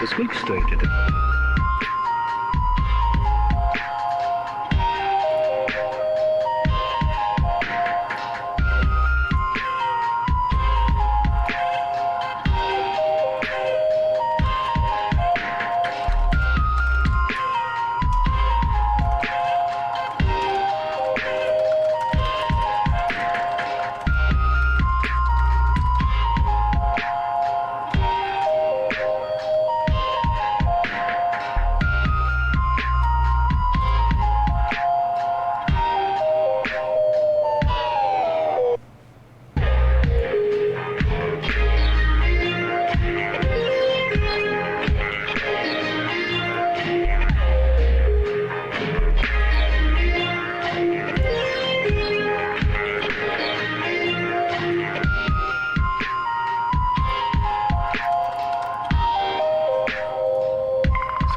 сколько стоит это?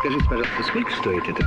Скажите, пожалуйста, сколько стоит это?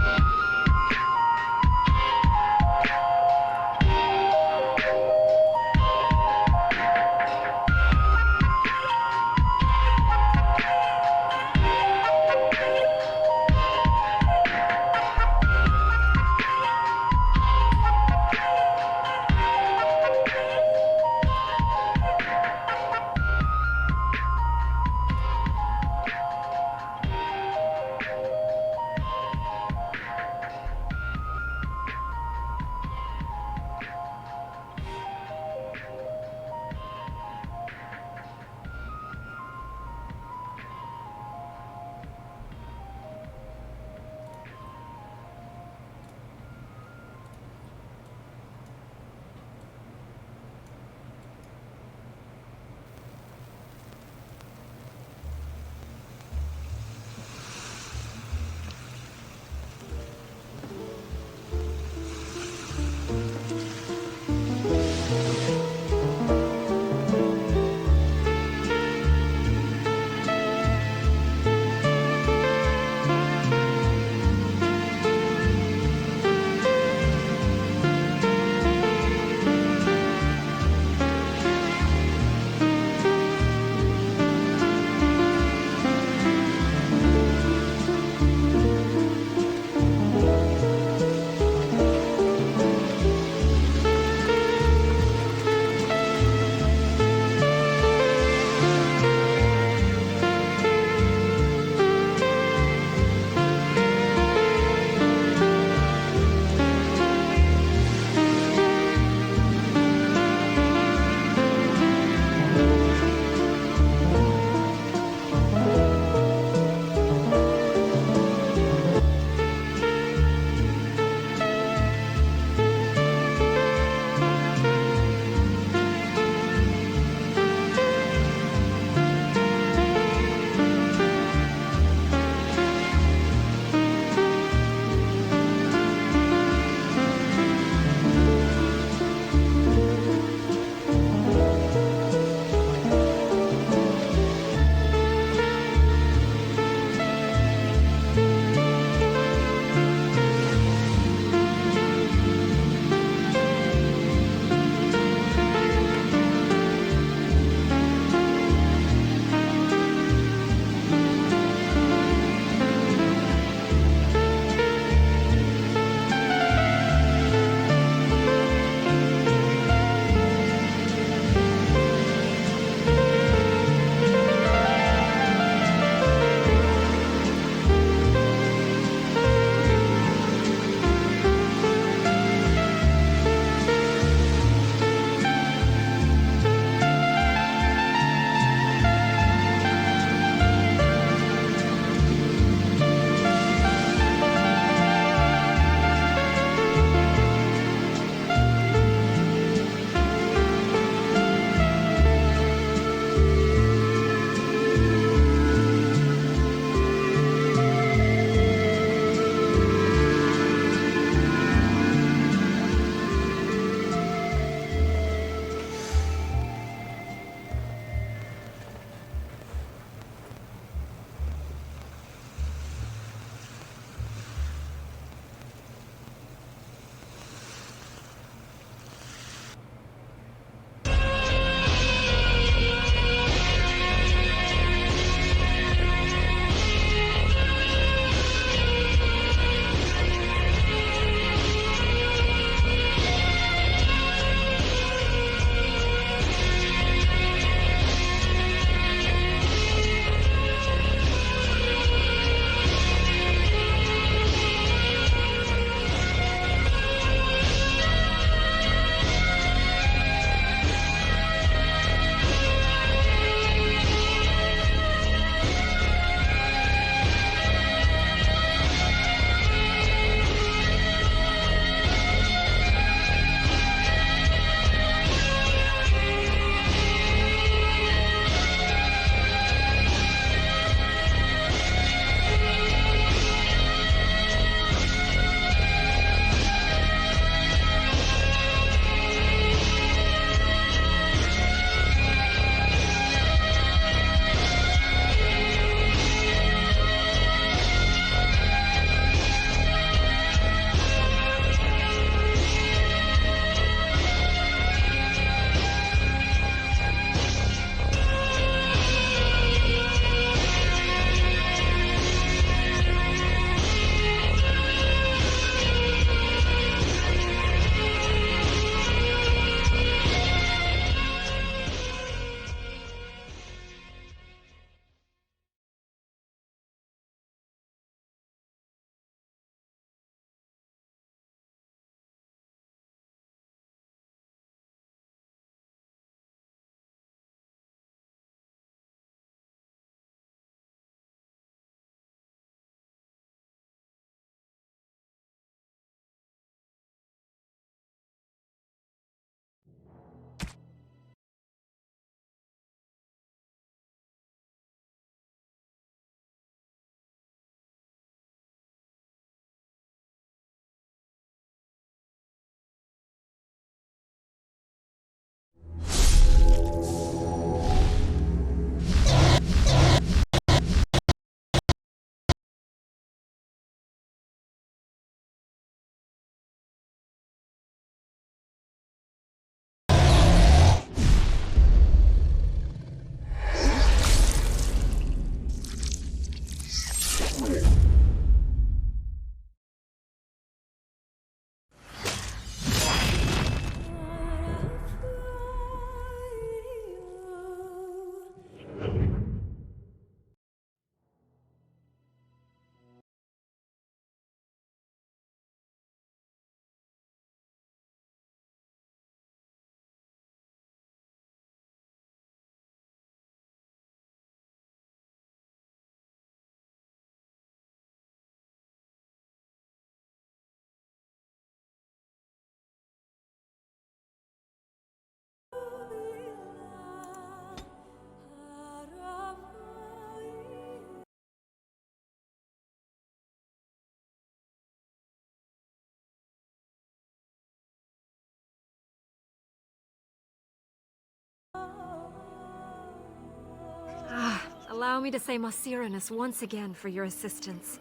Allow me to say Masiranus once again for your assistance.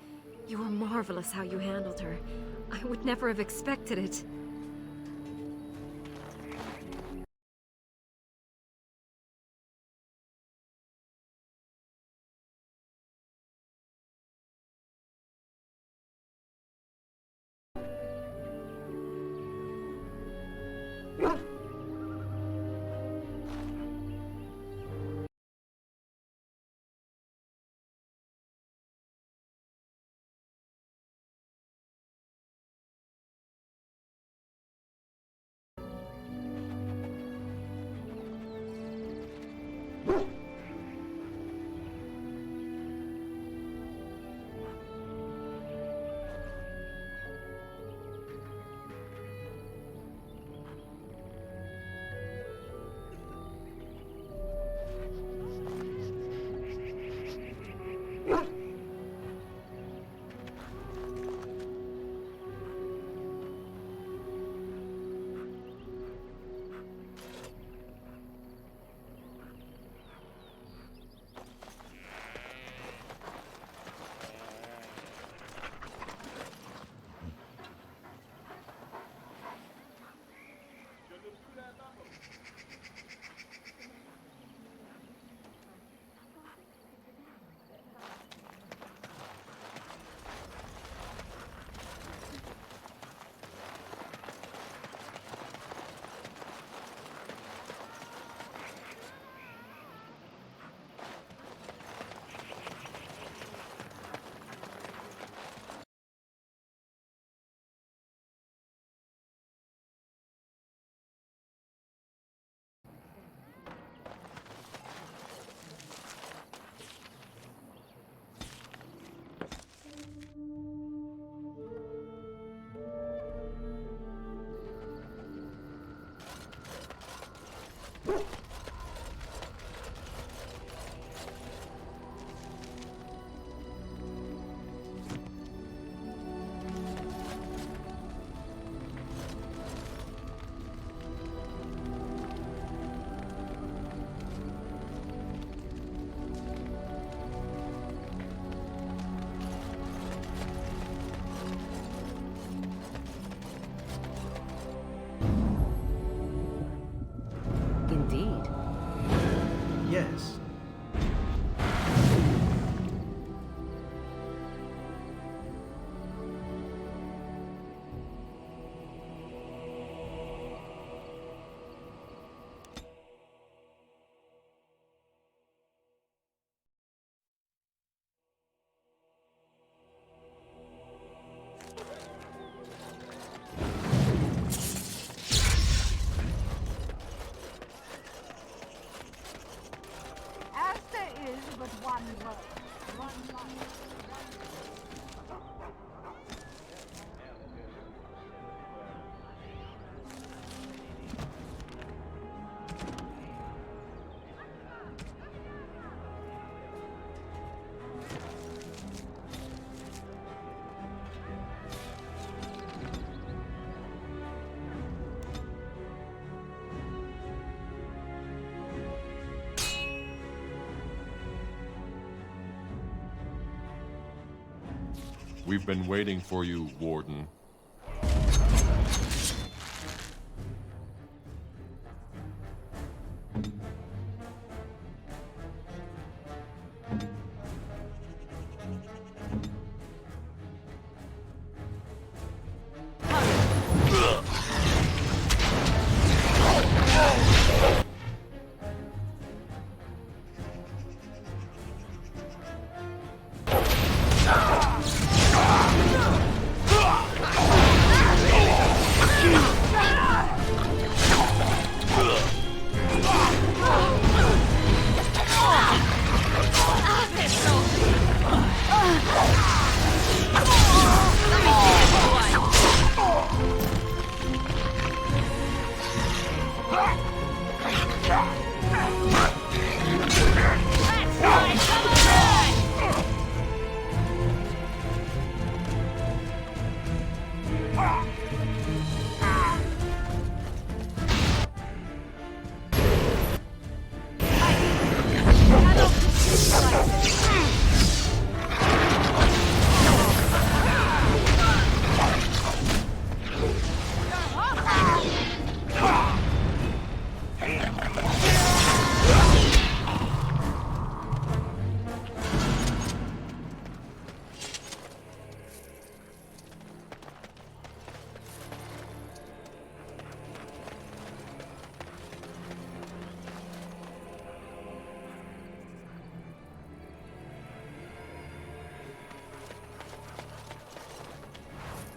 You were marvelous how you handled her. I would never have expected it. Indeed. Yes. As there is but one world, one life. We've been waiting for you, Warden.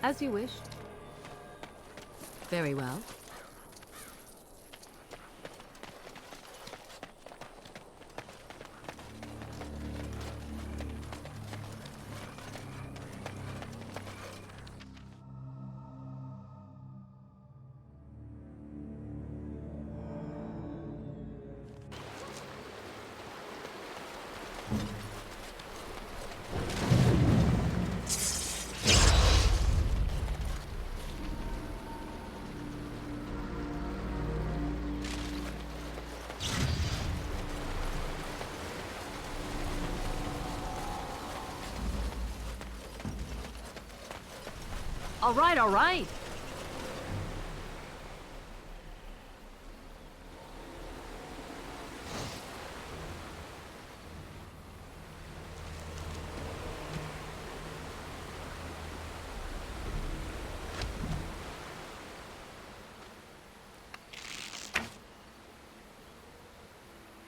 As you wish. Very well. All right, all right.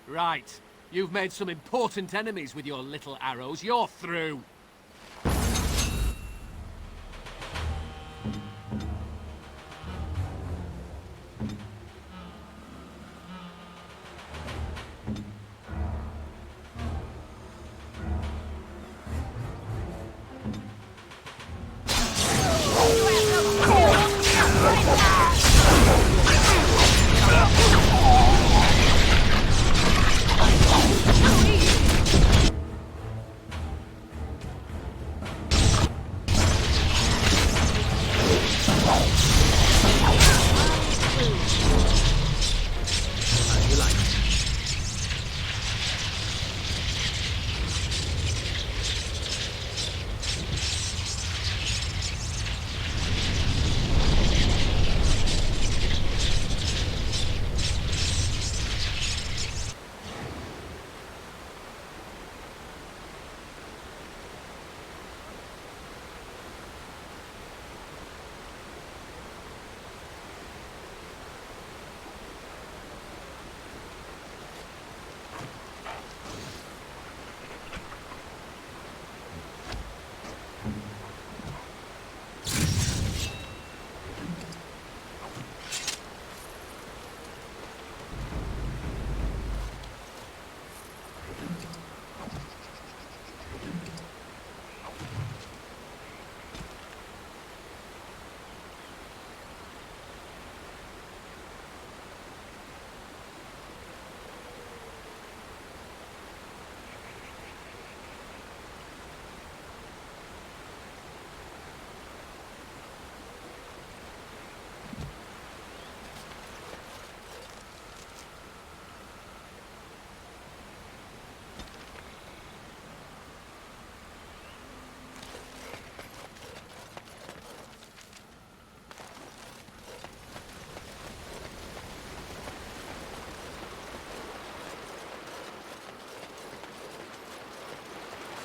Right. You've made some important enemies with your little arrows. You're through.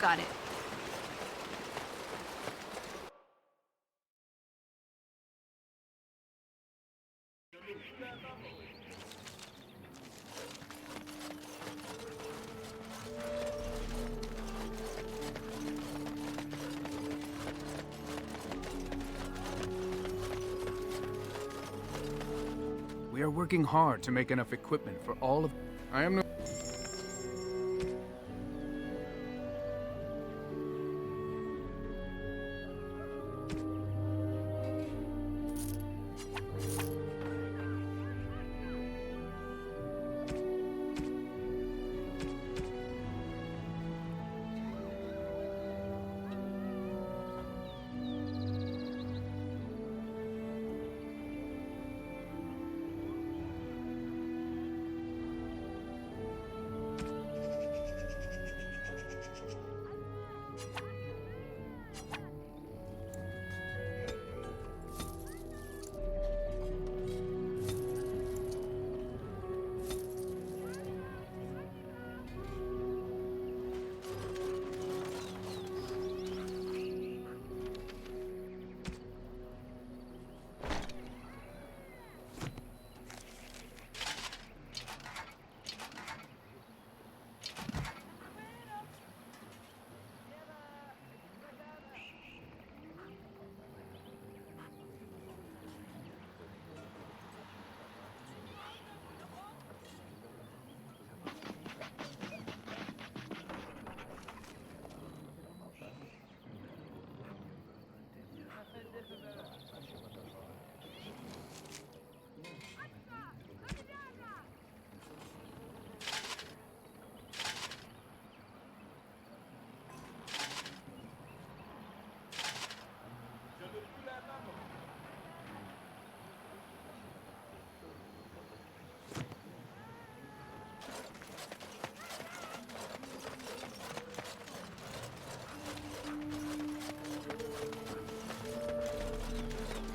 Got it. We are working hard to make enough equipment for all of... I am no...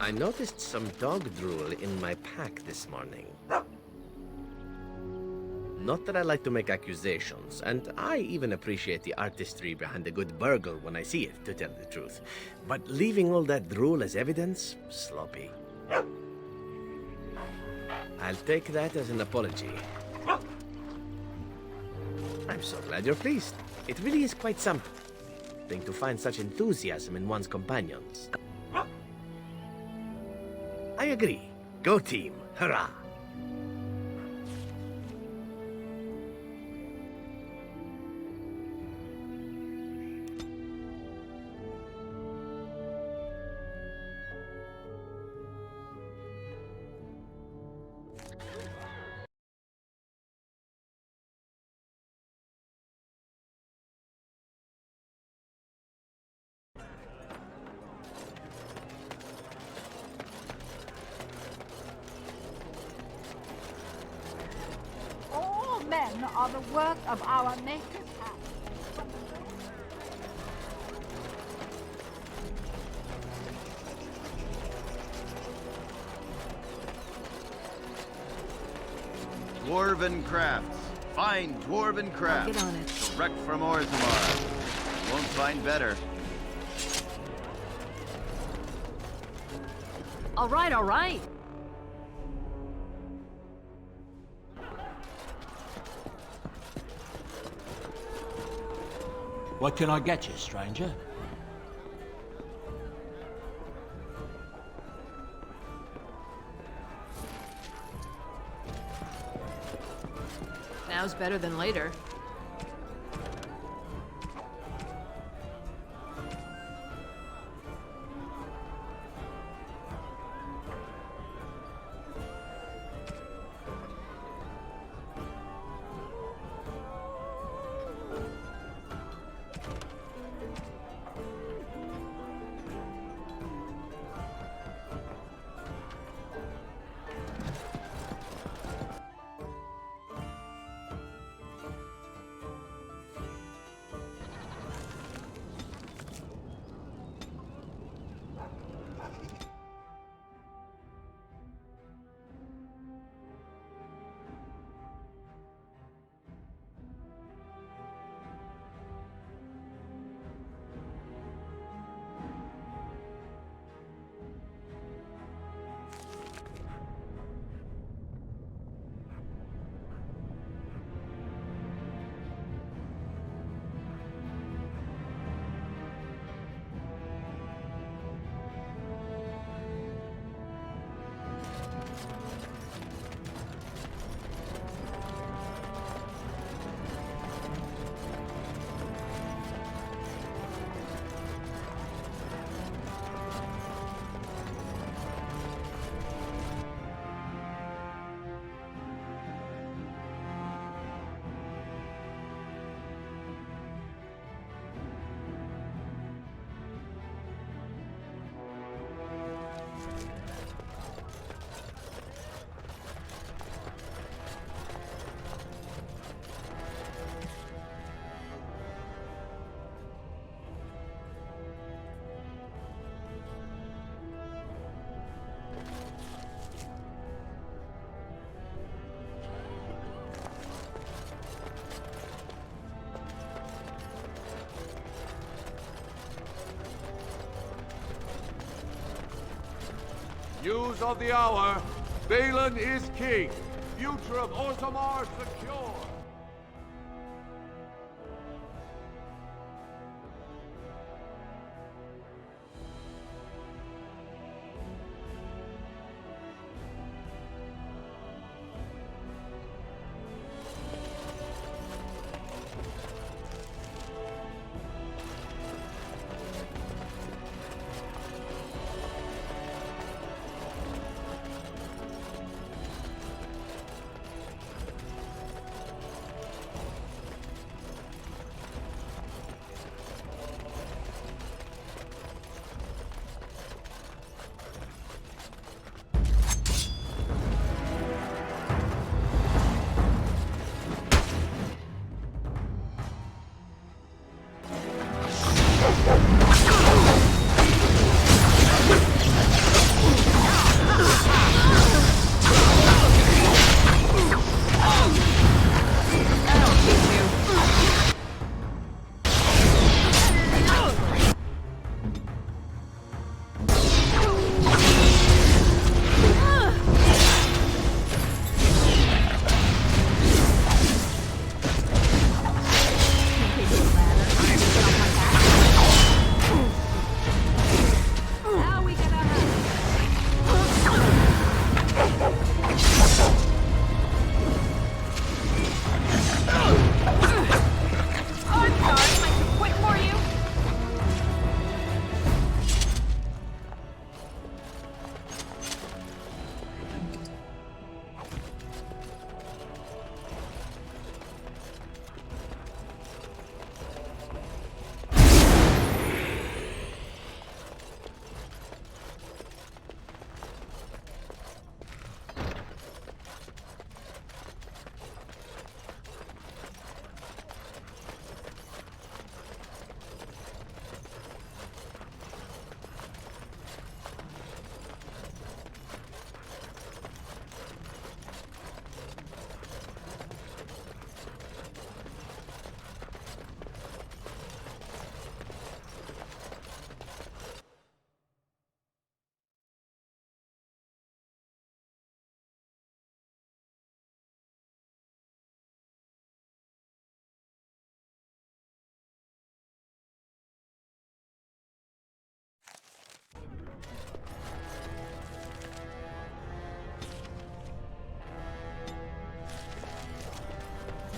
I noticed some dog drool in my pack this morning. Not that I like to make accusations, and I even appreciate the artistry behind a good burgle when I see it, to tell the truth. But leaving all that drool as evidence? Sloppy. I'll take that as an apology. I'm so glad you're pleased. It really is quite something to find such enthusiasm in one's companions. I agree. Go team. Hurrah! All men are the work of our Maker's hand. Dwarven crafts. Fine dwarven crafts. Get on it. Direct from Orzammar. You won't find better. All right, all right. What can I get you, stranger? Now's better than later. News of the hour. Balin is king. Future of Orzammar secure.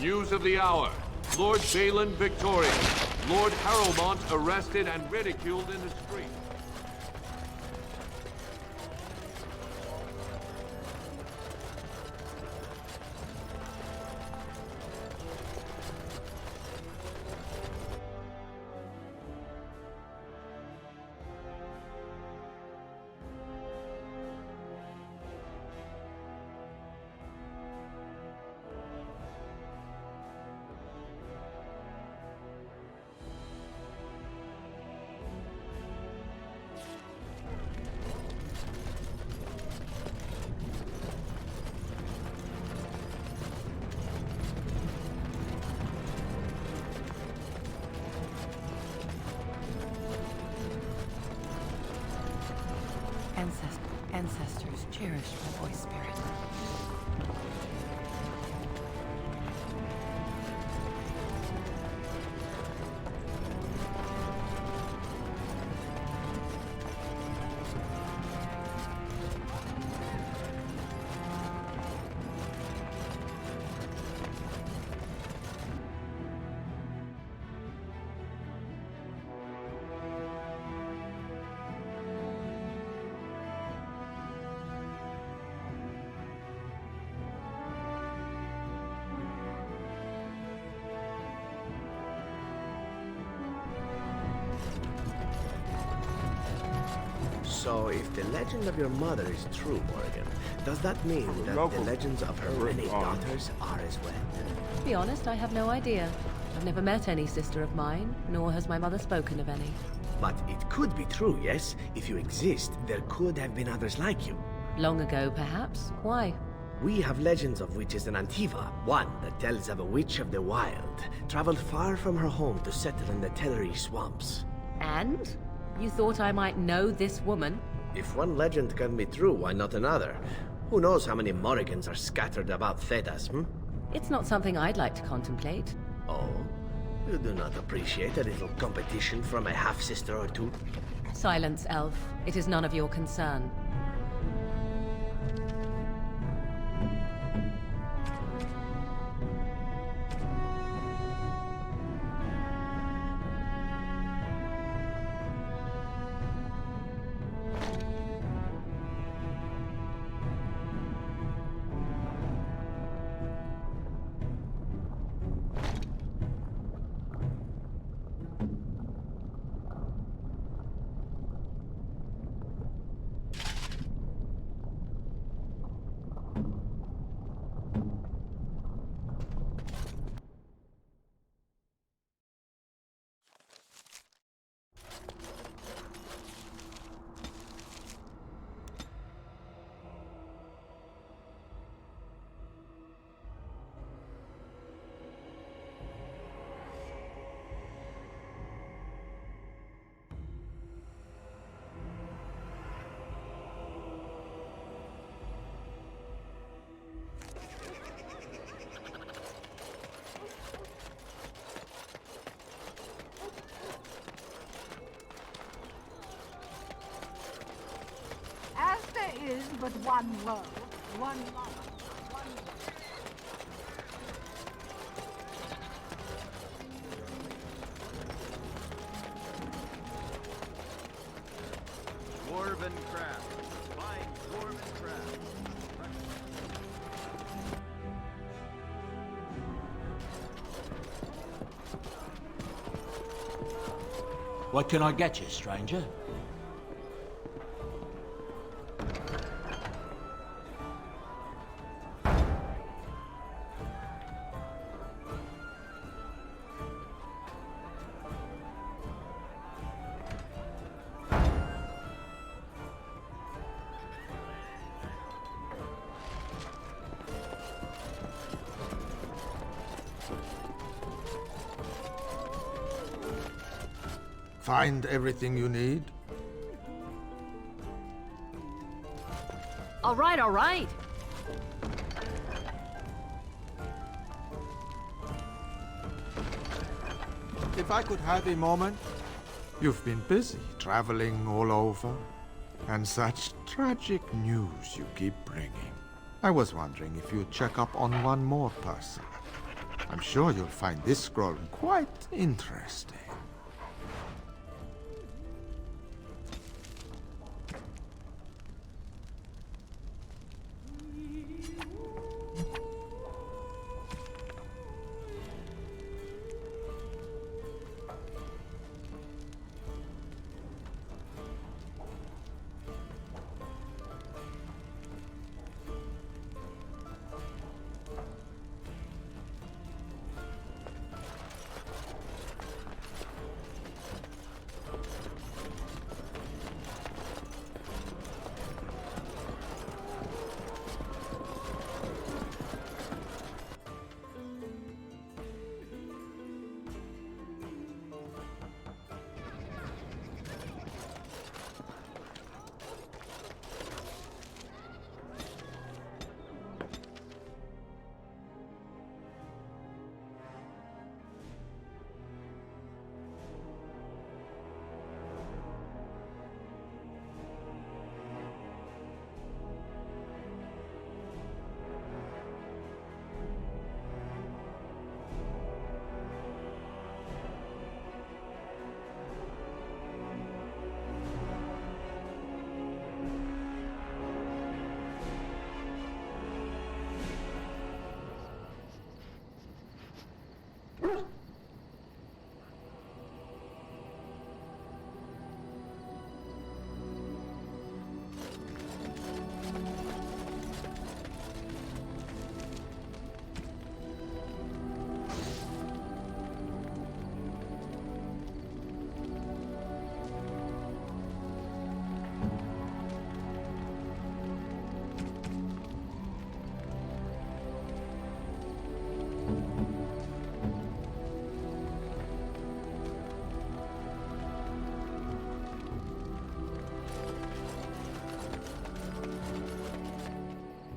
News of the hour. Lord Balin victorious. Lord Harrowmont arrested and ridiculed in the street. Ancestors cherish my voice spirit. So, if the legend of your mother is true, Morgan, does that mean that the legends of her many daughters are as well? To be honest, I have no idea. I've never met any sister of mine, nor has my mother spoken of any. But it could be true, yes? If you exist, there could have been others like you. Long ago, perhaps. Why? We have legends of witches in Antiva. One that tells of a witch of the wild, traveled far from her home to settle in the Teleri swamps. And? You thought I might know this woman? If one legend can be true, why not another? Who knows how many Morrigans are scattered about Thedas, hmm? It's not something I'd like to contemplate. Oh? You do not appreciate a little competition from a half-sister or two? Silence, Elf. It is none of your concern. As there is but one world, one life, one Dwarven craft. Fine dwarven craft. What can I get you, stranger? Find everything you need? All right, all right. If I could have a moment. You've been busy traveling all over, and such tragic news you keep bringing. I was wondering if you'd check up on one more person. I'm sure you'll find this scroll quite interesting.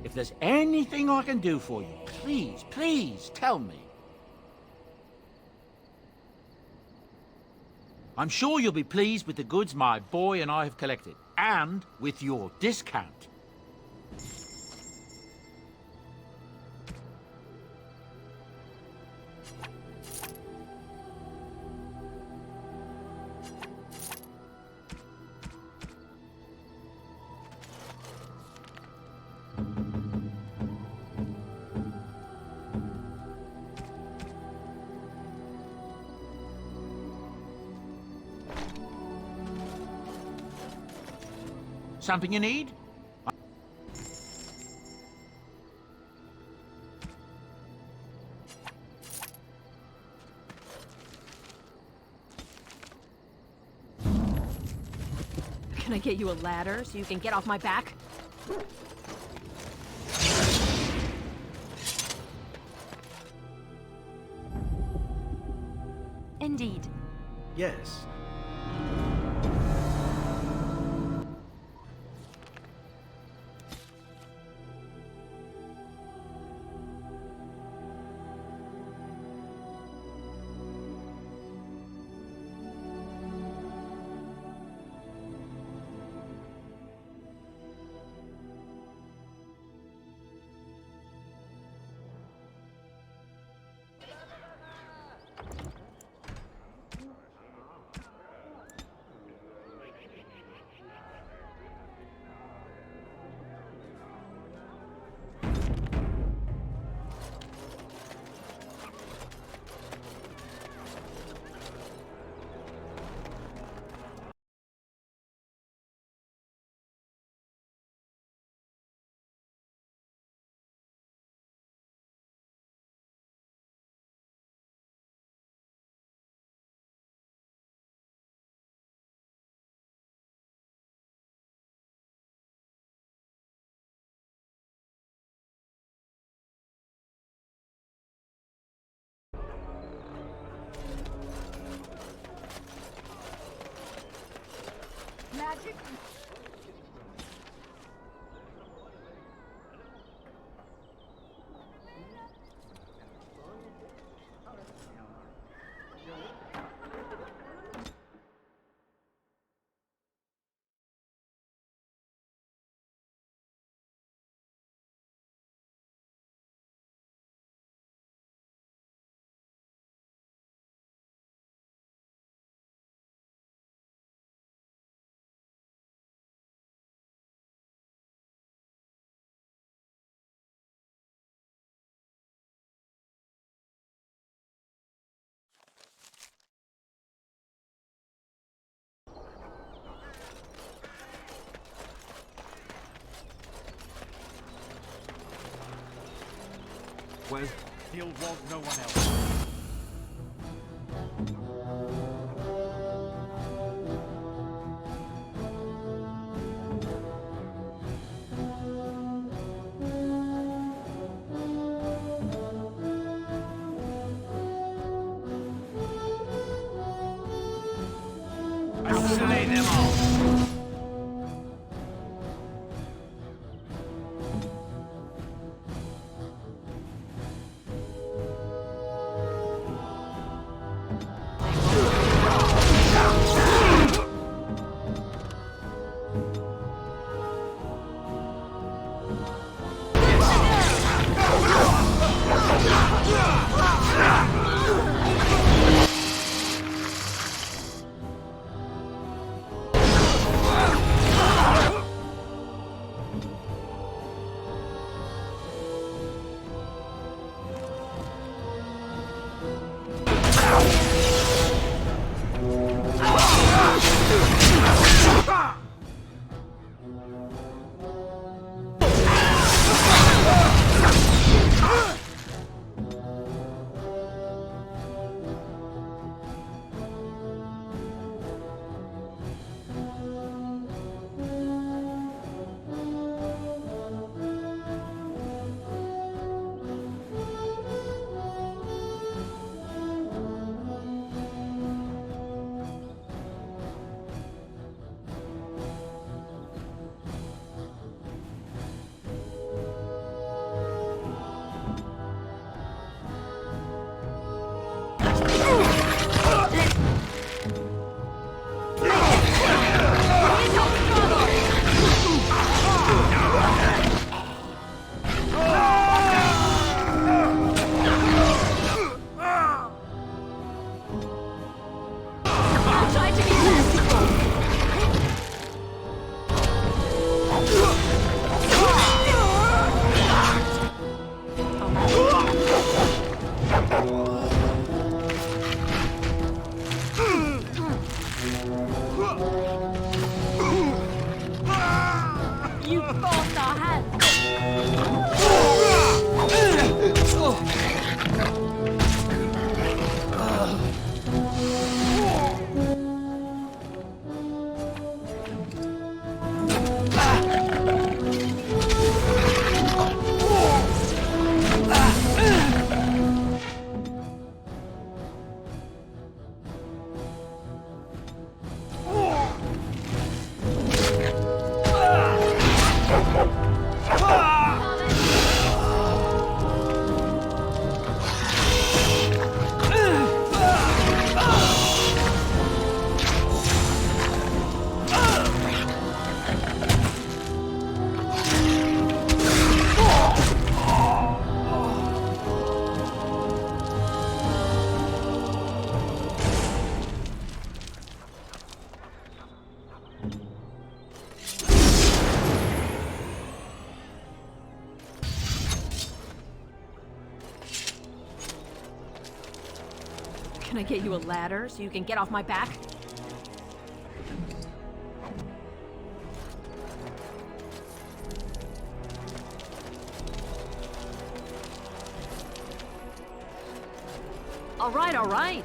If there's anything I can do for you, please, please tell me. I'm sure you'll be pleased with the goods my boy and I have collected, and with your discount. Something you need? Can I get you a ladder so you can get off my back? Indeed. Yes. Magic Well, he'll want no one else. Slay them all! Can I get you a ladder so you can get off my back? All right, all right.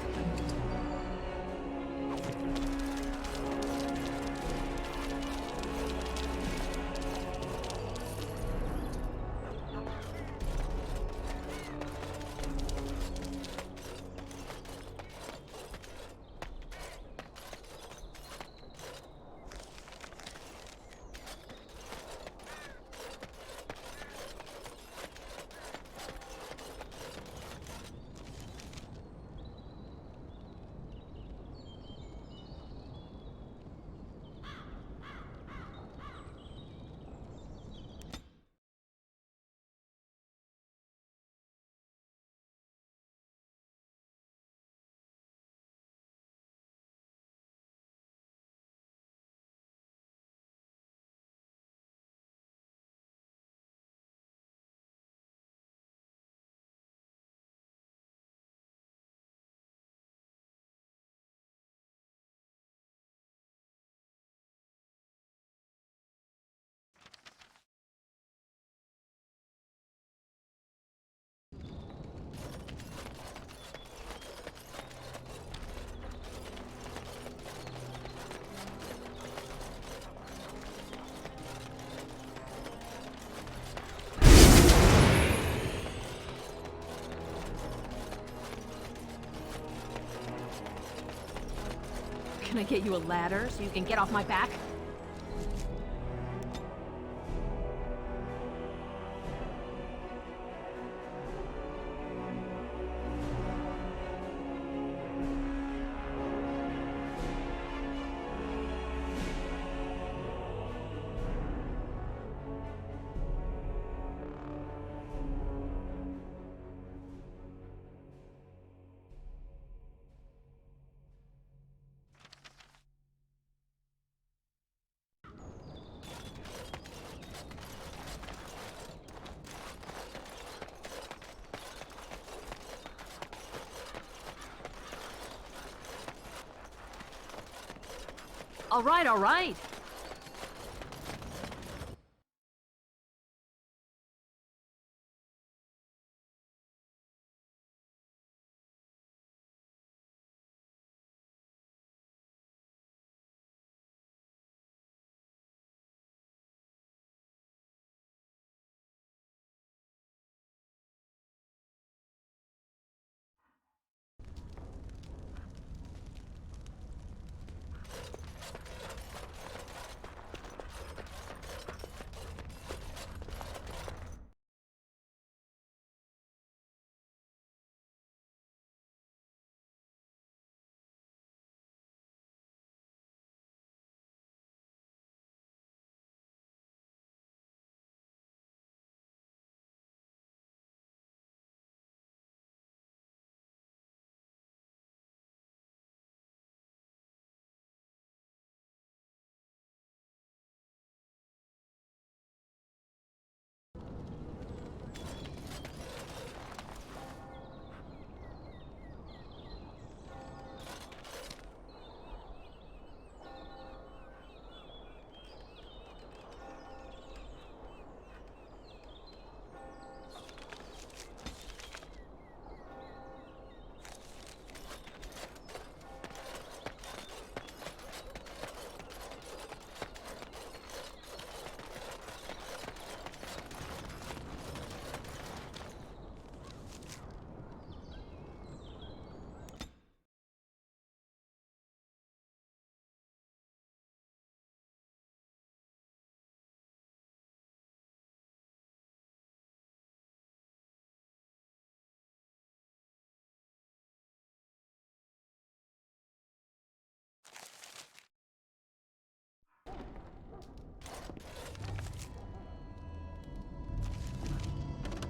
Can I get you a ladder so you can get off my back? All right, all right.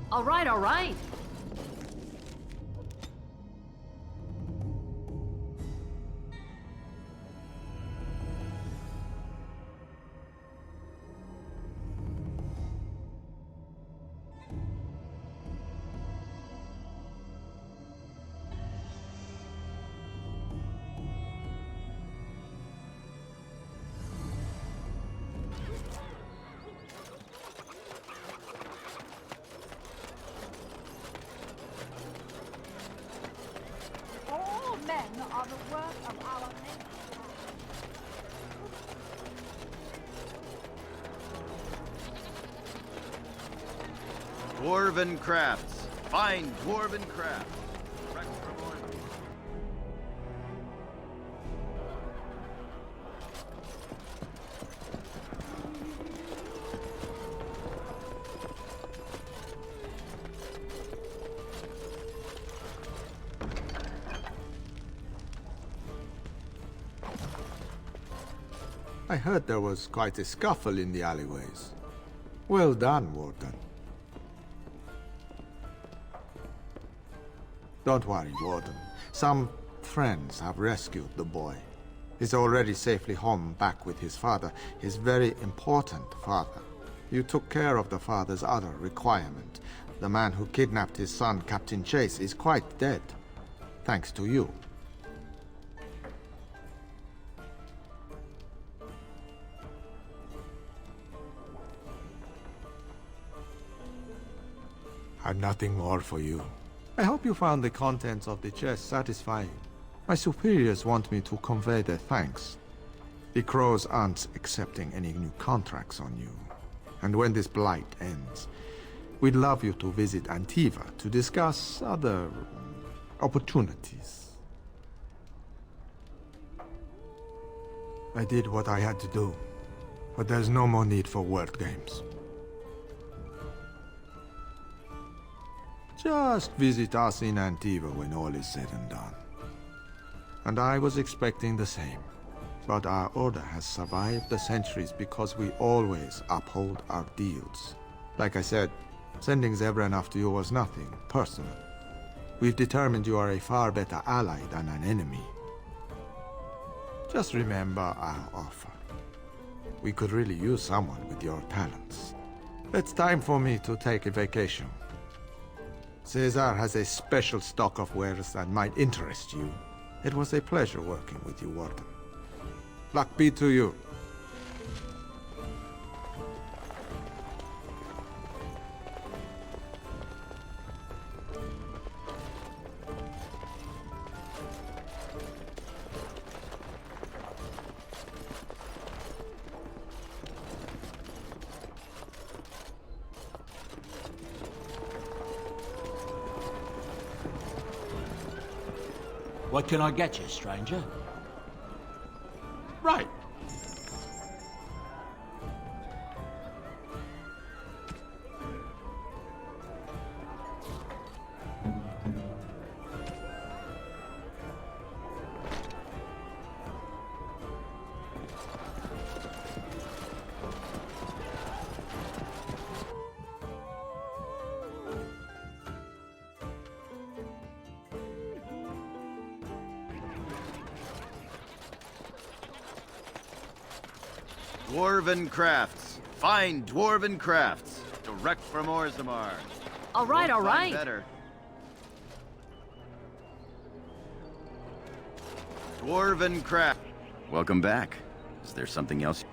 All right, all right. All men are the work of our men. Dwarven crafts. Fine dwarven crafts. Correct from order. I heard there was quite a scuffle in the alleyways. Well done, Warden. Don't worry, Warden. Some friends have rescued the boy. He's already safely home back with his father, his very important father. You took care of the father's other requirement. The man who kidnapped his son, Captain Chase, is quite dead. Thanks to you. I've nothing more for you. I hope you found the contents of the chest satisfying. My superiors want me to convey their thanks. The Crows aren't accepting any new contracts on you. And when this blight ends, we'd love you to visit Antiva to discuss other opportunities. I did what I had to do. But there's no more need for word games. Just visit us in Antiva when all is said and done. And I was expecting the same. But our order has survived the centuries because we always uphold our deals. Like I said, sending Zebran after you was nothing personal. We've determined you are a far better ally than an enemy. Just remember our offer. We could really use someone with your talents. It's time for me to take a vacation. Caesar has a special stock of wares that might interest you. It was a pleasure working with you, Warden. Luck be to you. What can I get you, stranger? Right. Dwarven crafts. Fine dwarven crafts. Direct from Orzammar. All right, all Won't find right. Better. Dwarven craft. Welcome back. Is there something else?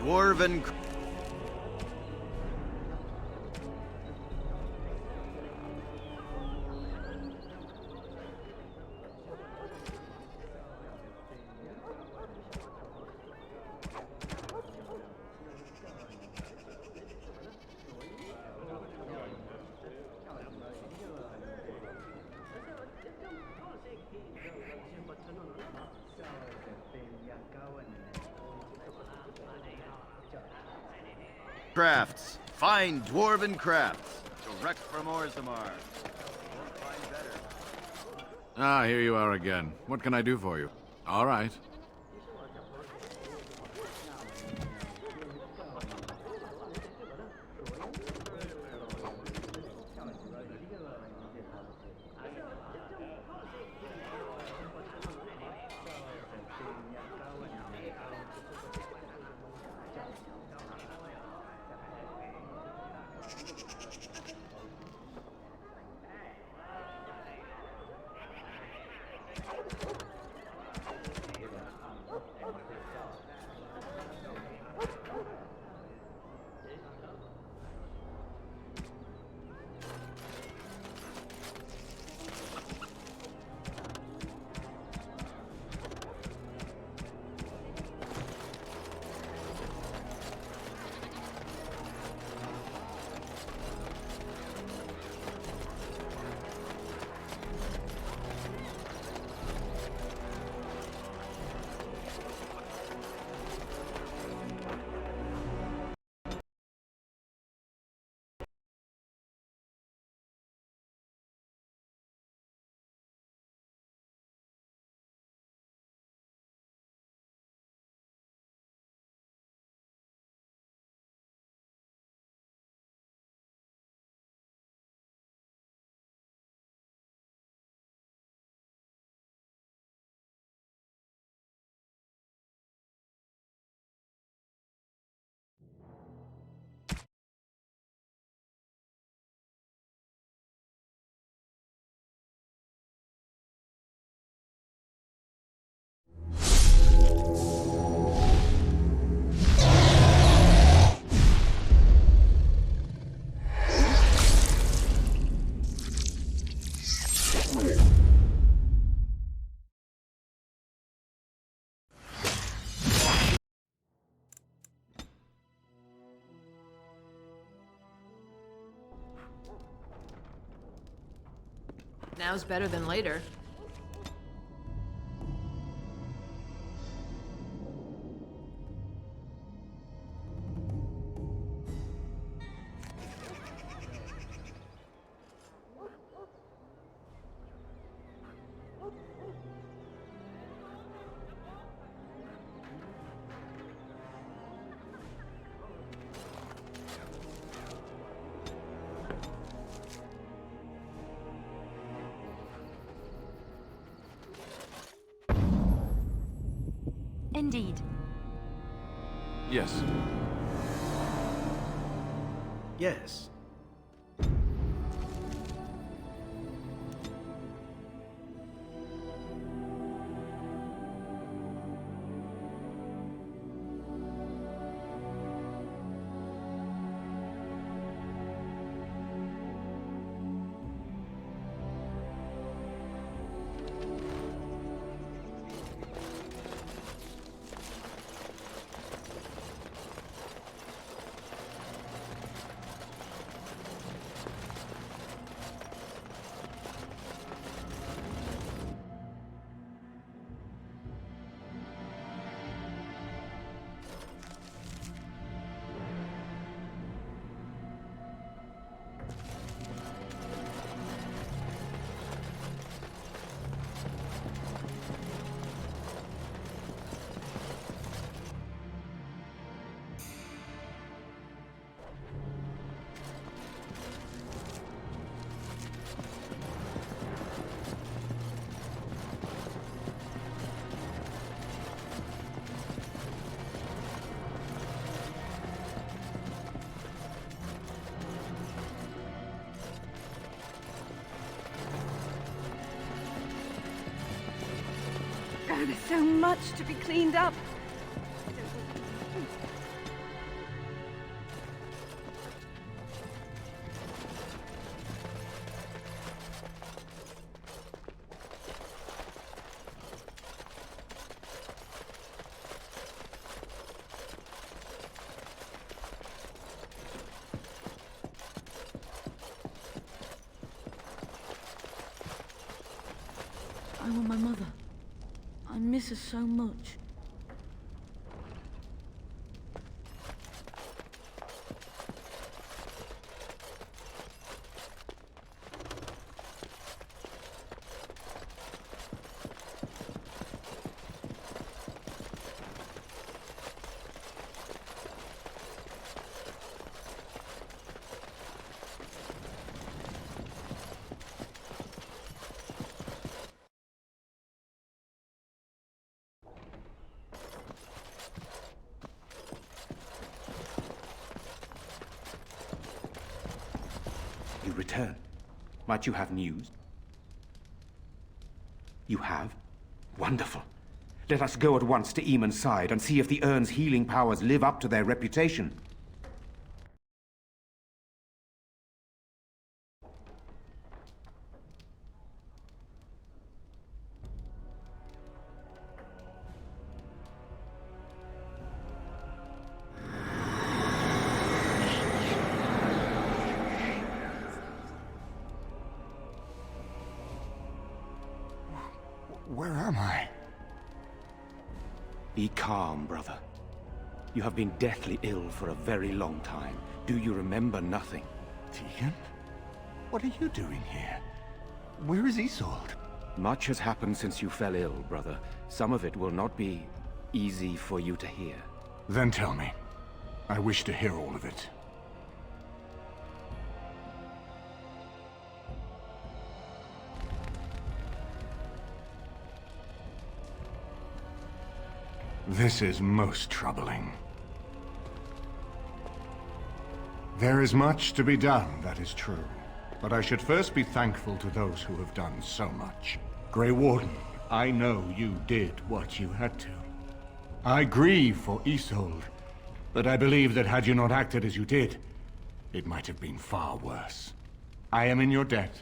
Dwarven. Crafts. Fine dwarven crafts. Direct from Orzammar. Won't find better. Ah, here you are again. What can I do for you? All right. Now's better than later. Indeed. Yes. Yes. God, there's so much to be cleaned up. I want my mother. I miss her so much. You return. Might you have news? You have? Wonderful. Let us go at once to Eamon's side and see if the urn's healing powers live up to their reputation. Where am I? Be calm, brother. You have been deathly ill for a very long time. Do you remember nothing? Tegan? What are you doing here? Where is Isolde? Much has happened since you fell ill, brother. Some of it will not be easy for you to hear. Then tell me. I wish to hear all of it. This is most troubling. There is much to be done, that is true. But I should first be thankful to those who have done so much. Grey Warden, I know you did what you had to. I grieve for Isolde, but I believe that had you not acted as you did, it might have been far worse. I am in your debt.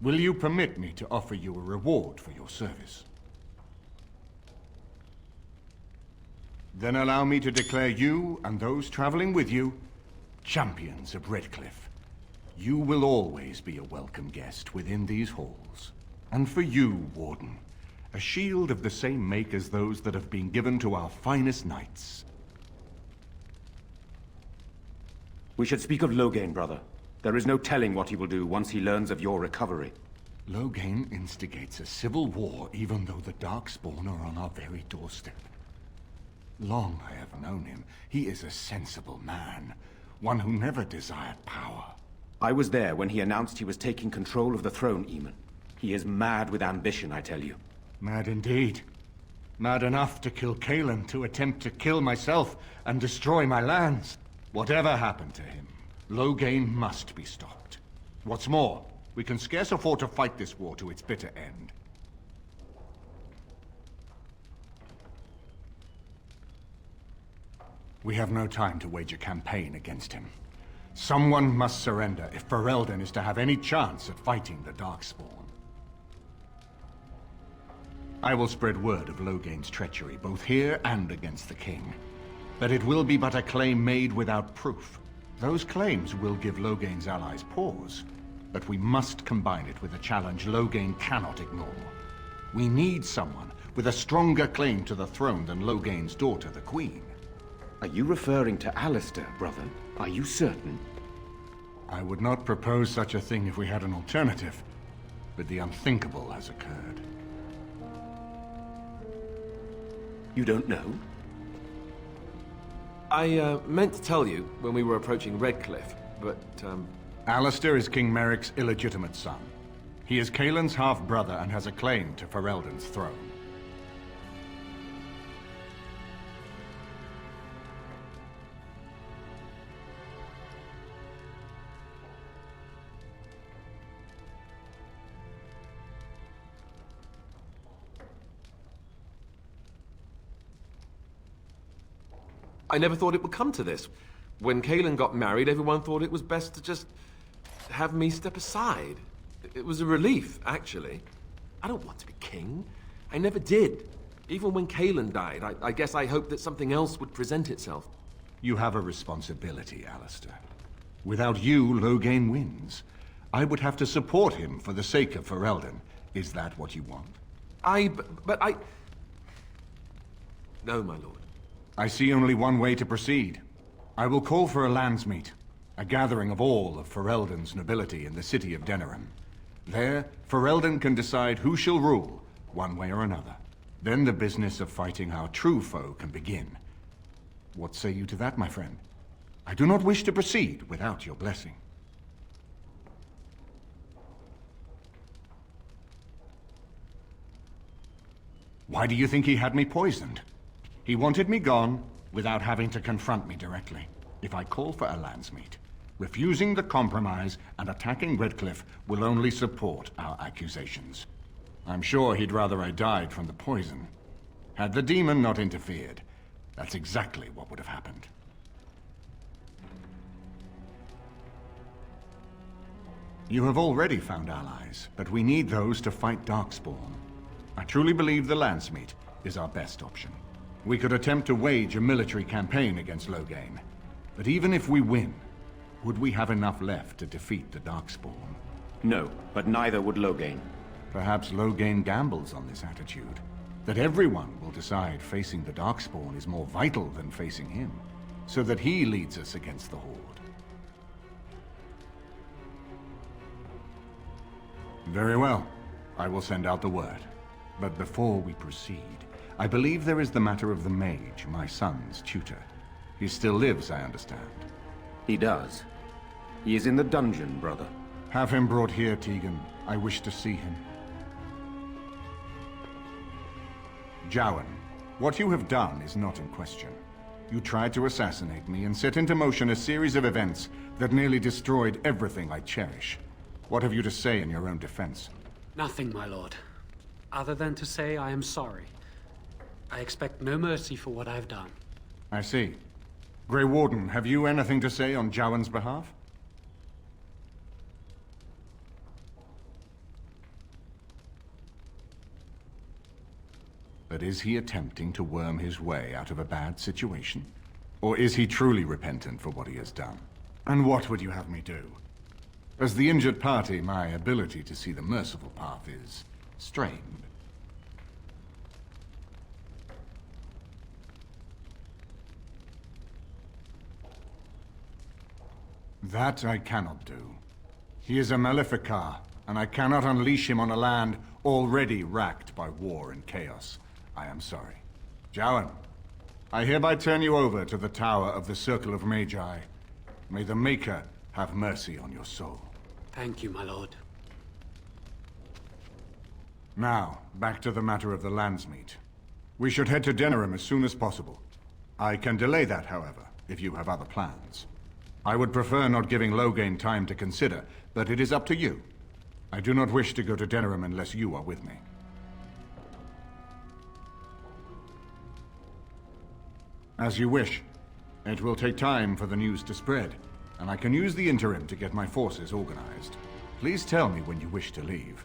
Will you permit me to offer you a reward for your service? Then allow me to declare you and those traveling with you champions of Redcliffe. You will always be a welcome guest within these halls. And for you, Warden, a shield of the same make as those that have been given to our finest knights. We should speak of Loghain, brother. There is no telling what he will do once he learns of your recovery. Loghain instigates a civil war even though the Darkspawn are on our very doorstep. Long I have known him. He is a sensible man, one who never desired power. I was there when he announced he was taking control of the throne, Eamon. He is mad with ambition, I tell you. Mad indeed. Mad enough to kill Cailan, to attempt to kill myself and destroy my lands. Whatever happened to him, Loghain must be stopped. What's more, we can scarce afford to fight this war to its bitter end. We have no time to wage a campaign against him. Someone must surrender if Ferelden is to have any chance at fighting the Darkspawn. I will spread word of Loghain's treachery, both here and against the king. That it will be but a claim made without proof. Those claims will give Loghain's allies pause, but we must combine it with a challenge Loghain cannot ignore. We need someone with a stronger claim to the throne than Loghain's daughter, the Queen. Are you referring to Alistair, brother? Are you certain? I would not propose such a thing if we had an alternative, but the unthinkable has occurred. You don't know? I meant to tell you when we were approaching Redcliffe, but, Alistair is King Merrick's illegitimate son. He is Cailan's half-brother and has a claim to Ferelden's throne. I never thought it would come to this. When Cailan got married, everyone thought it was best to just have me step aside. It was a relief, actually. I don't want to be king. I never did. Even when Cailan died, I guess I hoped that something else would present itself. You have a responsibility, Alistair. Without you, Loghain wins. I would have to support him for the sake of Ferelden. Is that what you want? But I... No, my lord. I see only one way to proceed. I will call for a landsmeet, a gathering of all of Ferelden's nobility in the city of Denerim. There, Ferelden can decide who shall rule, one way or another. Then the business of fighting our true foe can begin. What say you to that, my friend? I do not wish to proceed without your blessing. Why do you think he had me poisoned? He wanted me gone without having to confront me directly. If I call for a landsmeet, refusing the compromise and attacking Redcliffe will only support our accusations. I'm sure he'd rather I died from the poison. Had the demon not interfered, that's exactly what would have happened. You have already found allies, but we need those to fight Darkspawn. I truly believe the landsmeet is our best option. We could attempt to wage a military campaign against Loghain. But even if we win, would we have enough left to defeat the Darkspawn? No, but neither would Loghain. Perhaps Loghain gambles on this attitude. That everyone will decide facing the Darkspawn is more vital than facing him, so that he leads us against the Horde. Very well. I will send out the word. But before we proceed, I believe there is the matter of the mage, my son's tutor. He still lives, I understand. He does. He is in the dungeon, brother. Have him brought here, Tegan. I wish to see him. Jowan, what you have done is not in question. You tried to assassinate me and set into motion a series of events that nearly destroyed everything I cherish. What have you to say in your own defense? Nothing, my lord. Other than to say I am sorry. I expect no mercy for what I've done. I see. Grey Warden, have you anything to say on Jowan's behalf? But is he attempting to worm his way out of a bad situation? Or is he truly repentant for what he has done? And what would you have me do? As the injured party, my ability to see the merciful path is strained. That I cannot do. He is a Maleficar, and I cannot unleash him on a land already racked by war and chaos. I am sorry. Jowan, I hereby turn you over to the Tower of the Circle of Magi. May the Maker have mercy on your soul. Thank you, my lord. Now, back to the matter of the Landsmeet. We should head to Denerim as soon as possible. I can delay that, however, if you have other plans. I would prefer not giving Loghain time to consider, but it is up to you. I do not wish to go to Denerim unless you are with me. As you wish. It will take time for the news to spread, and I can use the interim to get my forces organized. Please tell me when you wish to leave.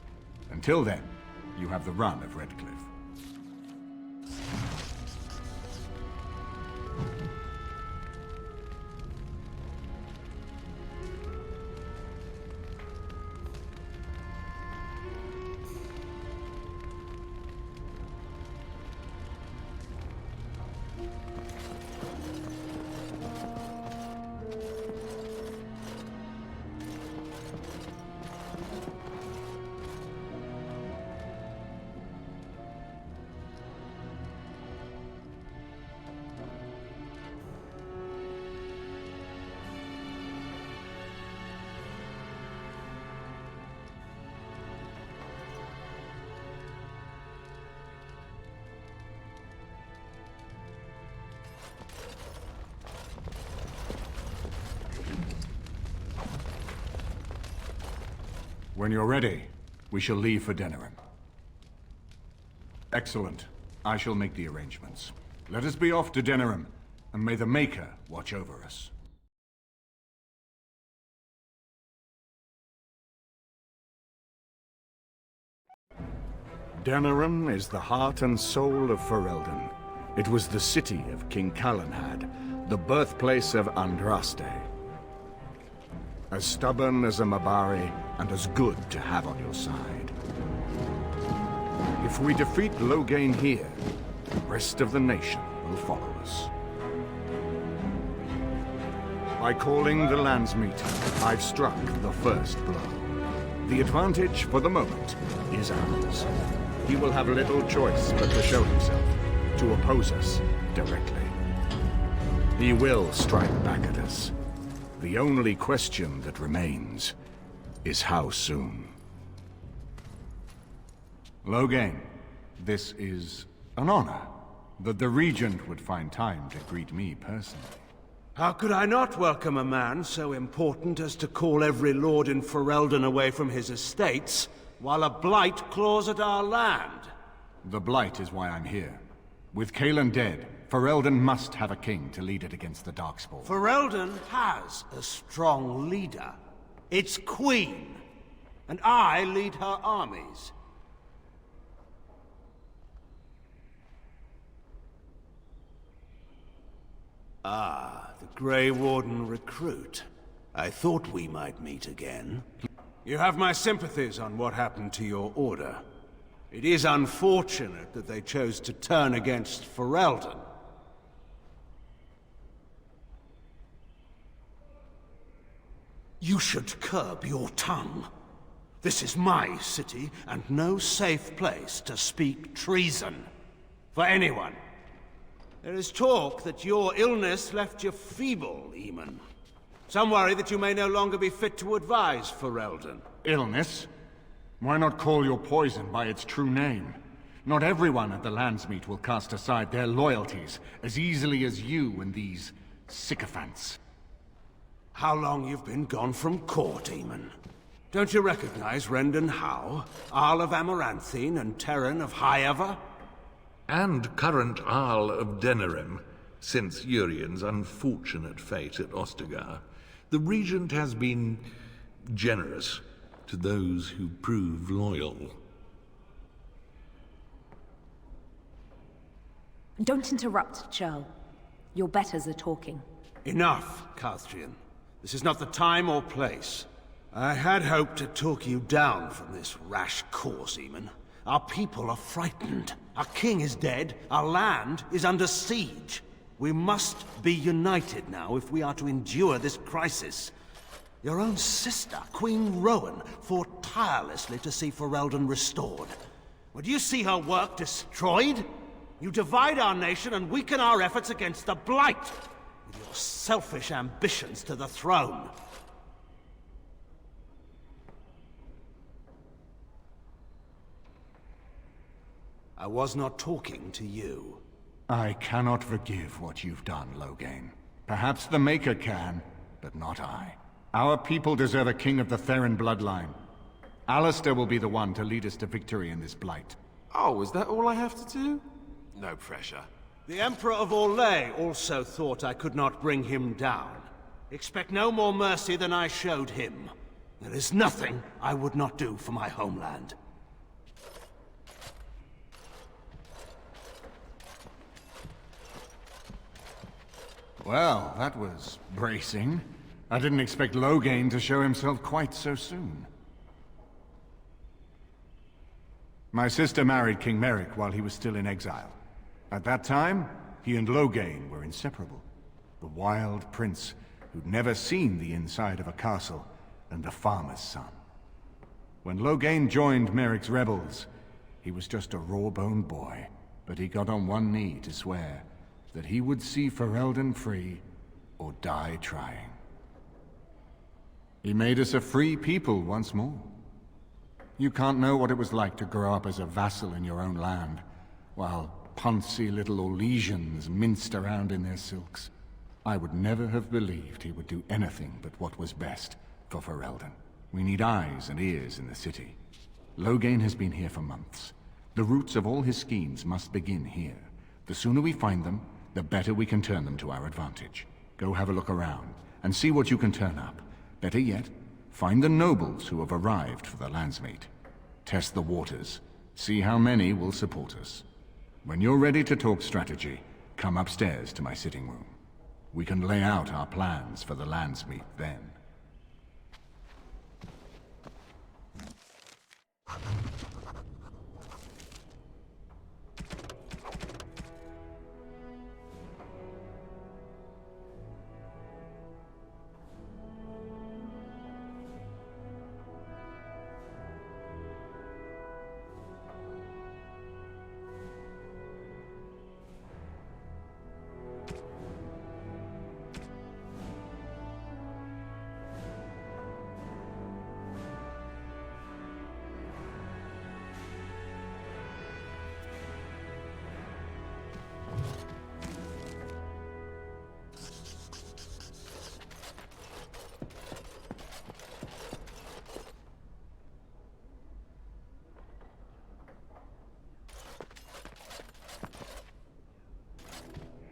Until then, you have the run of Redcliffe. When you're ready, we shall leave for Denerim. Excellent. I shall make the arrangements. Let us be off to Denerim, and may the Maker watch over us. Denerim is the heart and soul of Ferelden. It was the city of King Calenhad, the birthplace of Andraste. As stubborn as a Mabari, and as good to have on your side. If we defeat Loghain here, the rest of the nation will follow us. By calling the Landsmeet, I've struck the first blow. The advantage, for the moment, is ours. He will have little choice but to show himself, to oppose us directly. He will strike back at us. The only question that remains is how soon. Loghain, this is an honor that the Regent would find time to greet me personally. How could I not welcome a man so important as to call every lord in Ferelden away from his estates, while a blight claws at our land? The blight is why I'm here. With Cailan dead, Ferelden must have a king to lead it against the Darkspawn. Ferelden has a strong leader. Its queen. And I lead her armies. Ah, the Grey Warden recruit. I thought we might meet again. You have my sympathies on what happened to your order. It is unfortunate that they chose to turn against Ferelden. You should curb your tongue. This is my city, and no safe place to speak treason. For anyone. There is talk that your illness left you feeble, Eamon. Some worry that you may no longer be fit to advise Ferelden. Illness? Why not call your poison by its true name? Not everyone at the Landsmeet will cast aside their loyalties as easily as you and these sycophants. How long you've been gone from court, Eamon? Don't you recognize Rendon Howe, Arl of Amaranthine and Terran of Highever? And current Arl of Denerim, since Urien's unfortunate fate at Ostagar. The Regent has been generous to those who prove loyal. Don't interrupt, Churl. Your betters are talking. Enough, Carthrian. This is not the time or place. I had hoped to talk you down from this rash course, Eamon. Our people are frightened. Our king is dead. Our land is under siege. We must be united now if we are to endure this crisis. Your own sister, Queen Rowan, fought tirelessly to see Ferelden restored. Would you see her work destroyed? You divide our nation and weaken our efforts against the Blight, with your selfish ambitions to the throne. I was not talking to you. I cannot forgive what you've done, Loghain. Perhaps the Maker can, but not I. Our people deserve a king of the Theron bloodline. Alistair will be the one to lead us to victory in this blight. Oh, is that all I have to do? No pressure. The Emperor of Orlais also thought I could not bring him down. Expect no more mercy than I showed him. There is nothing I would not do for my homeland. Well, that was bracing. I didn't expect Loghain to show himself quite so soon. My sister married King Merrick while he was still in exile. At that time, he and Loghain were inseparable. The wild prince who'd never seen the inside of a castle, and the farmer's son. When Loghain joined Merrick's rebels, he was just a raw-boned boy, but he got on one knee to swear that he would see Ferelden free or die trying. He made us a free people once more. You can't know what it was like to grow up as a vassal in your own land, while poncy little Orlesians minced around in their silks. I would never have believed he would do anything but what was best for Ferelden. We need eyes and ears in the city. Loghain has been here for months. The roots of all his schemes must begin here. The sooner we find them, the better we can turn them to our advantage. Go have a look around, and see what you can turn up. Better yet, find the nobles who have arrived for the Landsmeet. Test the waters. See how many will support us. When you're ready to talk strategy, come upstairs to my sitting room. We can lay out our plans for the Landsmeet then.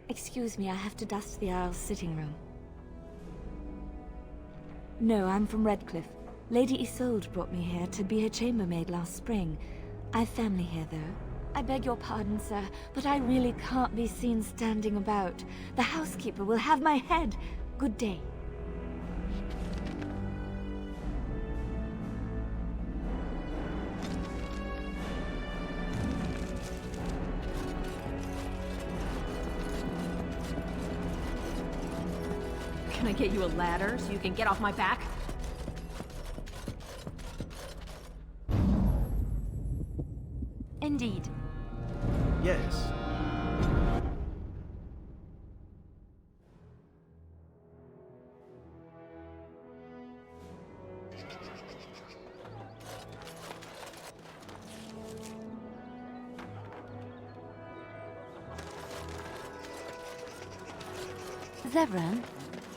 Excuse me, I have to dust the Earl's sitting room. No, I'm from Redcliffe. Lady Isolde brought me here to be her chambermaid last spring. I've family here, though. I beg your pardon, sir, but I really can't be seen standing about. The housekeeper will have my head. Good day. Can I get you a ladder so you can get off my back? Indeed. Yes. Zevran,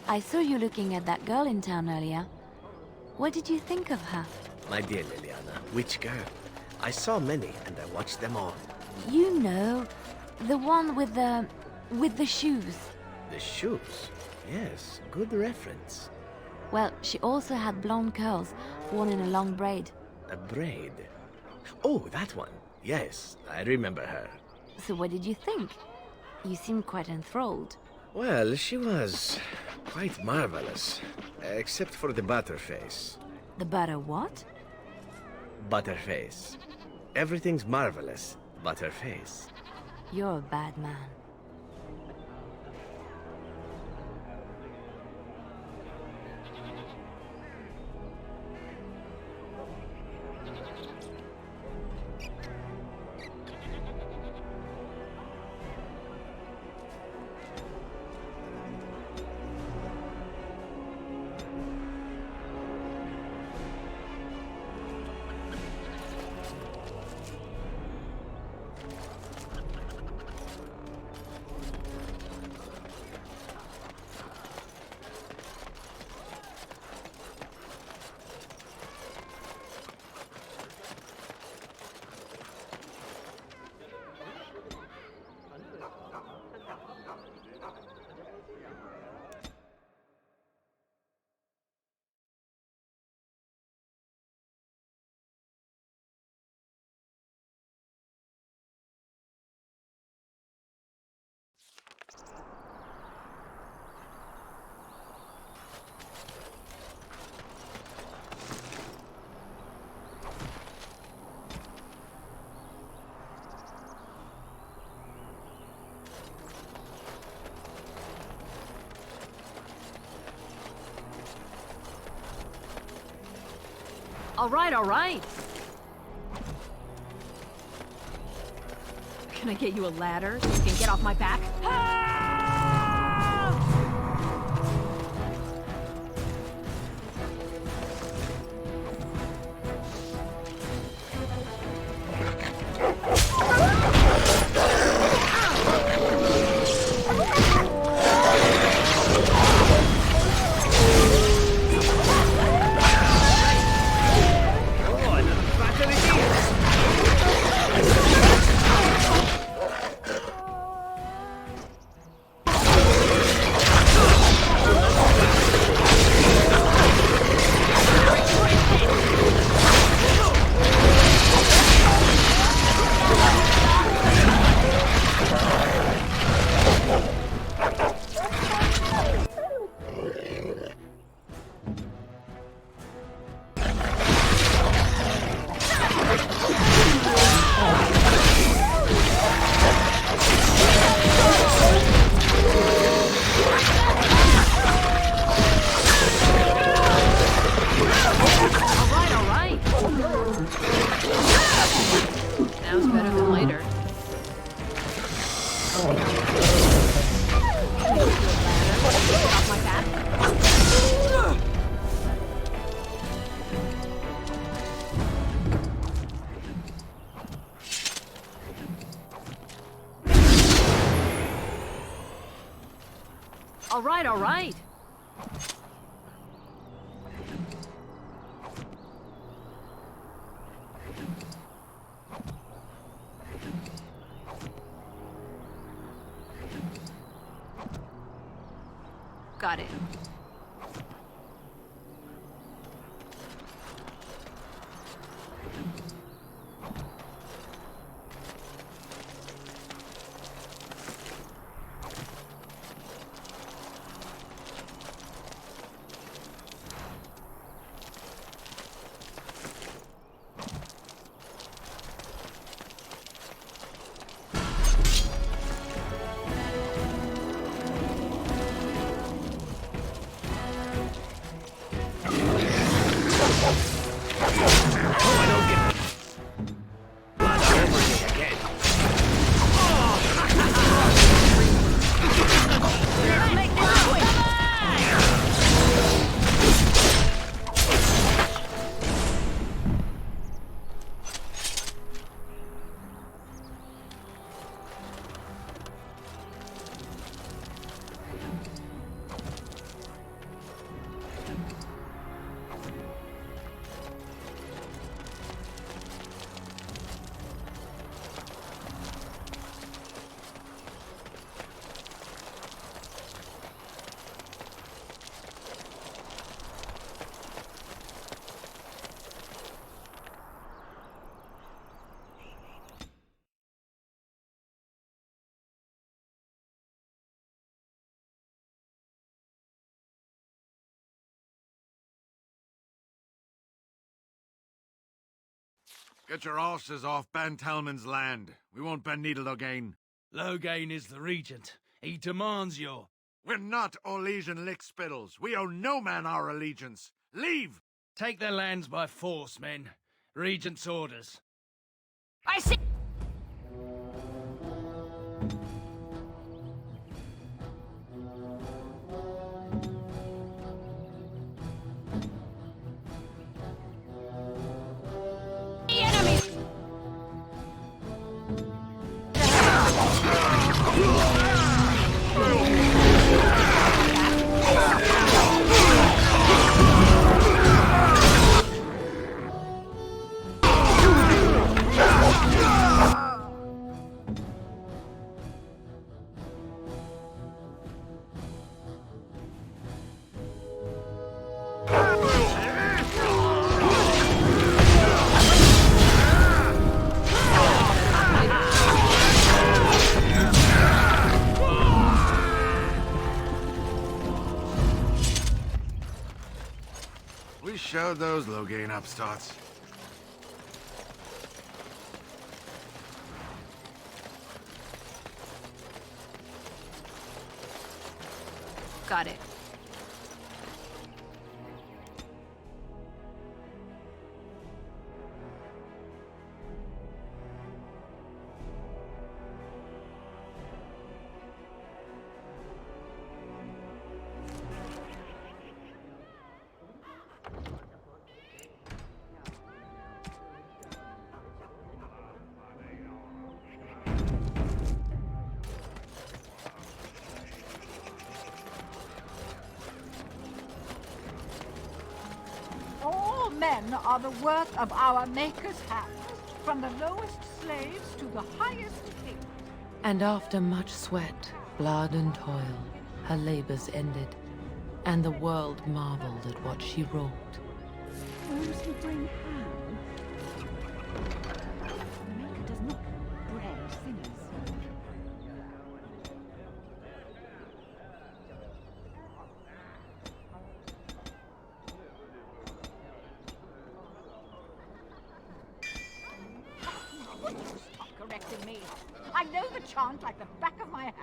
I saw you looking at that girl in town earlier. What did you think of her? My dear Liliana, which girl? I saw many, and I watched them all. You know, the one with the shoes. The shoes? Yes, good reference. Well, she also had blonde curls, worn in a long braid. A braid? Oh, that one. Yes, I remember her. So what did you think? You seemed quite enthralled. Well, she was quite marvelous, except for the butterface. The butter what? Butterface. Everything's marvelous, Butterface. You're a bad man. All right, all right. Can I get you a ladder so you can get off my back? Sounds better than later. Off my back. All right, all right. Got it. Get your horses off Ben Talman's land. We won't bend needle Logain. Logain is the regent. He demands your... We're not Olesian lickspittles. We owe no man our allegiance. Leave! Take their lands by force, men. Regent's orders. I see. We showed those Logain upstarts. Got it. All men are the work of our Maker's hand, from the lowest slaves to the highest king. And after much sweat, blood and toil, her labors ended, and the world marveled at what she wrought. Those who bring harm. The Maker does not bread sinners. Would you stop correcting me? I know the chant like the back of my hand.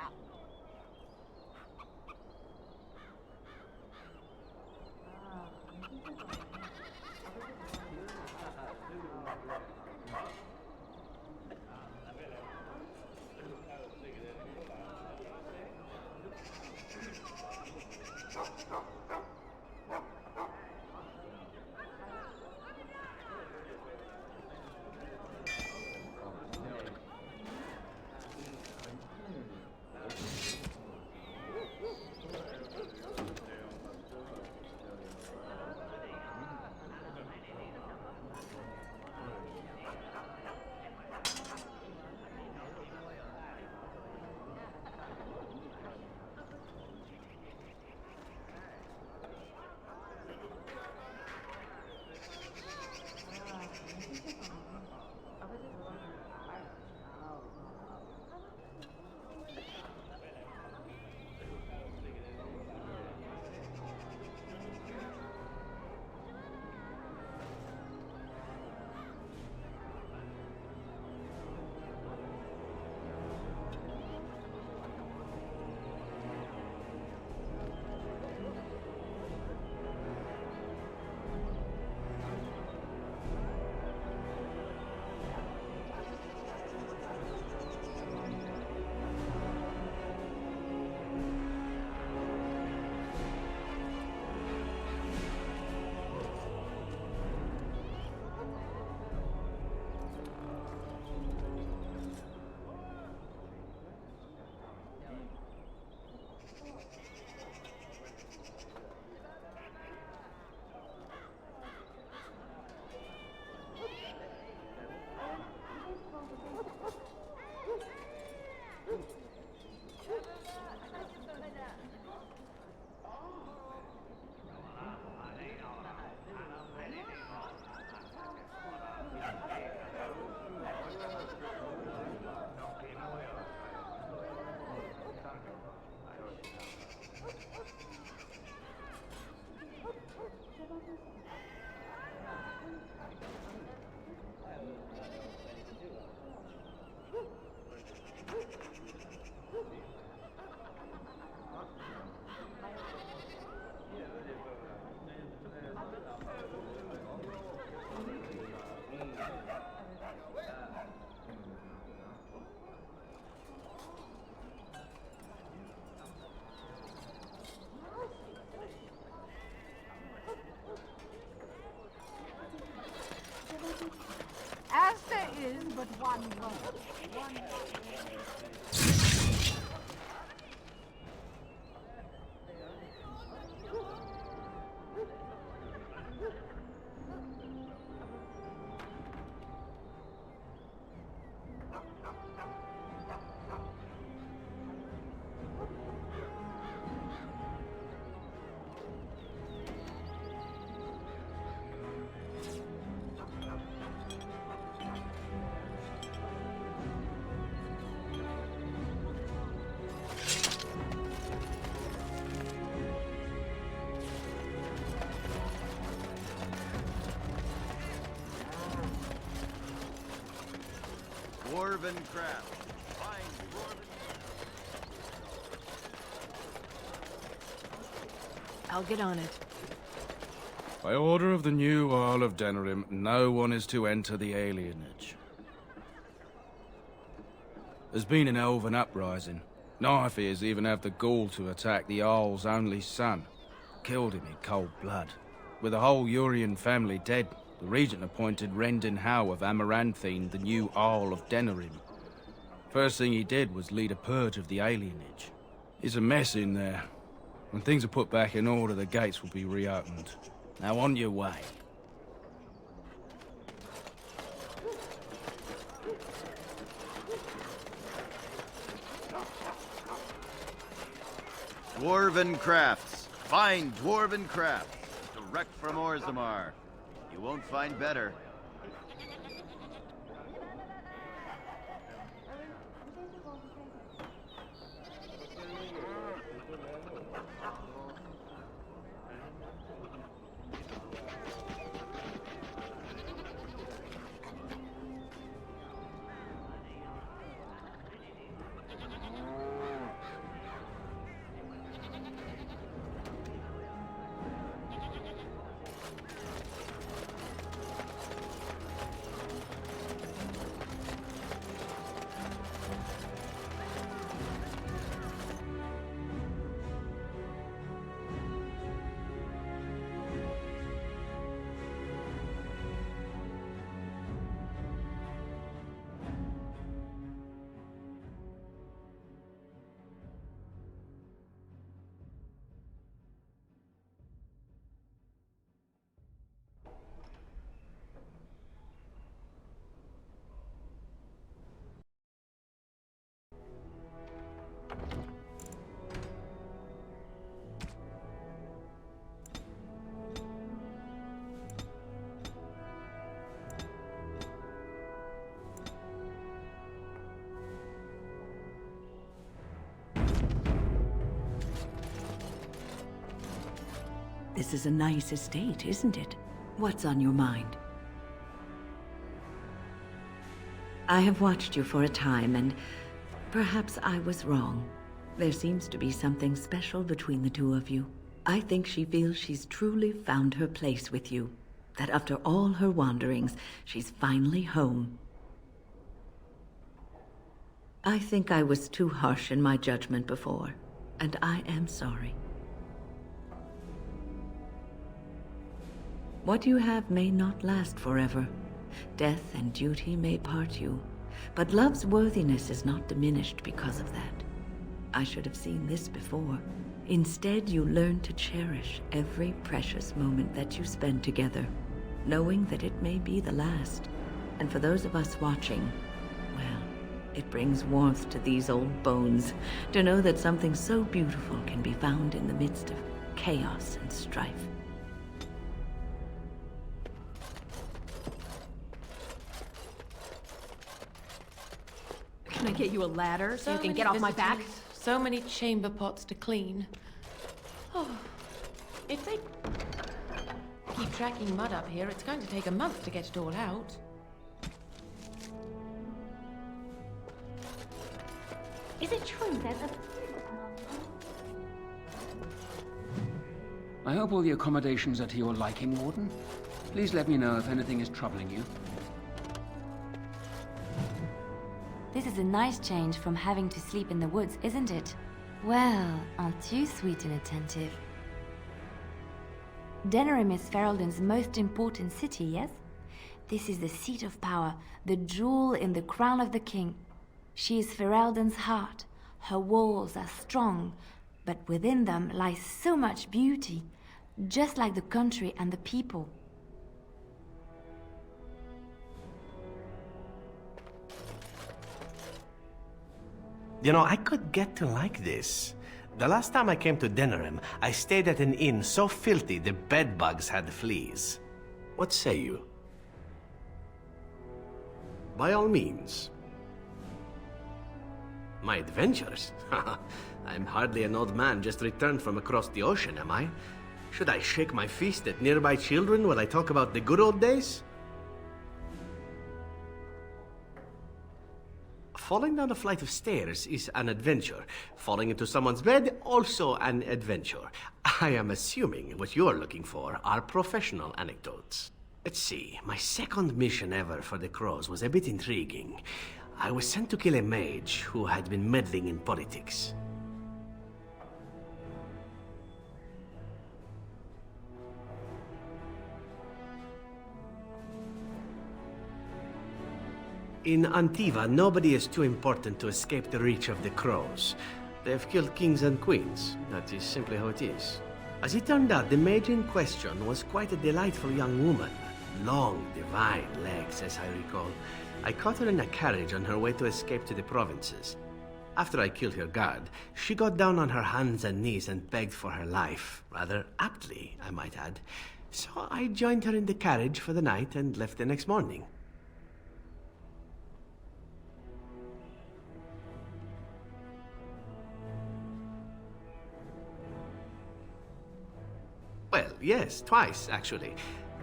with one word. One word. Dwarven craft. Fine dwarven. I'll get on it. By order of the new Earl of Denerim, no one is to enter the alienage. There's been an elven uprising. Knife-ears even have the gall to attack the Jarl's only son. Killed him in cold blood. With the whole Urian family dead, the regent appointed Rendon Howe of Amaranthine the new Earl of Denerim. First thing he did was lead a purge of the alienage. It's a mess in there. When things are put back in order, the gates will be reopened. Now on your way. Dwarven crafts. Fine dwarven crafts. Direct from Orzammar. You won't find better. This is a nice estate, isn't it? What's on your mind? I have watched you for a time, and perhaps I was wrong. There seems to be something special between the two of you. I think she feels she's truly found her place with you. That after all her wanderings, she's finally home. I think I was too harsh in my judgment before, and I am sorry. What you have may not last forever. Death and duty may part you, but love's worthiness is not diminished because of that. I should have seen this before. Instead, you learn to cherish every precious moment that you spend together, knowing that it may be the last. And for those of us watching, well, it brings warmth to these old bones to know that something so beautiful can be found in the midst of chaos and strife. Can I get you a ladder so you can get off my back? So many chamber pots to clean. Oh, if they keep tracking mud up here, it's going to take a month to get it all out. Is it true there's a... I hope all the accommodations are to your liking, Warden. Please let me know if anything is troubling you. This is a nice change from having to sleep in the woods, isn't it? Well, aren't you sweet and attentive? Denerim is Ferelden's most important city, yes? This is the seat of power, the jewel in the crown of the king. She is Ferelden's heart. Her walls are strong, but within them lies so much beauty, just like the country and the people. You know, I could get to like this. The last time I came to Denerim, I stayed at an inn so filthy the bedbugs had fleas. What say you? By all means. My adventures? I'm hardly an old man just returned from across the ocean, am I? Should I shake my fist at nearby children while I talk about the good old days? Falling down a flight of stairs is an adventure. Falling into someone's bed, also an adventure. I am assuming what you're looking for are professional anecdotes. Let's see, my second mission ever for the Crows was a bit intriguing. I was sent to kill a mage who had been meddling in politics. In Antiva, nobody is too important to escape the reach of the Crows. They've killed kings and queens. That is simply how it is. As it turned out, the mage in question was quite a delightful young woman. Long, divine legs, as I recall. I caught her in a carriage on her way to escape to the provinces. After I killed her guard, she got down on her hands and knees and begged for her life. Rather aptly, I might add. So I joined her in the carriage for the night and left the next morning. Well, yes, twice, actually.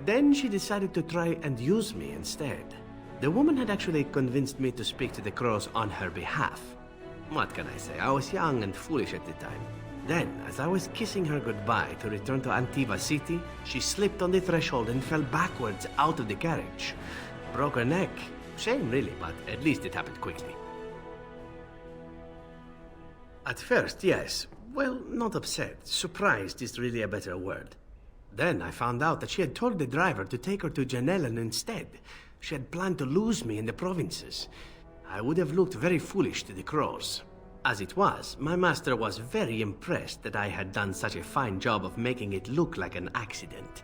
Then she decided to try and use me instead. The woman had actually convinced me to speak to the Crows on her behalf. What can I say? I was young and foolish at the time. Then, as I was kissing her goodbye to return to Antiva City, she slipped on the threshold and fell backwards out of the carriage. Broke her neck. Shame, really, but at least it happened quickly. At first, yes. Well, not upset. Surprised is really a better word. Then I found out that she had told the driver to take her to Janellen instead. She had planned to lose me in the provinces. I would have looked very foolish to the Crows. As it was, my master was very impressed that I had done such a fine job of making it look like an accident.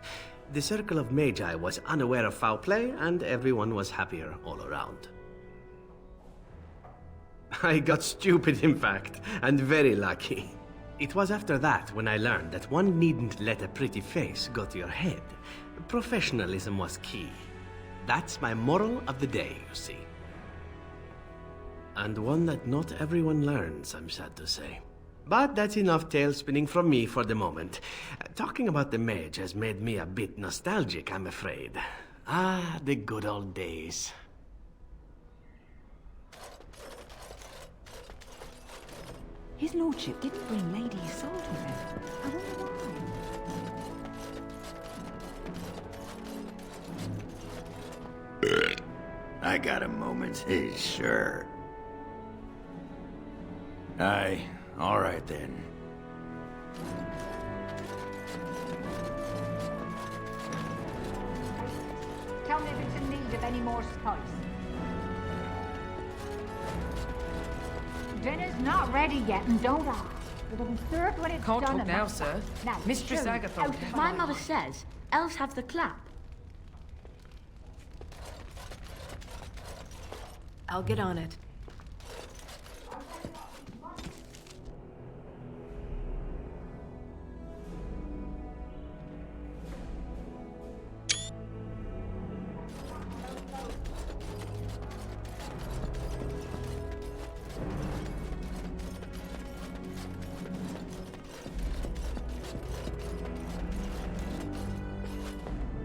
The Circle of Magi was unaware of foul play, and everyone was happier all around. I got stupid, in fact, and very lucky. It was after that when I learned that one needn't let a pretty face go to your head. Professionalism was key. That's my moral of the day, you see. And one that not everyone learns, I'm sad to say. But that's enough tale spinning from me for the moment. Talking about the mage has made me a bit nostalgic, I'm afraid. Ah, the good old days. His lordship didn't bring Lady Isolde with him. I wonder why. I got a moment, sure. Aye, all right then. Tell me if it's in need of any more spice. Dinner's not ready yet, and don't ask. It'll be served when it's Can't done. talk now, sir. Now, Mistress show Agatha. out of My my mother way. says Elves have the clap. I'll get on it.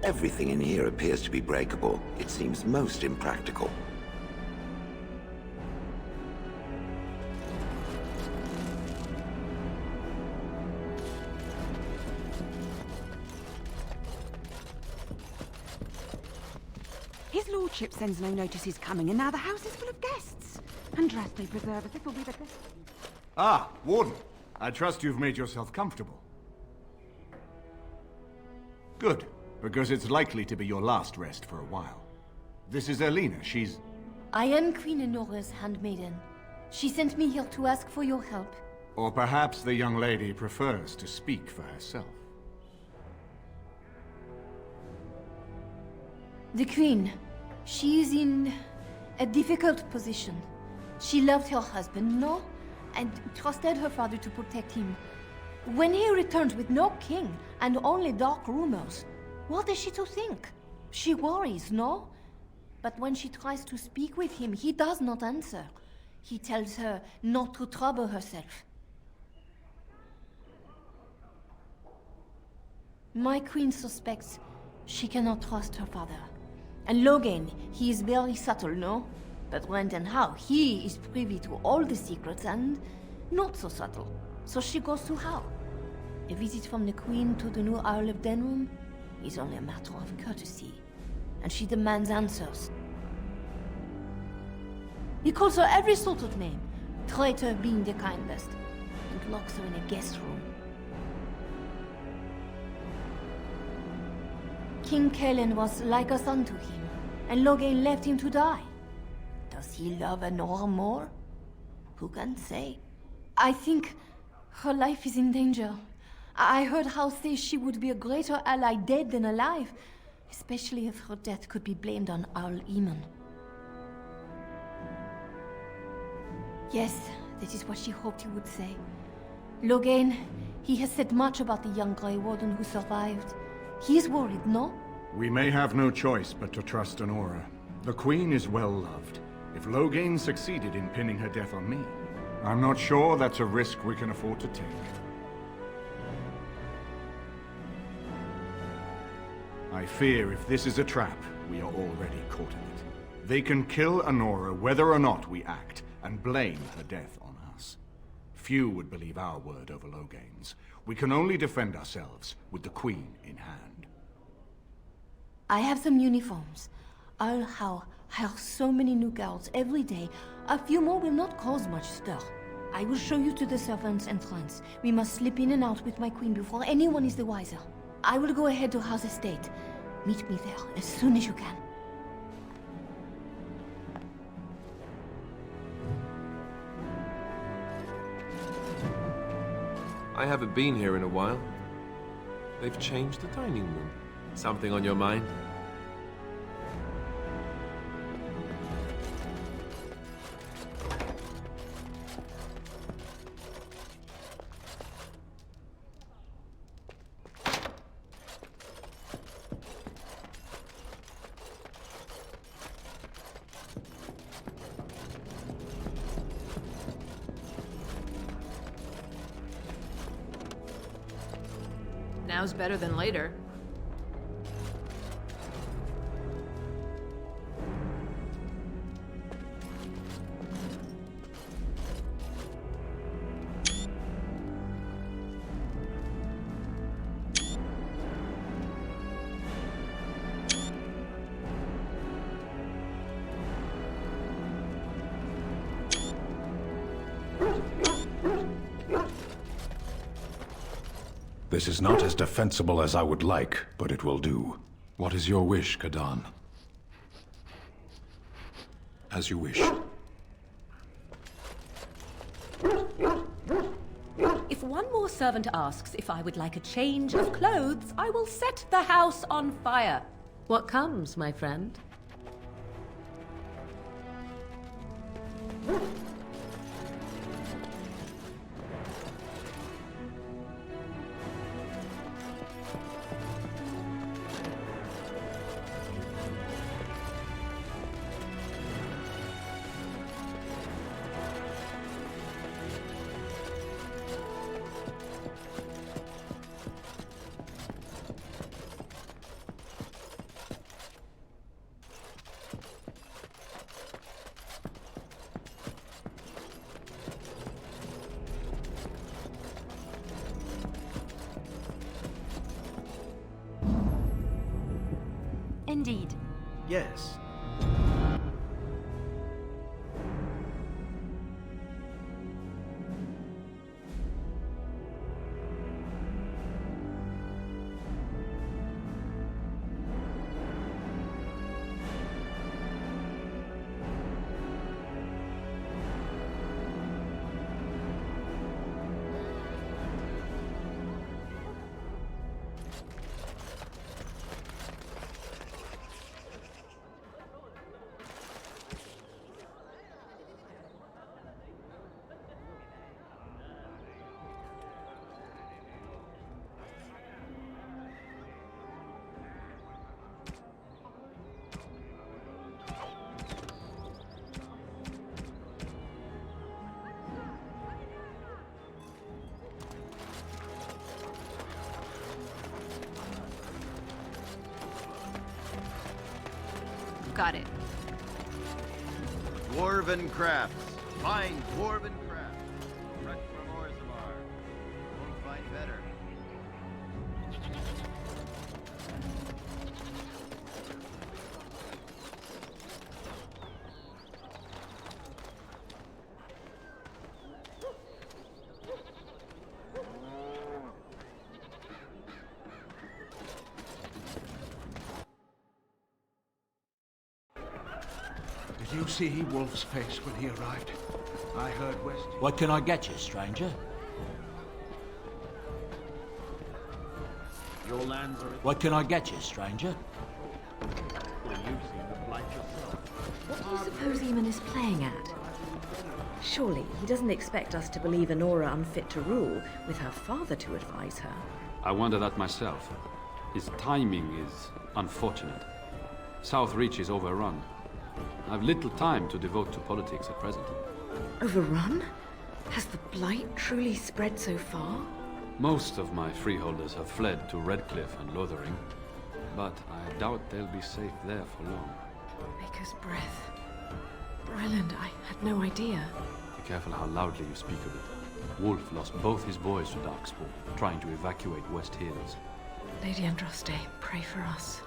Everything in here appears to be breakable. It seems most impractical. His lordship sends no notice he's coming, and now the house is full of guests. And dressed they preserve as if will be the best. Ah, Warden. I trust you've made yourself comfortable. Good, because it's likely to be your last rest for a while. This is Elena. She's... I am Queen Enora's handmaiden. She sent me here to ask for your help. Or perhaps the young lady prefers to speak for herself. The Queen. She is in a difficult position. She loved her husband, no? And trusted her father to protect him. When he returned with no king and only dark rumors, what is she to think? She worries, no? But when she tries to speak with him, he does not answer. He tells her not to trouble herself. My queen suspects she cannot trust her father. And Logain, he is very subtle, no? But Brendan Howe, he is privy to all the secrets and not so subtle. So she goes to Howe. A visit from the queen to the new Isle of Denrum is only a matter of courtesy. And she demands answers. He calls her every sort of name, traitor being the kindest, and locks her in a guest room. King Kalen was like a son to him, and Logain left him to die. Does he love Enora more? Who can say? I think her life is in danger. I heard Howe say she would be a greater ally dead than alive, especially if her death could be blamed on Owl Eamon. Yes, that is what she hoped he would say. Logain, he has said much about the young Grey Warden who survived. He is worried, no? We may have no choice but to trust Enora. The Queen is well loved. If Logain succeeded in pinning her death on me, I'm not sure that's a risk we can afford to take. I fear if this is a trap, we are already caught in it. They can kill Enora whether or not we act, and blame her death on us. Few would believe our word over Logain's. We can only defend ourselves with the Queen in hand. I have some uniforms. I'll hire so many new guards every day. A few more will not cause much stir. I will show you to the servants' entrance. We must slip in and out with my queen before anyone is the wiser. I will go ahead to House Estate. Meet me there as soon as you can. I haven't been here in a while. They've changed the dining room. Something on your mind? Now's better than later. This is not as defensible as I would like, but it will do. What is your wish, Kadan? As you wish. If one more servant asks if I would like a change of clothes, I will set the house on fire. What comes, my friend? Indeed. Yes. got it. Dwarven crafts. Find dwarven crafts. Direct from Orzammar. Won't find better. Did you see Wolf's face when he arrived? I heard West... What can I get you, stranger? Your lands are... What can I get you, stranger? Well, you've seen the blight yourself. What do you suppose Eamon is playing at? Surely he doesn't expect us to believe Anora unfit to rule, with her father to advise her. I wonder that myself. His timing is unfortunate. South Reach is overrun. I've little time to devote to politics at present. Overrun? Has the blight truly spread so far? Most of my freeholders have fled to Redcliffe and Lothering, but I doubt they'll be safe there for long. Maker's breath. Bryland, I had no idea. Be careful how loudly you speak of it. Wolf lost both his boys to Darkspawn, trying to evacuate West Hills. Lady Andraste, pray for us.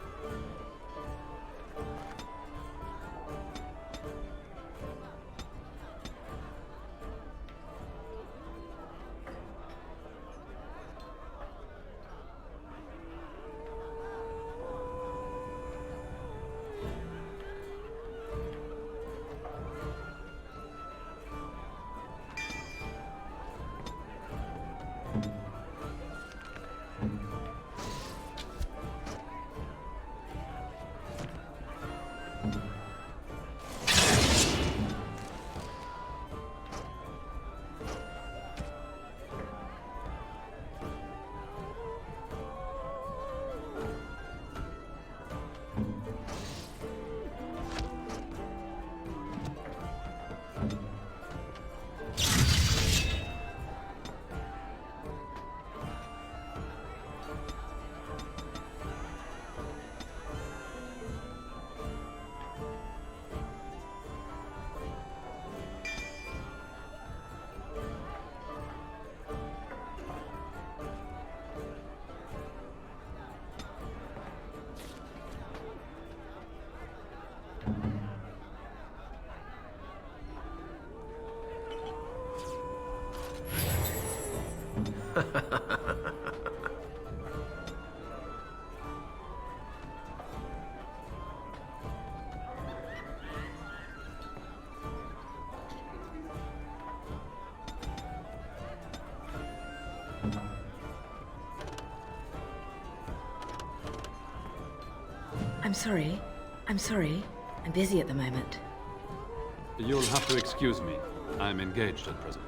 I'm sorry. I'm busy at the moment. You'll have to excuse me. I'm engaged at present.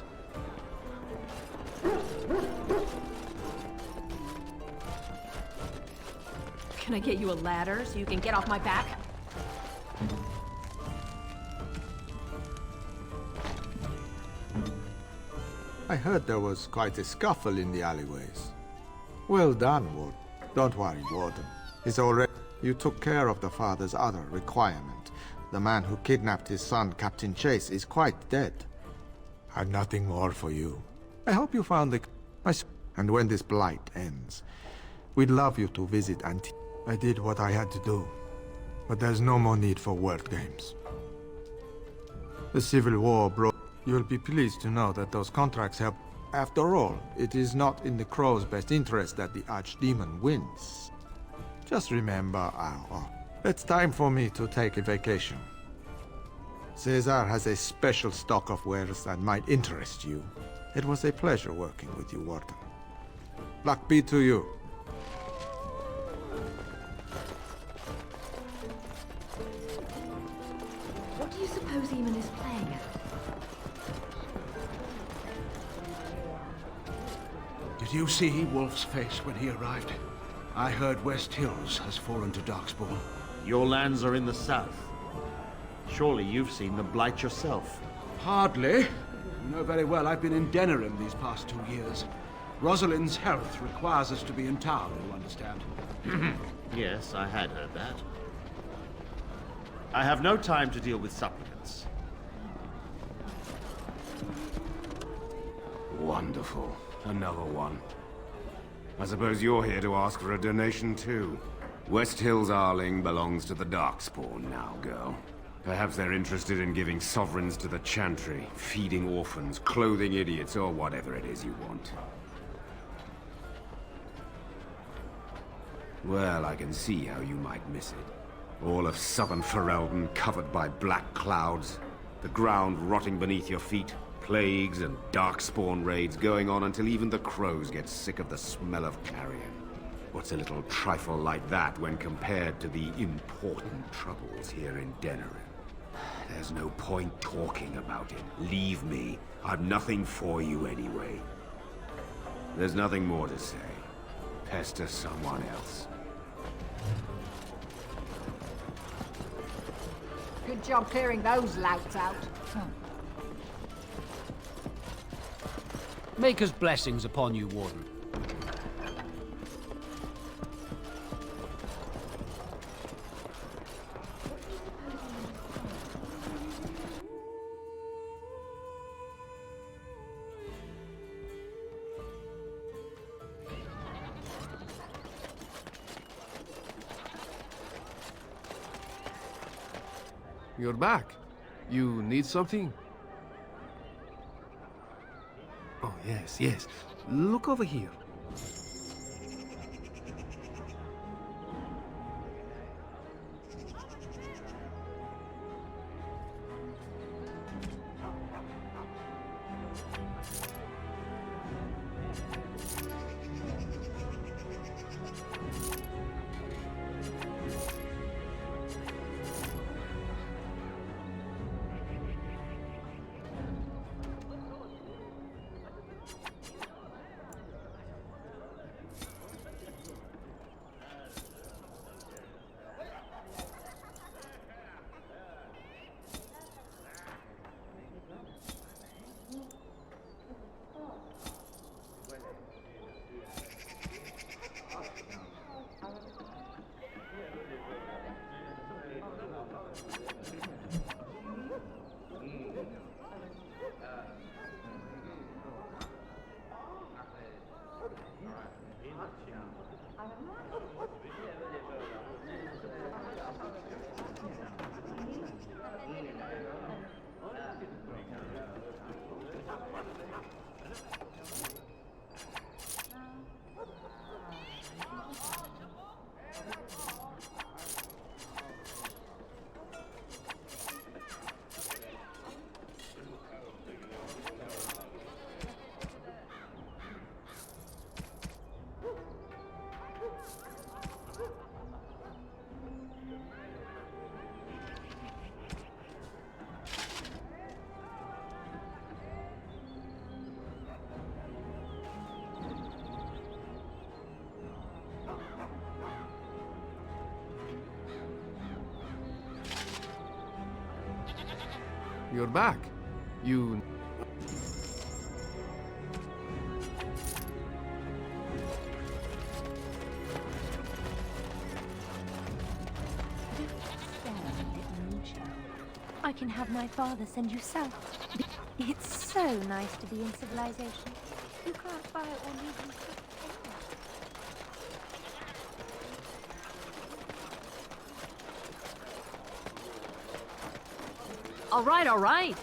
Can I get you a ladder so you can get off my back? I heard there was quite a scuffle in the alleyways. Well done, Ward. Don't worry, Warden. He's already... You took care of the father's other requirement. The man who kidnapped his son, Captain Chase, is quite dead. I've nothing more for you. I hope you found the... And when this blight ends, we'd love you to visit Auntie. I did what I had to do, but there's no more need for word games. The Civil War broke. You'll be pleased to know that those contracts help. After all, it is not in the Crow's best interest that the Archdemon wins. Just remember, it's time for me to take a vacation. Caesar has a special stock of wares that might interest you. It was a pleasure working with you, Warden. Luck be to you. What do you suppose Eamon is playing at? Did you see Wolf's face when he arrived? I heard West Hills has fallen to Darkspawn. Your lands are in the south. Surely you've seen the blight yourself. Hardly. You know very well I've been in Denerim these past 2 years. Rosalind's health requires us to be in town, you understand. Yes, I had heard that. I have no time to deal with supplicants. Wonderful. Another one. I suppose you're here to ask for a donation too. West Hill's Arling belongs to the Darkspawn now, girl. Perhaps they're interested in giving sovereigns to the Chantry, feeding orphans, clothing idiots, or whatever it is you want. Well, I can see how you might miss it. All of southern Ferelden covered by black clouds, the ground rotting beneath your feet, plagues and darkspawn raids going on until even the crows get sick of the smell of carrion. What's a little trifle like that when compared to the important troubles here in Denerim? There's no point talking about it. Leave me. I've nothing for you anyway. There's nothing more to say. Pester someone else. Good job clearing those louts out. Maker's blessings upon you, Warden. You're back. You need something? Oh, yes, yes. Look over here. You're back. You... I can have my father send you south. It's so nice to be in civilization. You can't buy or live in such All right, all right.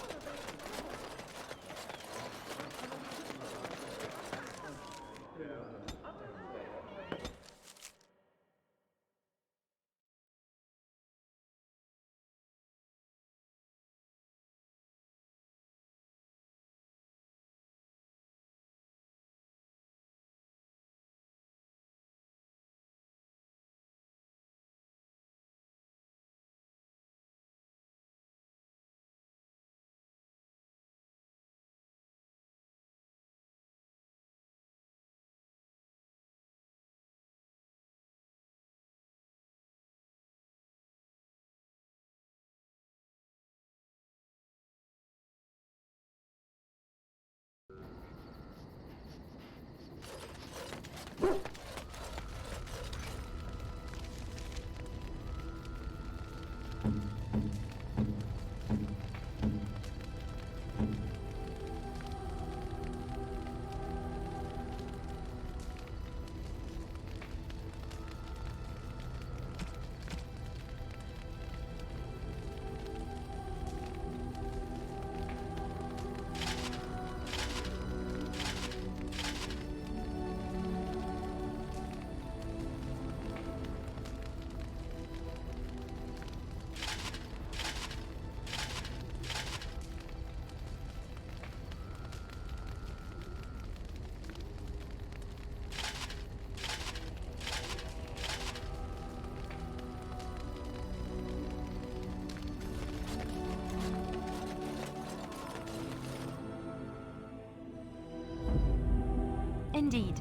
Indeed.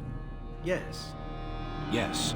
Yes. Yes.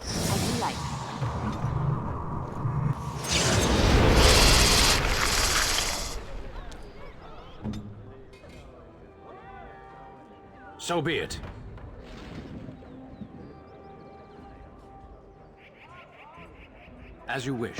As you like. So be it. As you wish.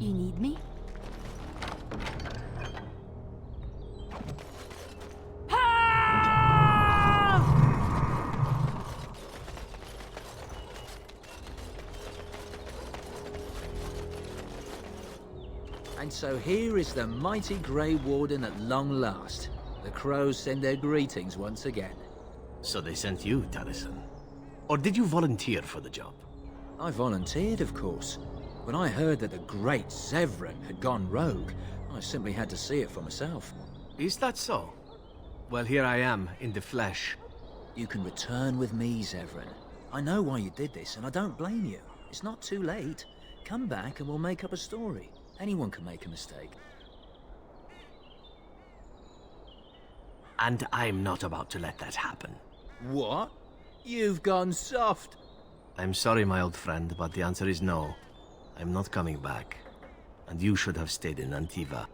You need me? And so here is the mighty Grey Warden at long last. The crows send their greetings once again. So they sent you, Taliesin. Or did you volunteer for the job? I volunteered, of course. When I heard that the great Zevran had gone rogue, I simply had to see it for myself. Is that so? Well, here I am, in the flesh. You can return with me, Zevran. I know why you did this, and I don't blame you. It's not too late. Come back and we'll make up a story. Anyone can make a mistake. And I'm not about to let that happen. What? You've gone soft. I'm sorry, my old friend, but the answer is no. I'm not coming back. And you should have stayed in Antiva.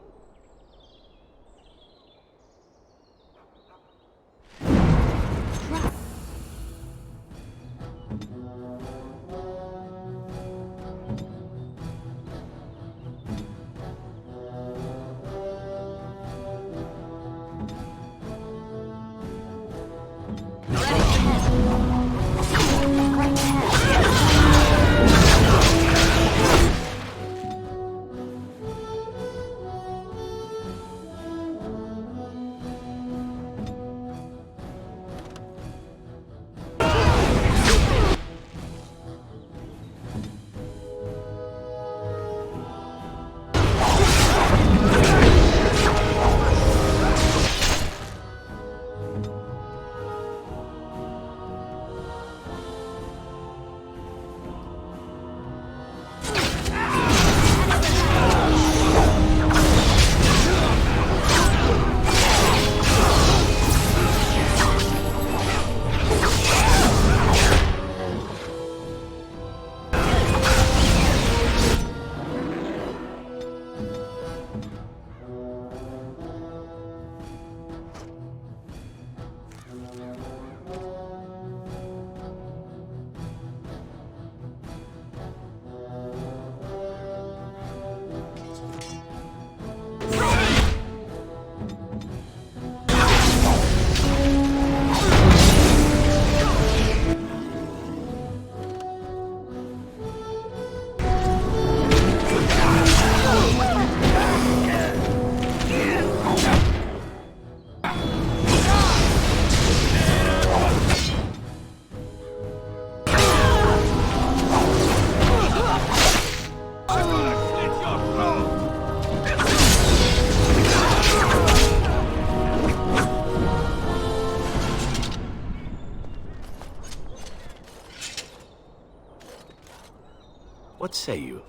What say you?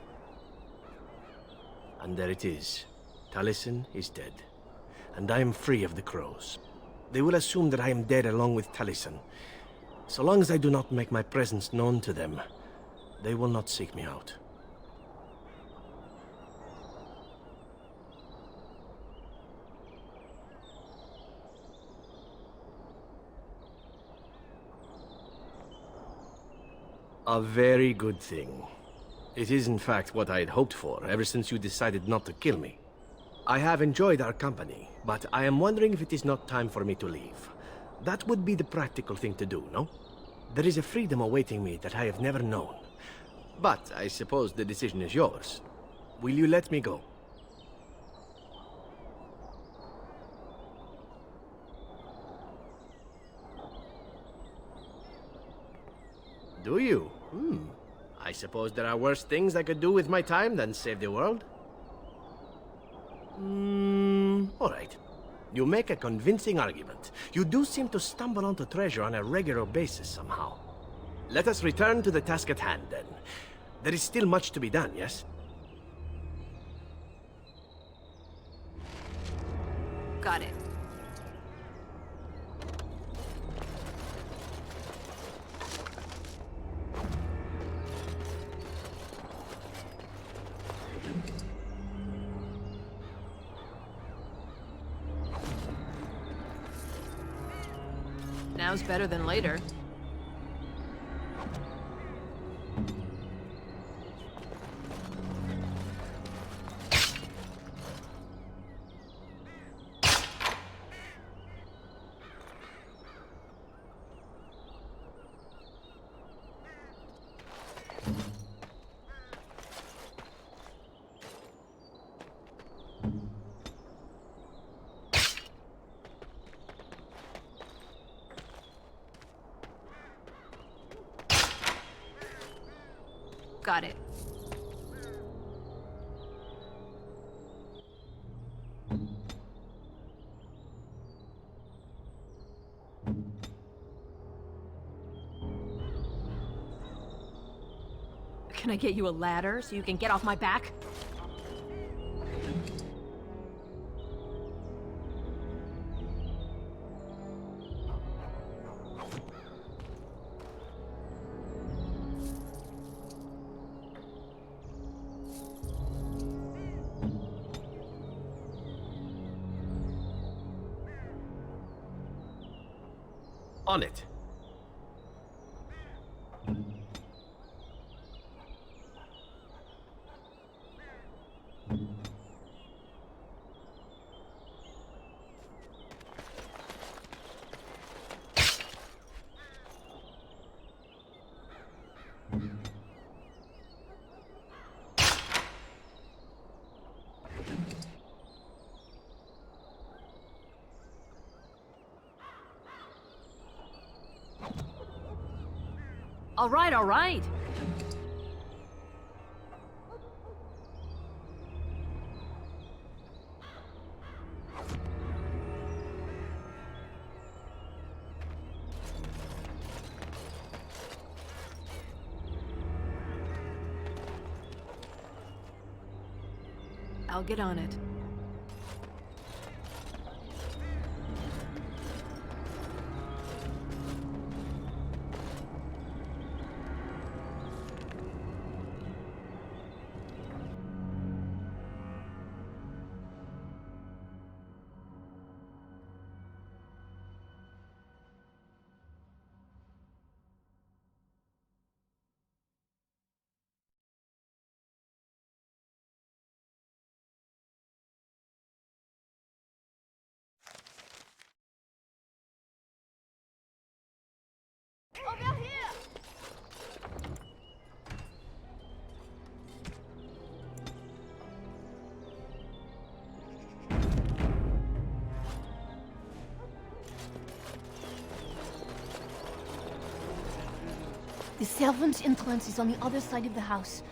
And there it is. Taliesin is dead. And I am free of the crows. They will assume that I am dead along with Taliesin. So long as I do not make my presence known to them, they will not seek me out. A very good thing. It is in fact what I had hoped for ever since you decided not to kill me. I have enjoyed our company, but I am wondering if it is not time for me to leave. That would be the practical thing to do, no? There is a freedom awaiting me that I have never known. But I suppose the decision is yours. Will you let me go? Do you? I suppose there are worse things I could do with my time than save the world. All right. You make a convincing argument. You do seem to stumble onto treasure on a regular basis somehow. Let us return to the task at hand, then. There is still much to be done, yes? Got it. Now's better than later. Got it. Can I get you a ladder so you can get off my back? On it. All right, all right. I'll get on it. Over here! The servant's entrance is on the other side of the house.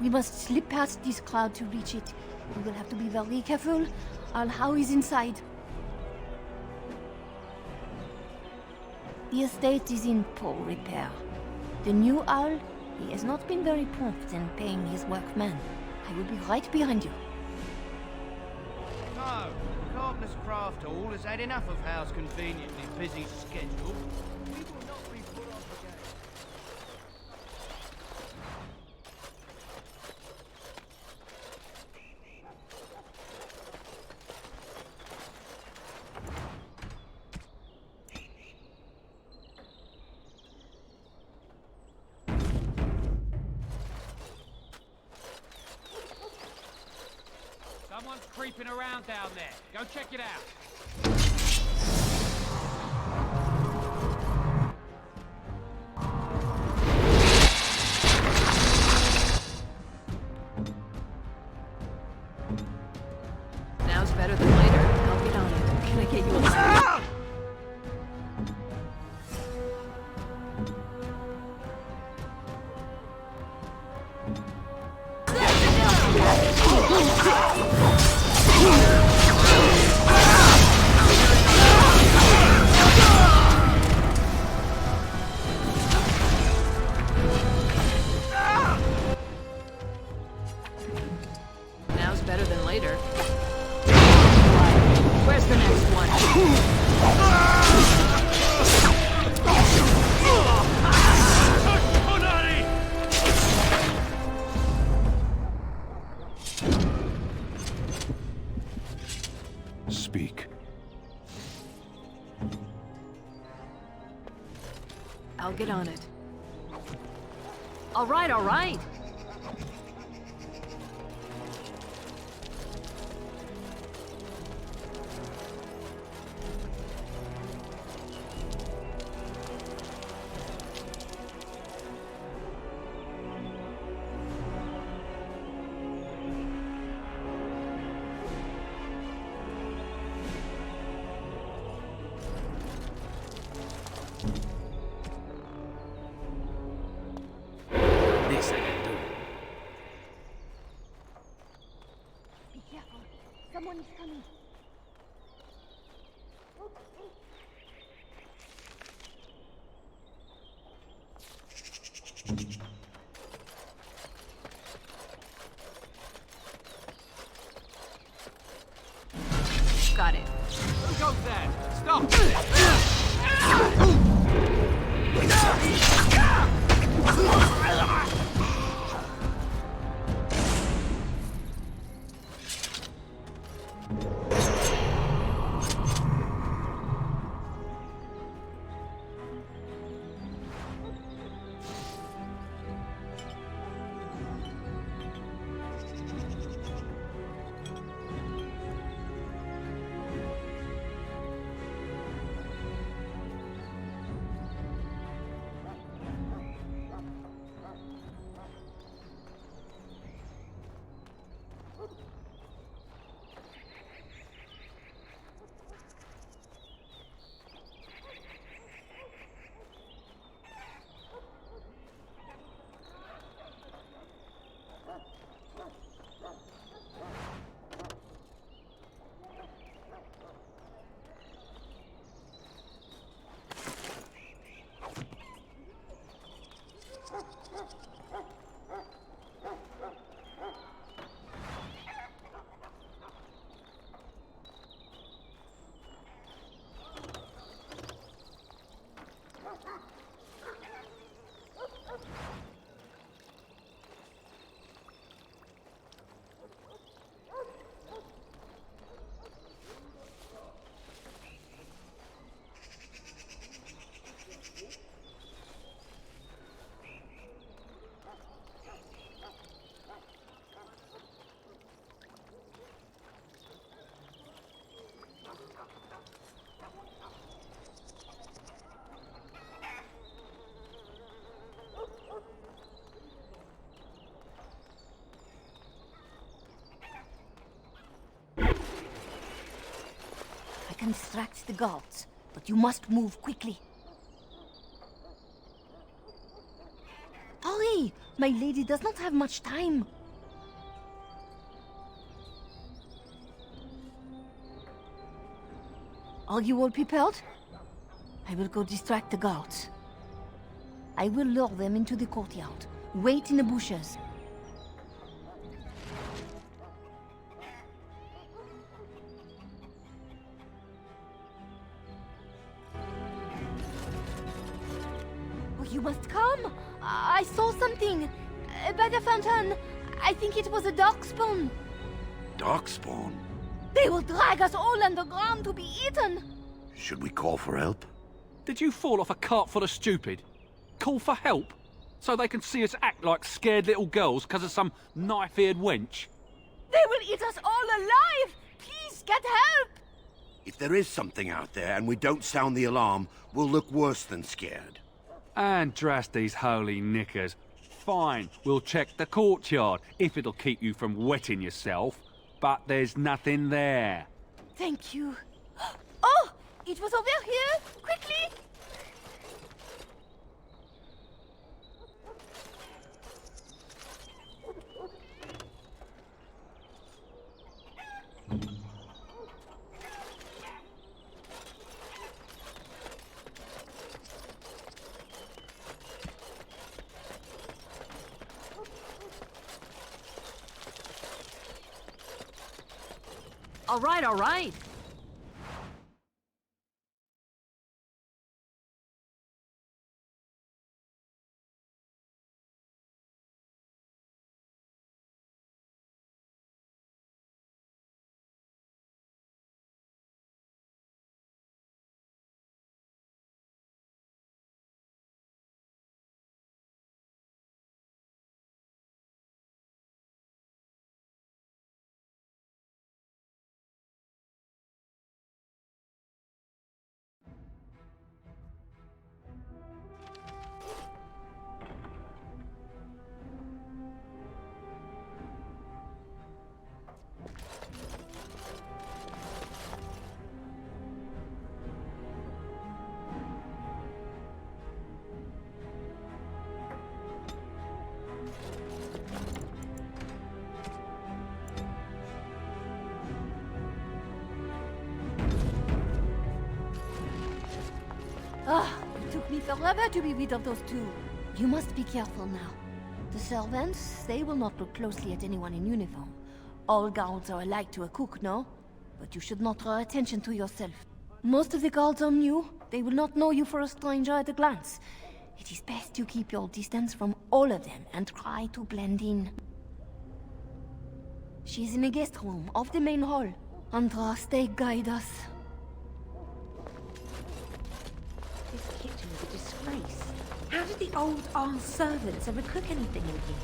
We must slip past this crowd to reach it. We will have to be very careful. Our How is inside. The estate is in poor repair. The new owl, he has not been very prompt in paying his workmen. I will be right behind you. No, Carpenter's Craft Hall has had enough of Hal's conveniently busy schedule. We will not be put off again. Someone's creeping around down there. Go check it out. Now's better than later. I'll get on it. Can I get you a... Now's better than later. Where's the next one? Speak. I'll get on it. All right, all right. This I can do. Got it. Who goes there? Stop! I can distract the guards, but you must move quickly. Hurry! My lady does not have much time. Are you all prepared? I will go distract the guards. I will lure them into the courtyard. Wait in the bushes. Oh, you must come! I saw something! By the fountain! I think it was a darkspawn! Darkspawn? They will drag us all underground to be eaten! Should we call for help? Did you fall off a cart full of stupid? Call for help? So they can see us act like scared little girls because of some knife-eared wench? They will eat us all alive! Please, get help! If there is something out there and we don't sound the alarm, we'll look worse than scared. And drast these holy knickers. Fine, we'll check the courtyard, if it'll keep you from wetting yourself. But there's nothing there. Thank you. Oh! It was over here! Quickly! All right, all right. Ah, it took me forever to be rid of those two. You must be careful now. The servants, they will not look closely at anyone in uniform. All guards are alike to a cook, no? But you should not draw attention to yourself. Most of the guards are new. They will not know you for a stranger at a glance. It is best you keep your distance from all of them and try to blend in. She's in the guest room of the main hall. Andraste, guide us. This kitchen is a disgrace. How did the old armed servants ever cook anything in here?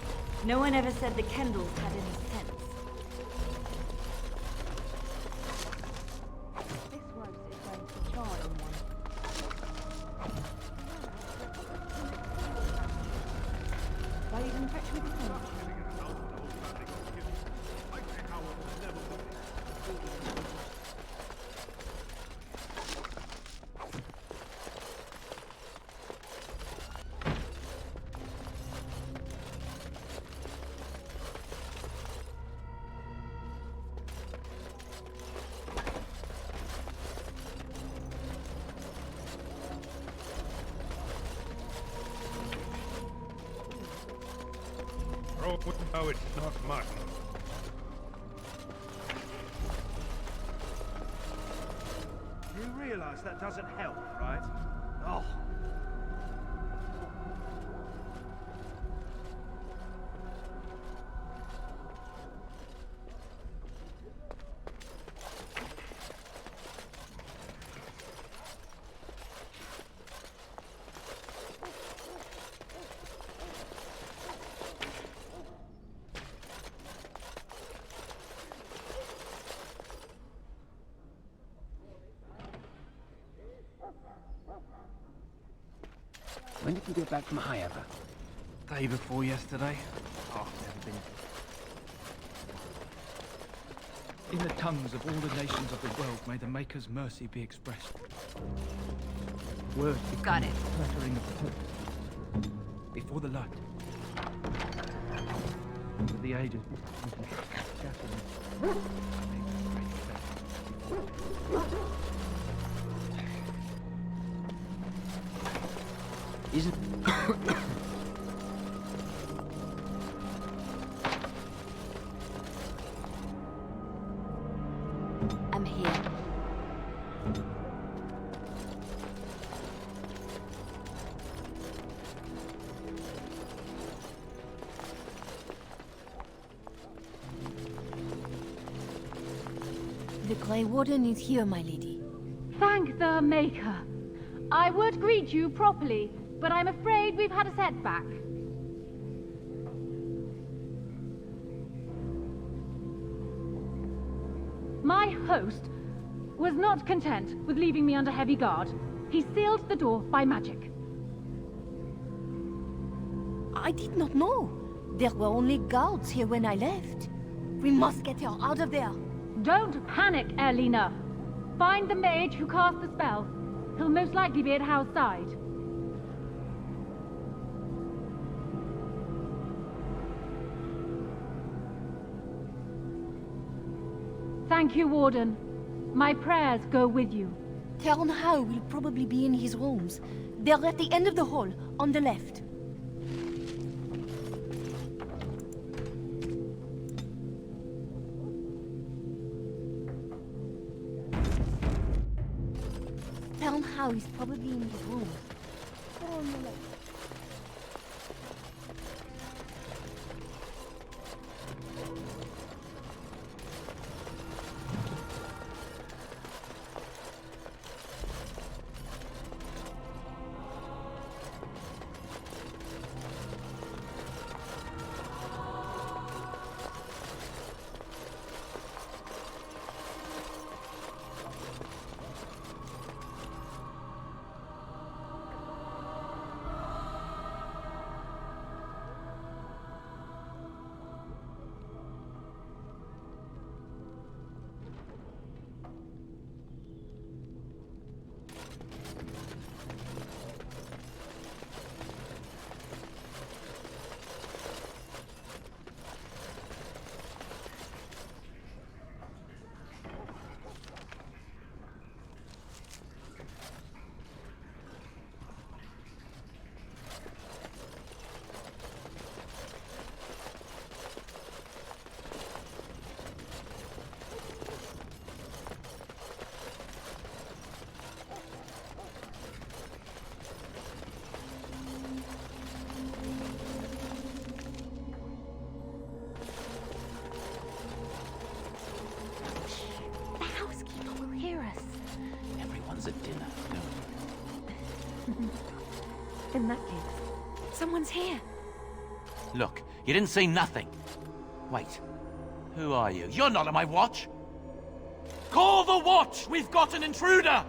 No one ever said the Kendalls had any sense. This roast is going to be charred on one. Why you didn't fetch me the phone? No, it's not mutton. You realize that doesn't help, right? Oh. When did you get back from Highever? Day before yesterday. Oh, never been. In the tongues of all the nations of the world, may the Maker's mercy be expressed. Word Got it. Fluttering of the host before the light. With the aid of Isn't... I'm here. The Grey Warden is here, my lady. Thank the Maker. I would greet you properly, but I'm afraid we've had a setback. My host was not content with leaving me under heavy guard. He sealed the door by magic. I did not know. There were only guards here when I left. We must get her out of there. Don't panic, Erlina. Find the mage who cast the spell. He'll most likely be at Hal's side. Thank you, Warden. My prayers go with you. Count Howe will probably be in his rooms. They're at the end of the hall, on the left. Count Howe is probably in his rooms. They're on the left. In that case, someone's here. Look, you didn't say nothing. Wait, who are you? You're not on my watch! Call the watch! We've got an intruder!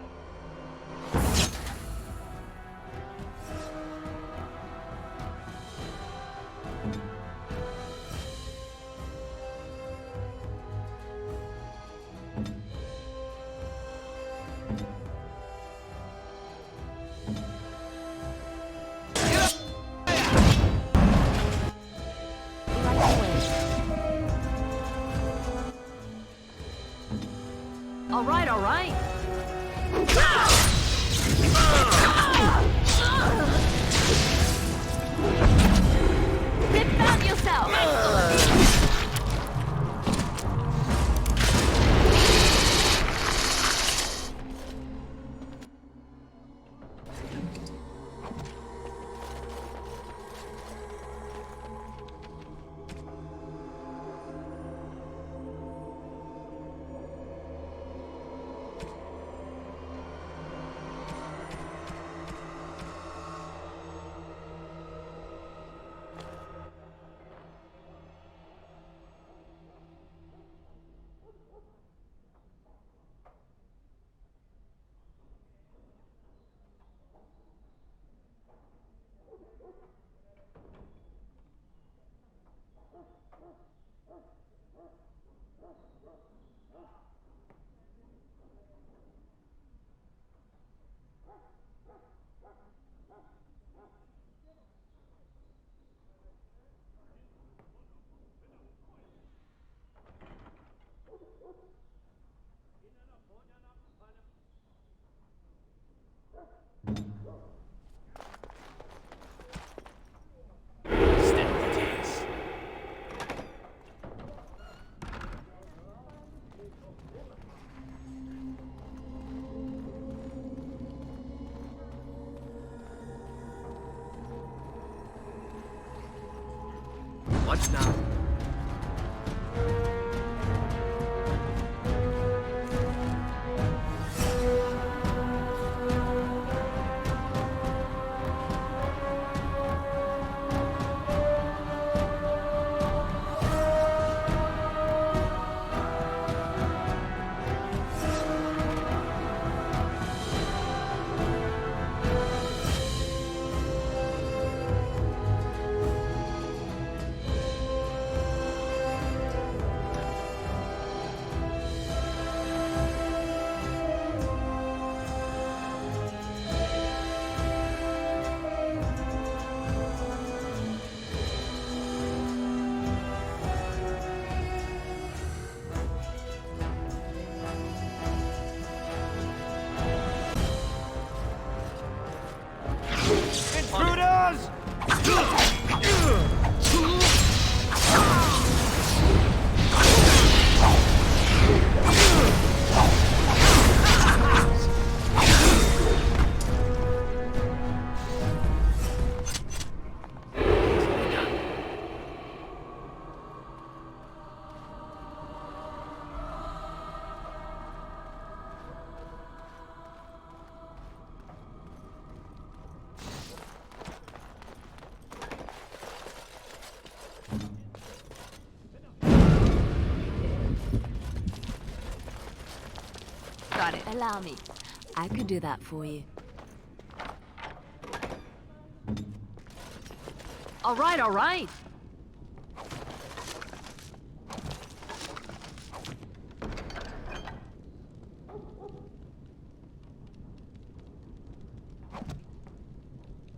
All right, all right. Rip out yourself! What now? Intruders! Got it. Allow me. I could do that for you. All right, all right.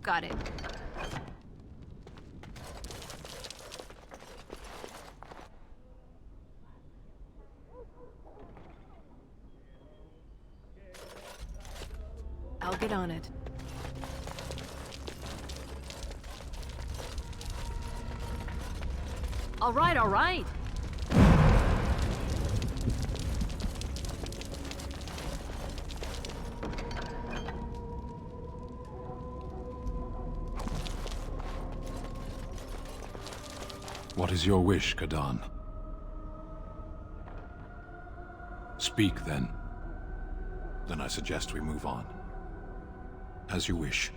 Got it. I'll get on it. All right, all right. What is your wish, Kadan? Speak, then. Then I suggest we move on. As you wish.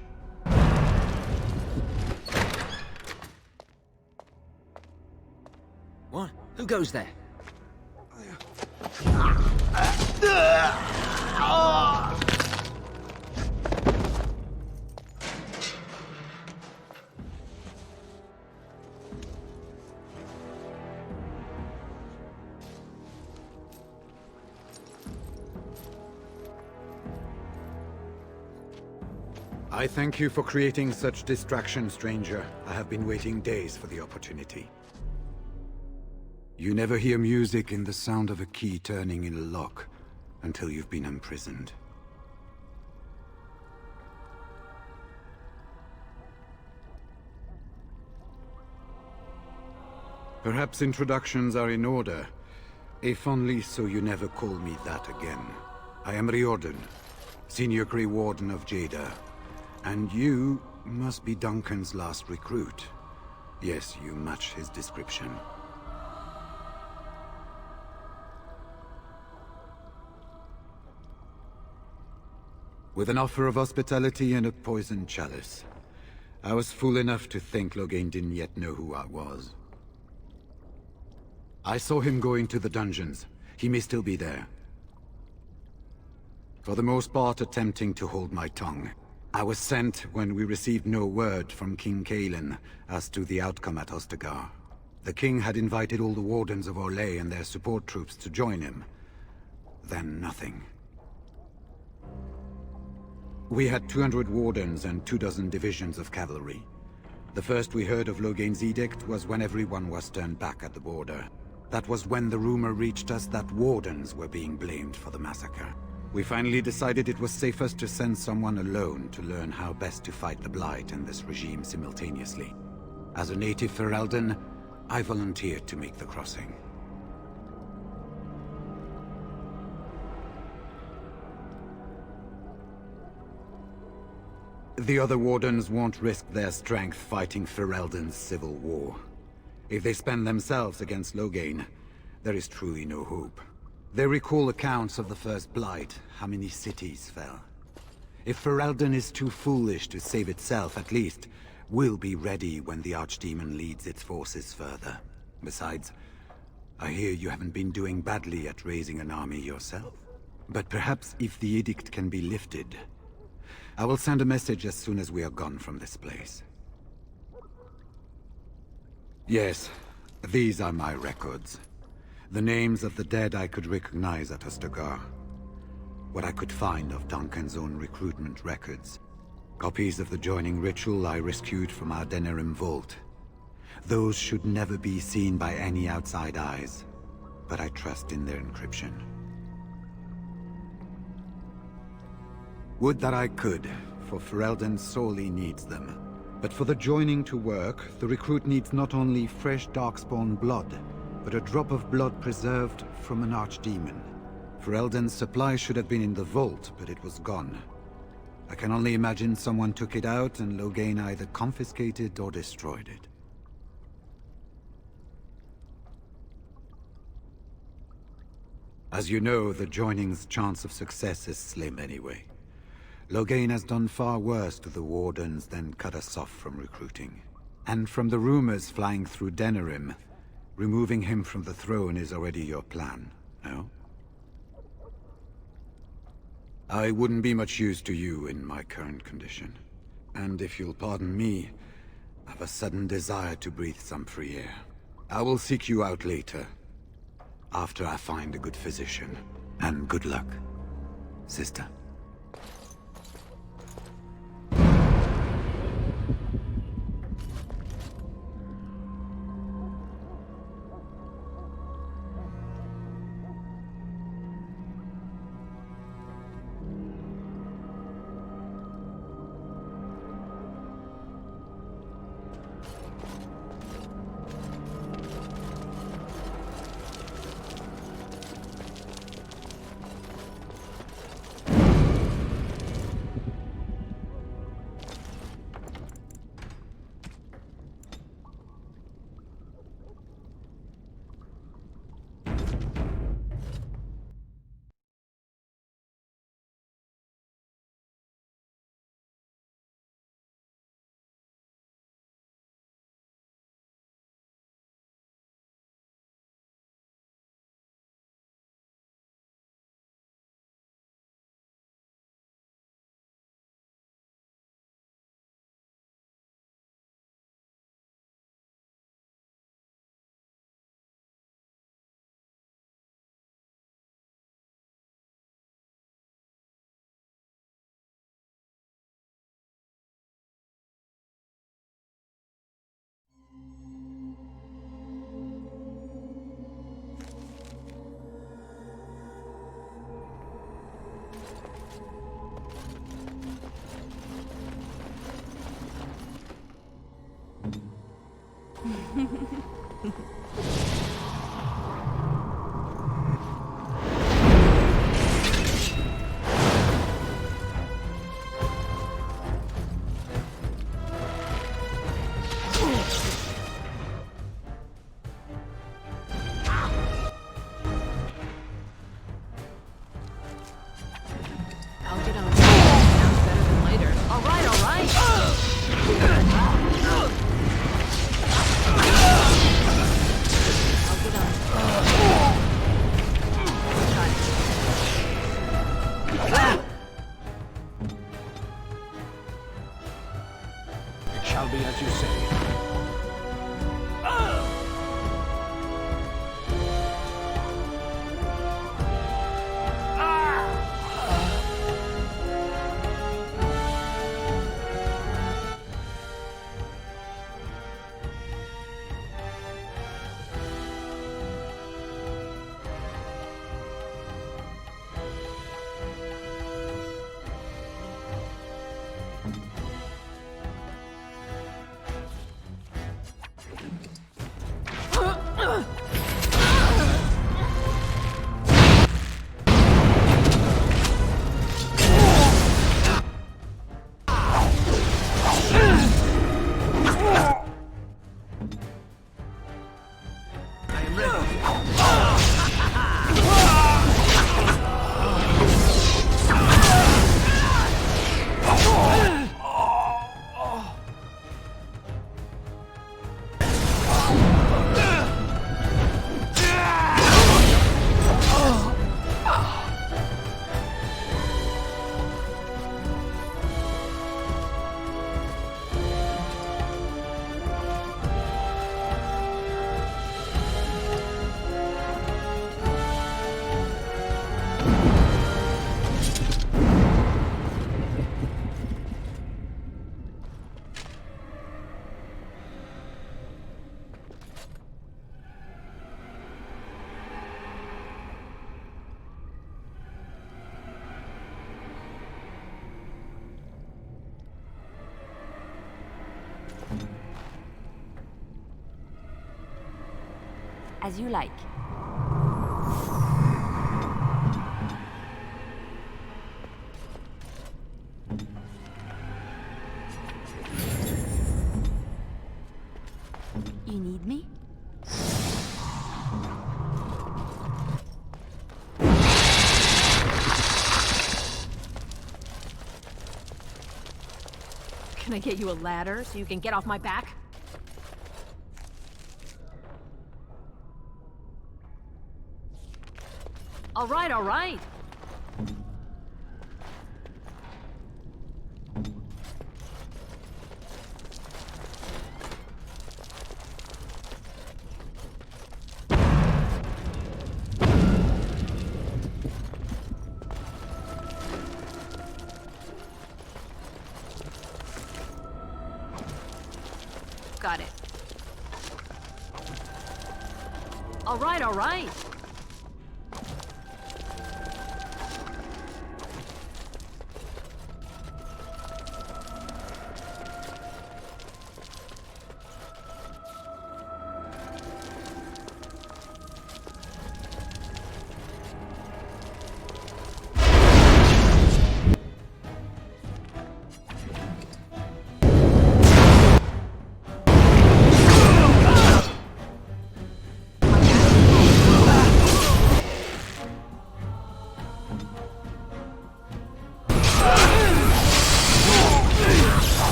What? Who goes there? I thank you for creating such distraction, stranger. I have been waiting days for the opportunity. You never hear music in the sound of a key turning in a lock until you've been imprisoned. Perhaps introductions are in order, if only so you never call me that again. I am Riordan, Senior Grey Warden of Jada. And you must be Duncan's last recruit. Yes, you match his description. With an offer of hospitality and a poisoned chalice. I was fool enough to think Loghain didn't yet know who I was. I saw him go into the dungeons. He may still be there. For the most part, attempting to hold my tongue. I was sent when we received no word from King Cailan as to the outcome at Ostagar. The king had invited all the wardens of Orlais and their support troops to join him. Then nothing. We had 200 wardens and 24 divisions of cavalry. The first we heard of Loghain's edict was when everyone was turned back at the border. That was when the rumor reached us that wardens were being blamed for the massacre. We finally decided it was safest to send someone alone to learn how best to fight the Blight and this regime simultaneously. As a native Ferelden, I volunteered to make the crossing. The other wardens won't risk their strength fighting Ferelden's civil war. If they spend themselves against Loghain, there is truly no hope. They recall accounts of the first Blight, how many cities fell. If Ferelden is too foolish to save itself, at least, we'll be ready when the Archdemon leads its forces further. Besides, I hear you haven't been doing badly at raising an army yourself. But perhaps if the edict can be lifted, I will send a message as soon as we are gone from this place. Yes, these are my records. The names of the dead I could recognize at Ostagar. What I could find of Duncan's own recruitment records. Copies of the joining ritual I rescued from our Denerim vault. Those should never be seen by any outside eyes, but I trust in their encryption. Would that I could, for Ferelden sorely needs them. But for the joining to work, the recruit needs not only fresh Darkspawn blood, but a drop of blood preserved from an archdemon. Ferelden's supply should have been in the vault, but it was gone. I can only imagine someone took it out and Loghain either confiscated or destroyed it. As you know, the joining's chance of success is slim anyway. Loghain has done far worse to the Wardens than cut us off from recruiting. And from the rumors flying through Denerim, removing him from the throne is already your plan, no? I wouldn't be much use to you in my current condition. And if you'll pardon me, I have a sudden desire to breathe some free air. I will seek you out later, after I find a good physician. And good luck, sister. I'll get on. Sounds better than later. All right, all right. I'll get on. It shall be as you say. As you like. You need me? Can I get you a ladder so you can get off my back? All right, all right. Got it. All right, all right.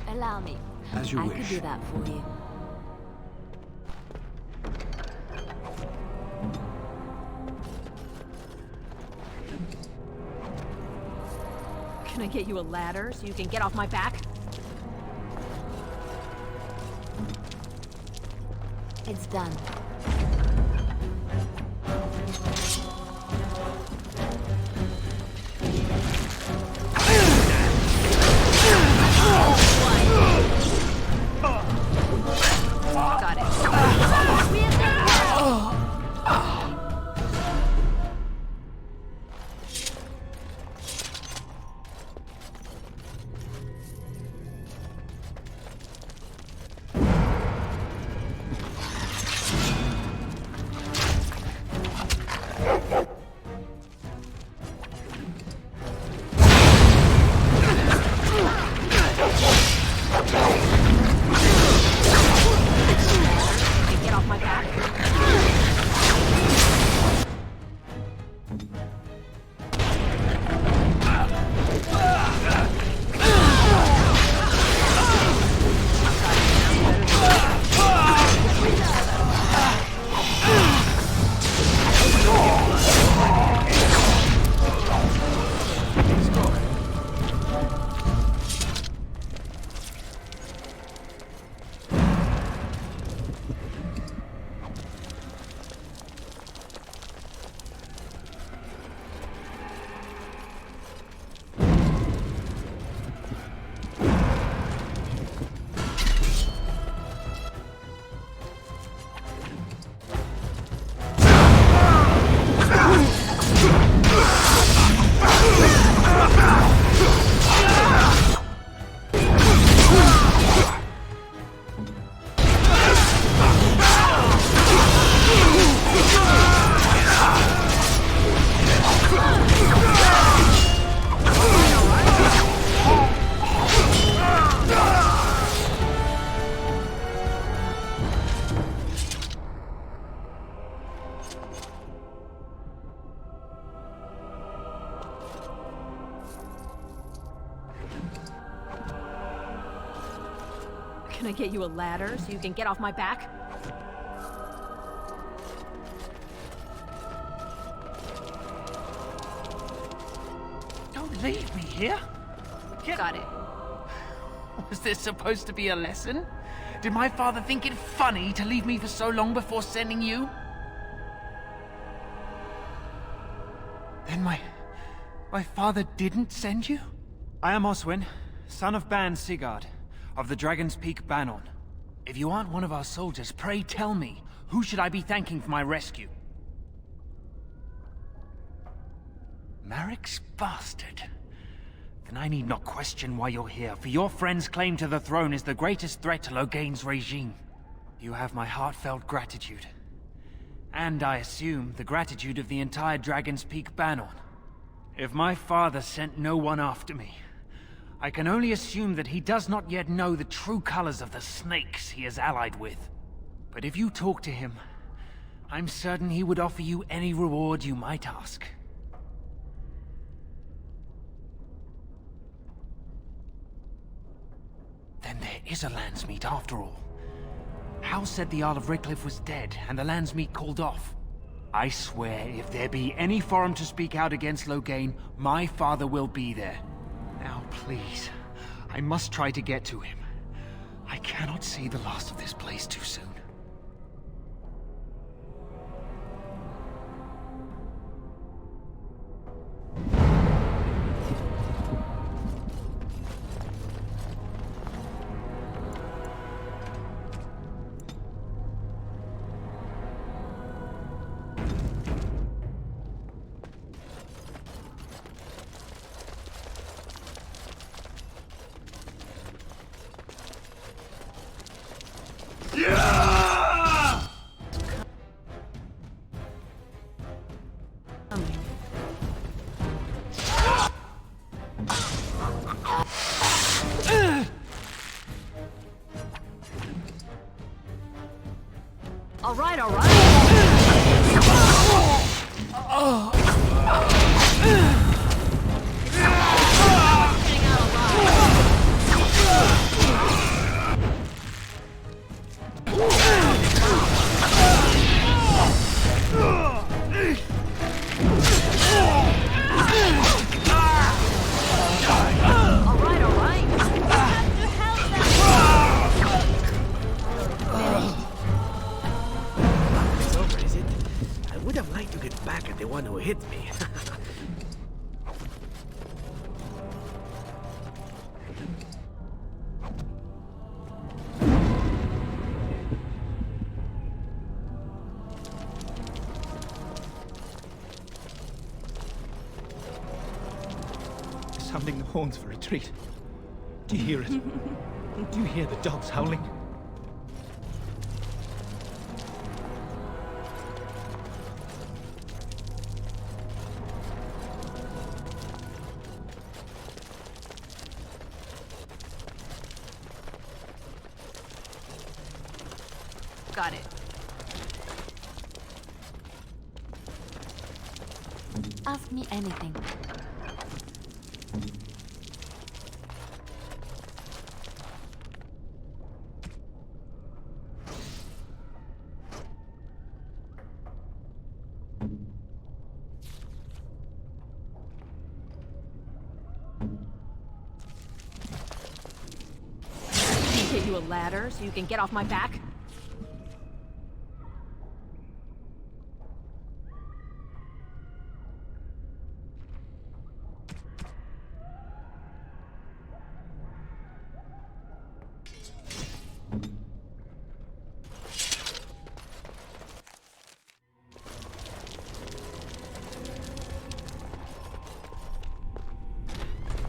Allow me. As you I wish. could do that for you. Can I get you a ladder so you can get off my back? It's done. Got it. Get off my back. Can I get you a ladder so you can get off my back? Don't leave me here. Got it. Was this supposed to be a lesson? Did my father think it funny to leave me for so long before sending you? Then my father didn't send you? I am Oswin, son of Ban Sigurd, of the Dragon's Peak Banon. If you aren't one of our soldiers, pray tell me, who should I be thanking for my rescue? Marek's bastard. Then I need not question why you're here, for your friend's claim to the throne is the greatest threat to Loghain's regime. You have my heartfelt gratitude. And I assume the gratitude of the entire Dragon's Peak Banon. If my father sent no one after me, I can only assume that he does not yet know the true colors of the snakes he is allied with. But if you talk to him, I'm certain he would offer you any reward you might ask. Then there is a Landsmeet after all. Hal said the Isle of Redcliffe was dead, and the Landsmeet called off. I swear, if there be any forum to speak out against Loghain, my father will be there. Now, please, I must try to get to him. I cannot see the last of this place too soon. All right, all right. horns for retreat. Do you hear it? Do you hear the dogs howling? Got it. Ask me anything. Can I get you a ladder so you can get off my back?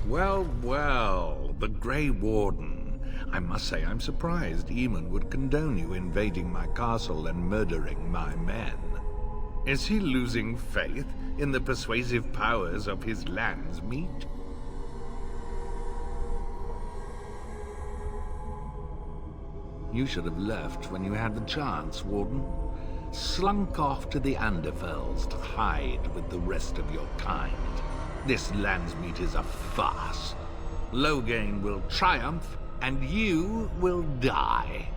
Well, well, the Grey Warden. I must say I'm surprised Eamon would condone you invading my castle and murdering my men. Is he losing faith in the persuasive powers of his land's meat? You should have left when you had the chance, Warden. Slunk off to the Anderfells to hide with the rest of your kind. This land's meat is a farce. Loghain will triumph, and you will die.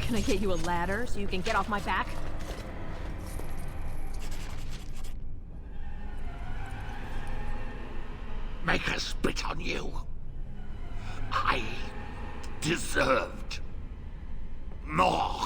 Can I get you a ladder so you can get off my back? Make her spit on you. I deserved more.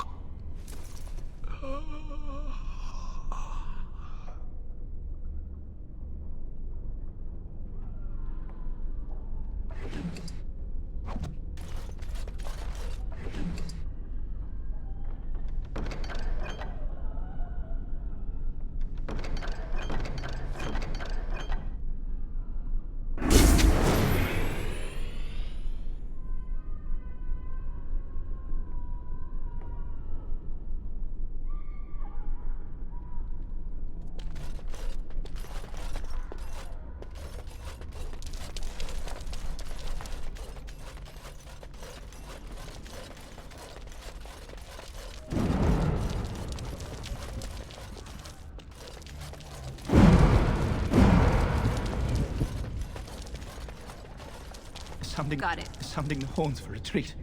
Got it. Sounding the horns for retreat.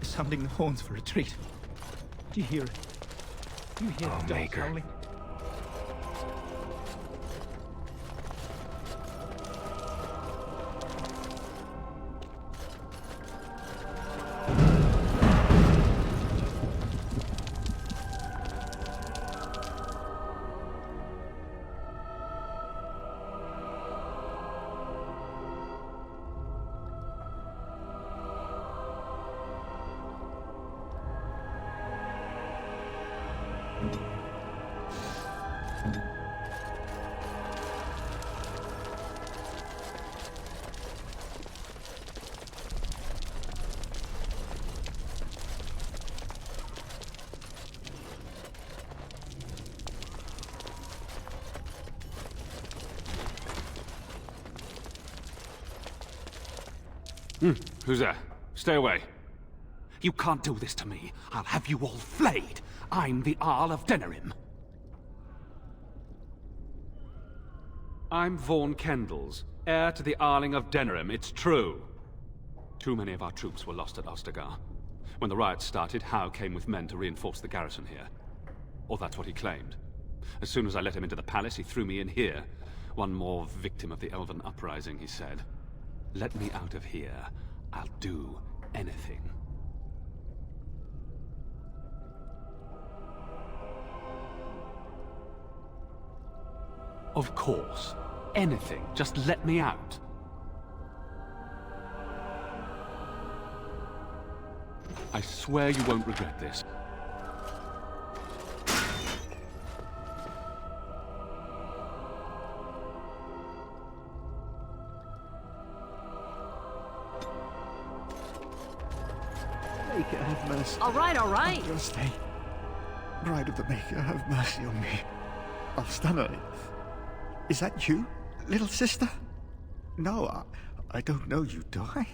Sounding the horns for retreat. Do you hear it? Do you hear the dogs Maker. howling? Who's there? Stay away. You can't do this to me. I'll have you all flayed. I'm the Arl of Denerim. I'm Vaughan Kendalls, heir to the Arling of Denerim, it's true. Too many of our troops were lost at Ostagar. When the riots started, Howe came with men to reinforce the garrison here. Or that's what he claimed. As soon as I let him into the palace, he threw me in here. One more victim of the Elven uprising, he said. Let me out of here. I'll do anything. Of course. Anything. Just let me out. I swear you won't regret this. Maker, have mercy. All right, all right. I'm gonna stay. Bride of the Maker, have mercy on me. Alstana, is that you, little sister? No, I don't know you, do I?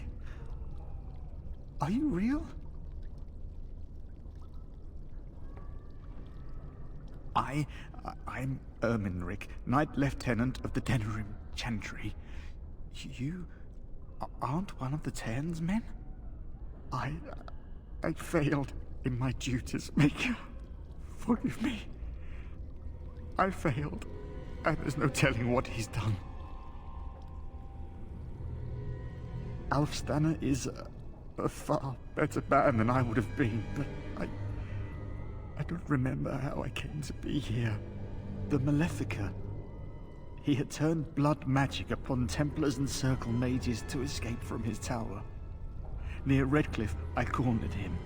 Are you real? I'm Erminric, Knight Lieutenant of the Denerim Chantry. You aren't one of the Tairn's men? I failed in my duties, Maker. Forgive me. I failed, and there's no telling what he's done. Alfstanna is a far better man than I would have been, but I don't remember how I came to be here. The Malefica. He had turned blood magic upon Templars and Circle Mages to escape from his tower. Near Redcliffe, I cornered him,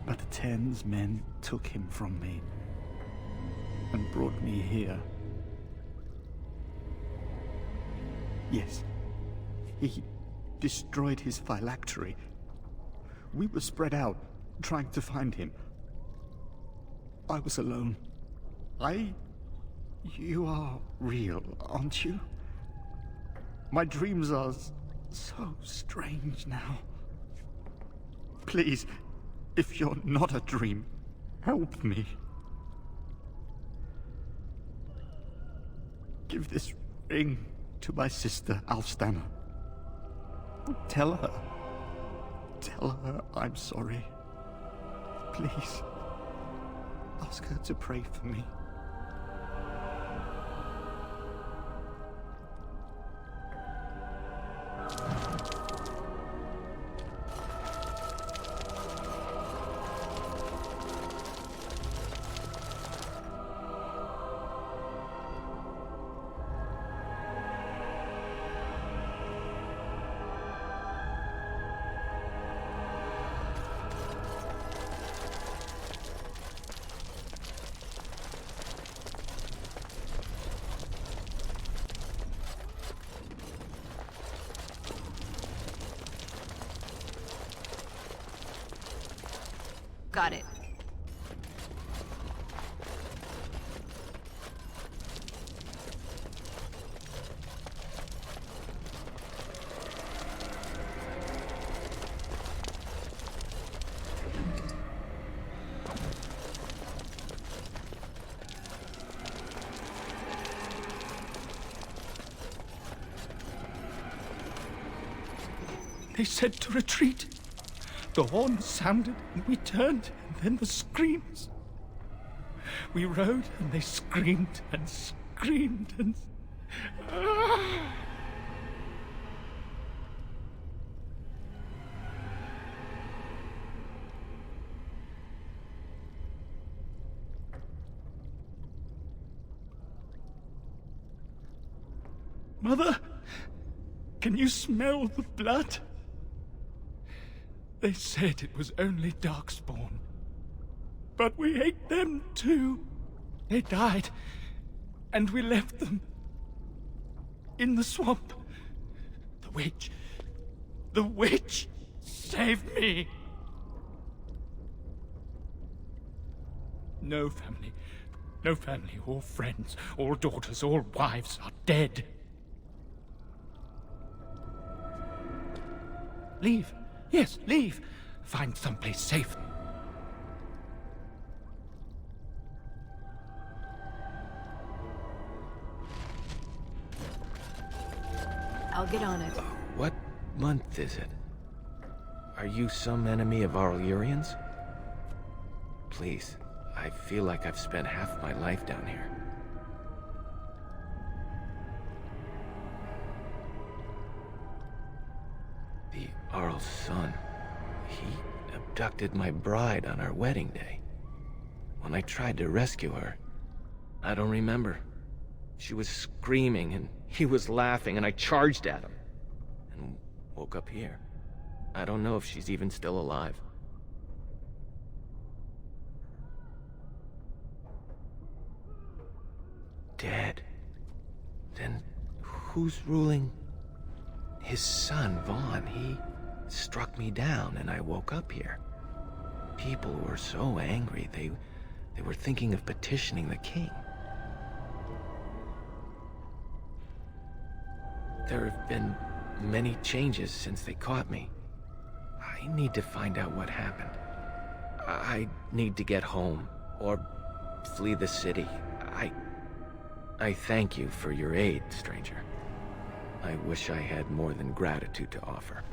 but the Tairn's men took him from me and brought me here. Yes, he destroyed his phylactery. We were spread out, trying to find him. I was alone. You are real, aren't you? My dreams are so strange now. Please, if you're not a dream, help me. Give this ring to my sister, Alfstanna. Tell her I'm sorry. Please, ask her to pray for me. Got it. They said to retreat. The horn sounded, and we turned, and then the screams. We rode, and they screamed, and screamed, and... Mother, can you smell the blood? They said it was only Darkspawn. But we ate them too. They died, and we left them in the swamp. The witch saved me. No family or friends or daughters or wives are dead. Leave. Yes, leave. Find someplace safe. I'll get on it. What month is it? Are you some enemy of our Illyrians? Please, I feel like I've spent half my life down here. The Arl's son. He abducted my bride on our wedding day. When I tried to rescue her, I don't remember. She was screaming and he was laughing and I charged at him. And woke up here. I don't know if she's even still alive. Dead. Then who's ruling? His son, Vaughn. He struck me down and I woke up here. People were so angry, they were thinking of petitioning the king. There have been many changes since they caught me. I need to find out what happened. I need to get home, or flee the city. I thank you for your aid, stranger. I wish I had more than gratitude to offer.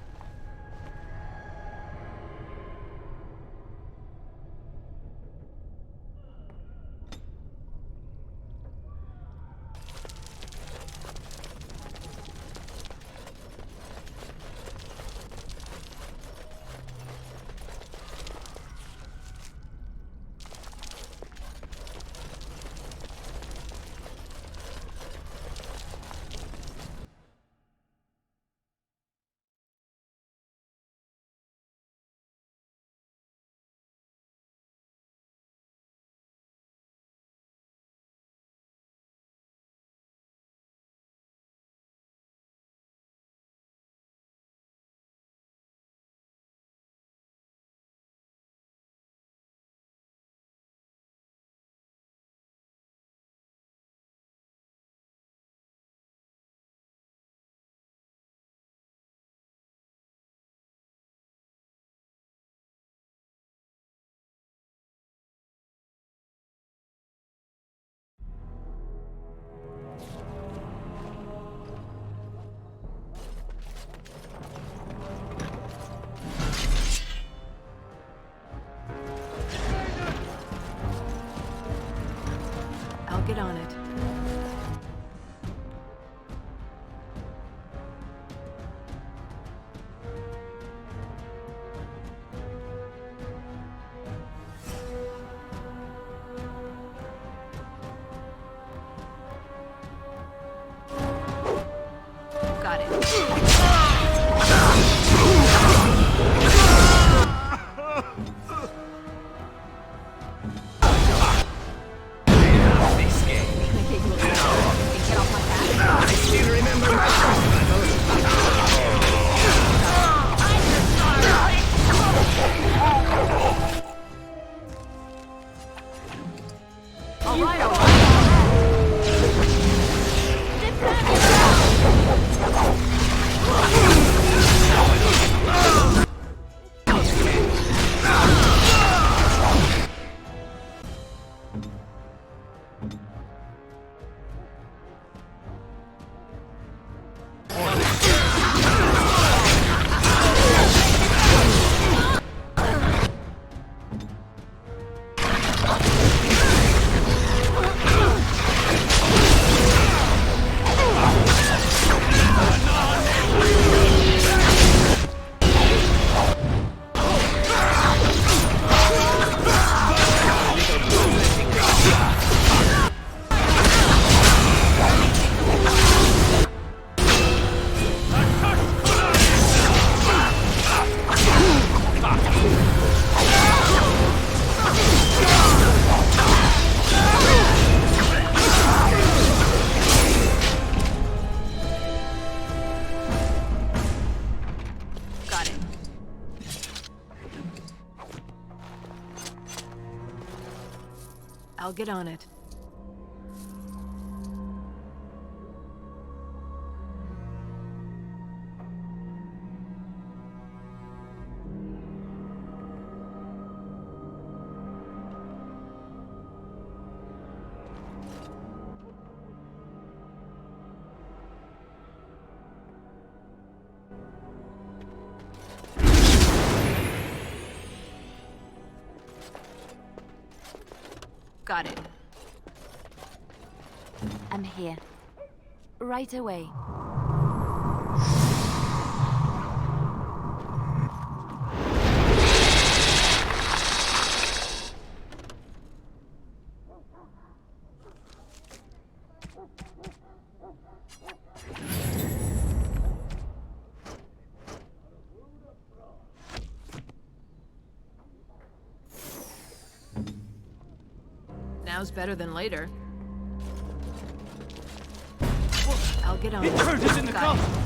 I'll get on it. Got it. I'll get on it. Got it. I'm here. Right away. Now's better than later. I'll get on. Intruders in the closet!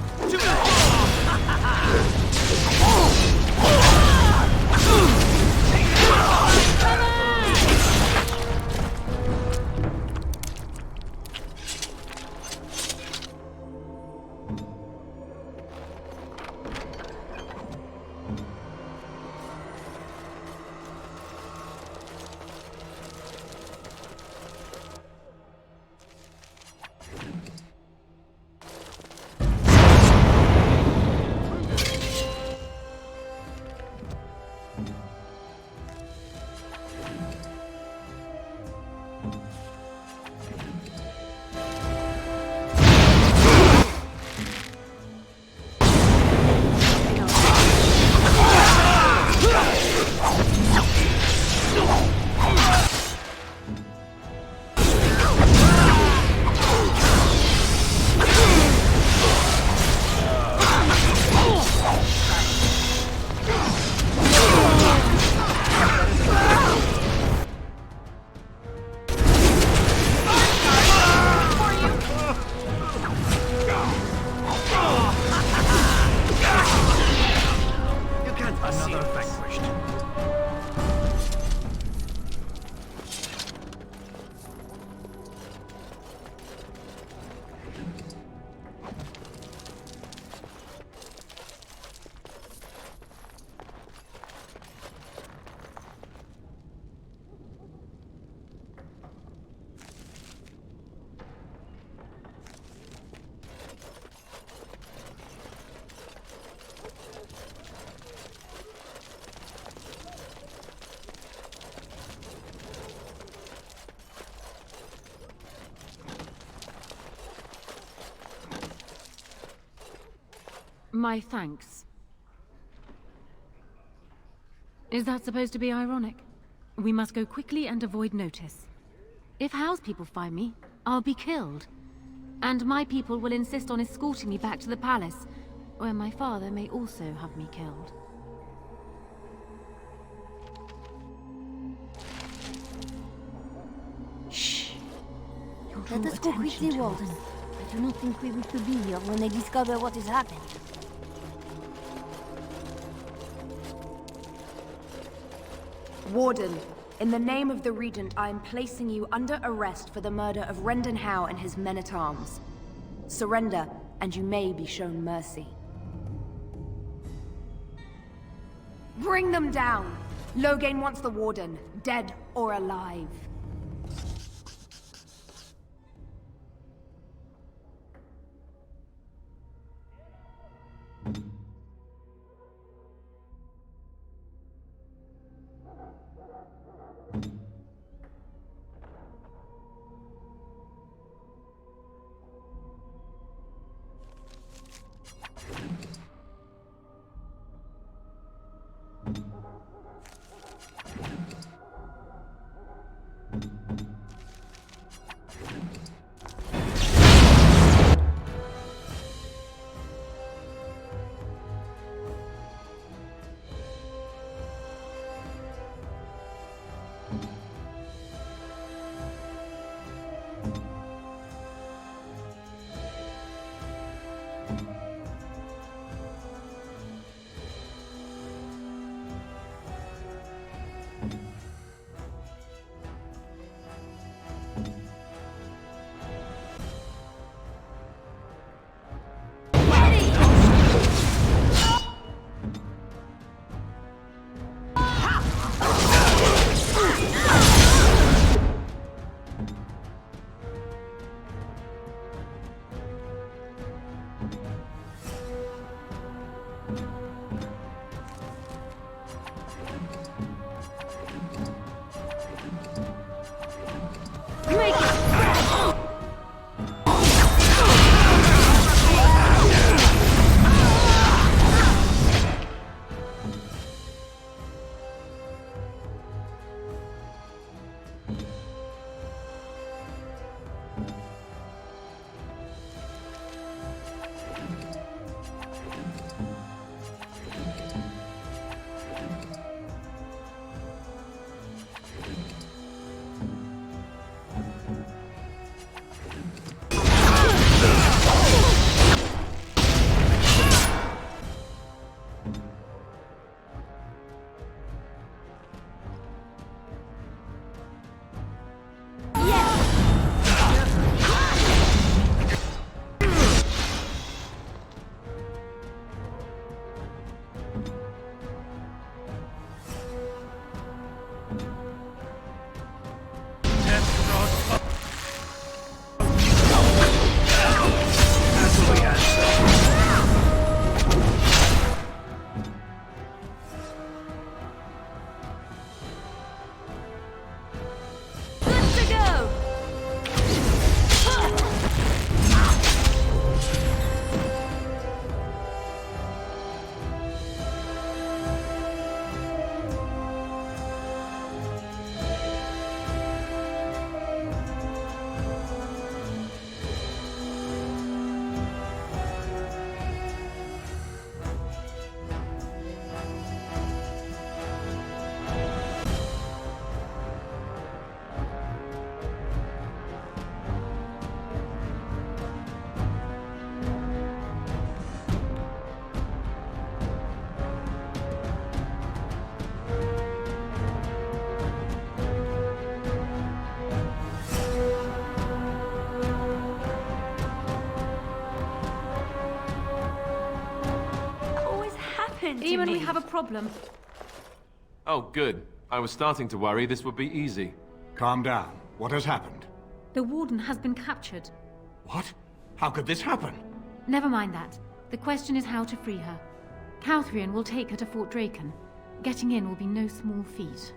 My thanks. Is that supposed to be ironic? We must go quickly and avoid notice. If House people find me, I'll be killed. And my people will insist on escorting me back to the palace, where my father may also have me killed. Shh. Let us go quickly, Warden. I do not think we wish to be here when they discover what has happened. Warden, in the name of the Regent, I am placing you under arrest for the murder of Rendon Howe and his men-at-arms. Surrender, and you may be shown mercy. Bring them down! Loghain wants the Warden, dead or alive. happened to Eamon, me? we have a problem. Oh, good. I was starting to worry this would be easy. Calm down. What has happened? The Warden has been captured. What? How could this happen? Never mind that. The question is how to free her. Couthrian will take her to Fort Draken. Getting in will be no small feat.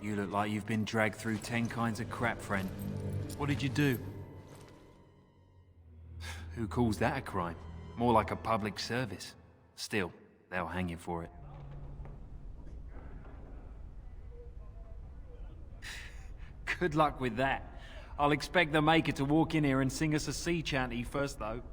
You look like you've been dragged through 10 kinds of crap, friend. What did you do? Who calls that a crime? More like a public service. Still, they'll hang you for it. Good luck with that. I'll expect the Maker to walk in here and sing us a sea chanty first, though.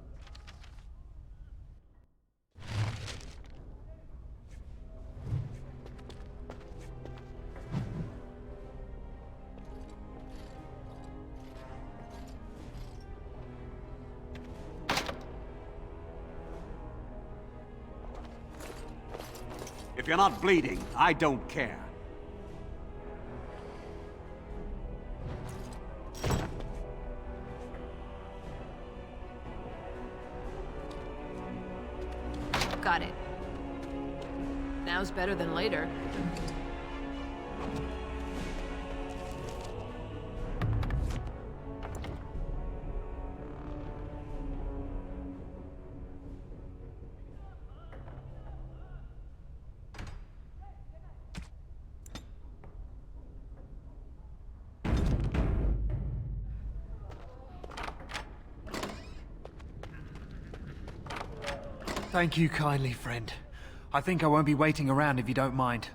If you're not bleeding, I don't care. Got it. Now's better than later. Thank you kindly, friend. I think I won't be waiting around if you don't mind.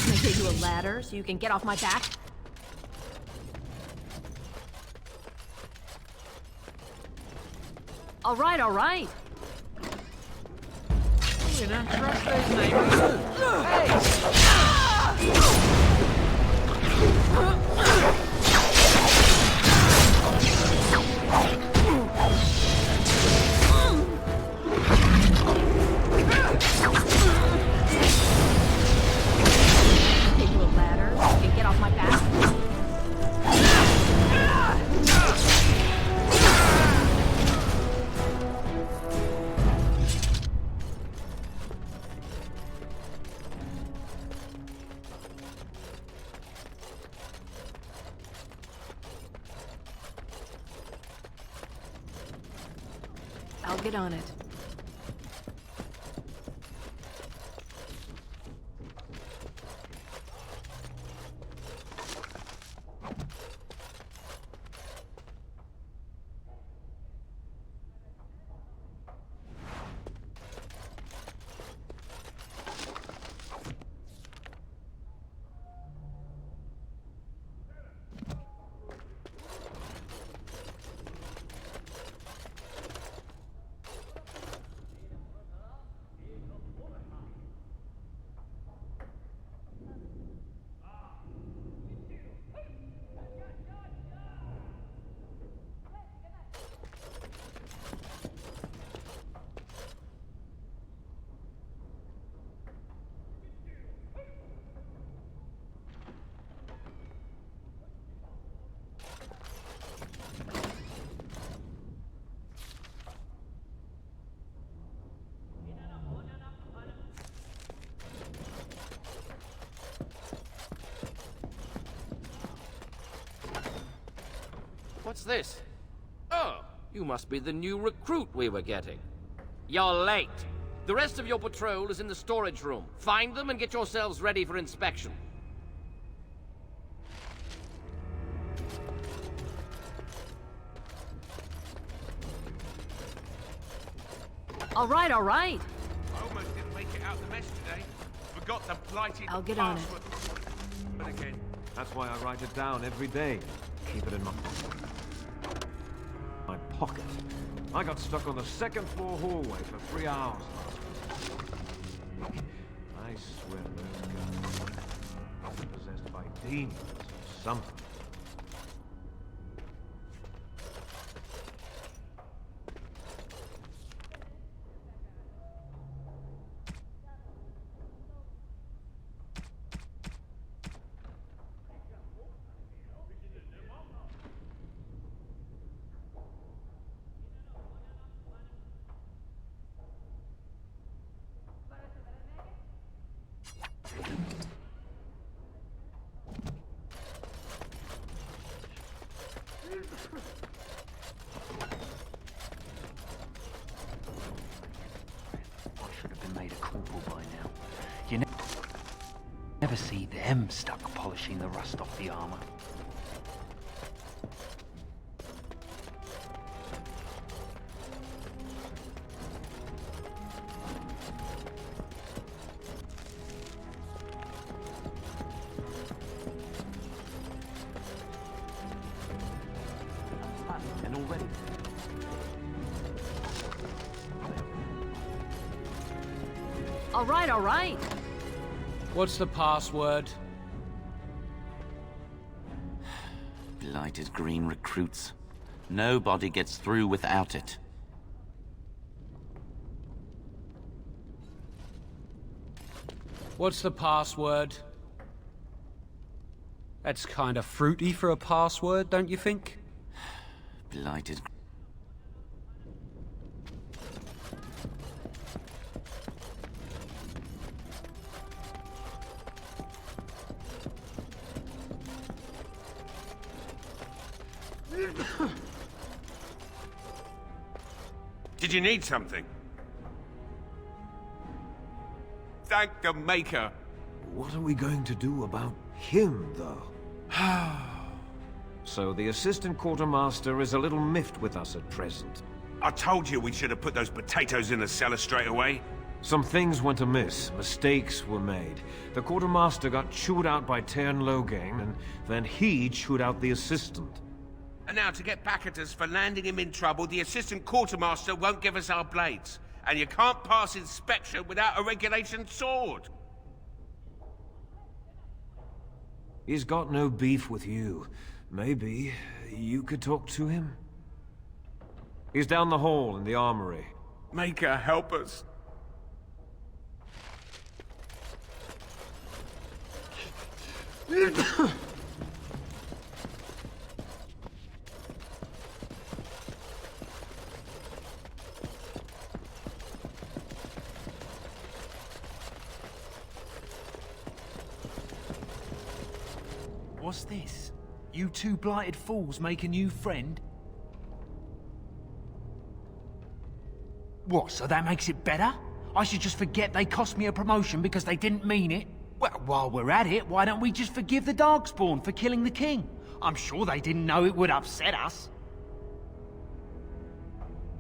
Can I give you a ladder so you can get off my back? All right, all right. You don't trust those neighbors. Give you a ladder so you can get off my back. I'll get on it. What's this? Oh, you must be the new recruit we were getting. You're late. The rest of your patrol is in the storage room. Find them and get yourselves ready for inspection. All right, all right. I almost didn't make it out the mess today. Forgot the blighted I'll get on it. But again, that's why I write it down every day. Keep it in my pocket. I got stuck on the second floor hallway for 3 hours last week. I swear those guys must be possessed by demons or something. Never see them stuck polishing the rust off the armor. And already. All right, all right. What's the password? Blighted green recruits. Nobody gets through without it. What's the password? That's kind of fruity for a password, don't you think? Blighted. Did you need something? Thank the Maker. What are we going to do about him, though? So the assistant quartermaster is a little miffed with us at present. I told you we should have put those potatoes in the cellar straight away. Some things went amiss. Mistakes were made. The quartermaster got chewed out by Tern Loghain, and then he chewed out the assistant. And now to get back at us for landing him in trouble, the assistant quartermaster won't give us our blades. And you can't pass inspection without a regulation sword. He's got no beef with you. Maybe you could talk to him? He's down the hall in the armory. Maker, help us. What's this? You two blighted fools make a new friend? What, so that makes it better? I should just forget they cost me a promotion because they didn't mean it? Well, while we're at it, why don't we just forgive the Darkspawn for killing the king? I'm sure they didn't know it would upset us.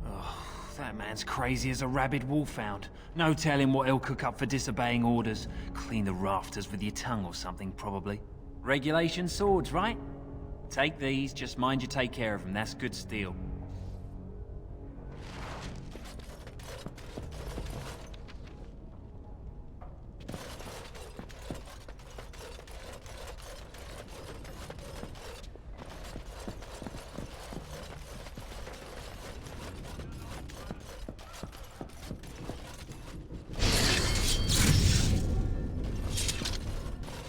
Oh, that man's crazy as a rabid wolfhound. No telling what he'll cook up for disobeying orders. Clean the rafters with your tongue or something, probably. Regulation swords, right? Take these, just mind you take care of them. That's good steel.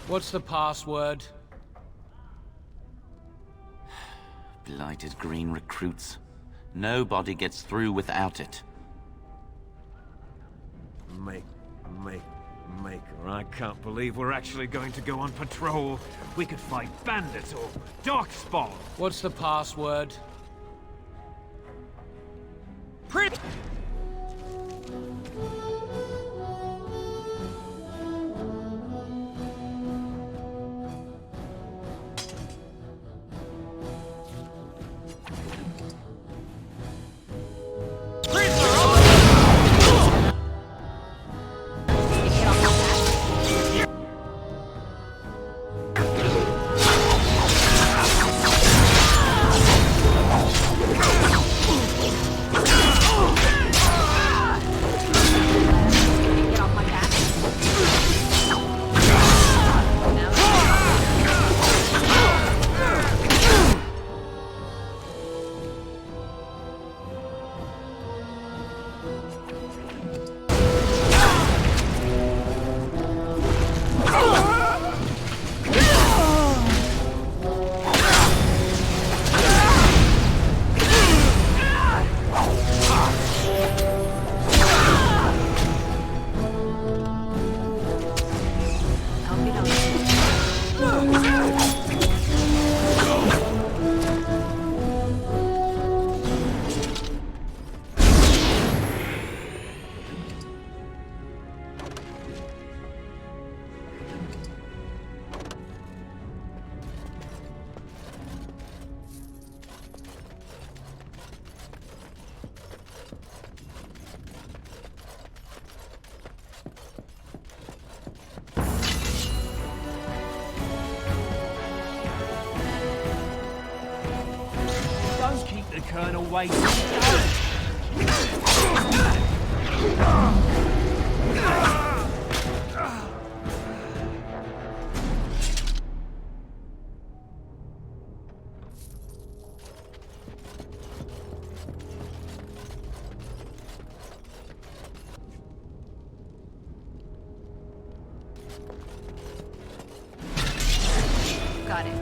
What's the password? Blighted green recruits. Nobody gets through without it. Maker, I can't believe we're actually going to go on patrol. We could fight bandits or Darkspawn. What's the password? Pretty. The Colonel waits. Got it.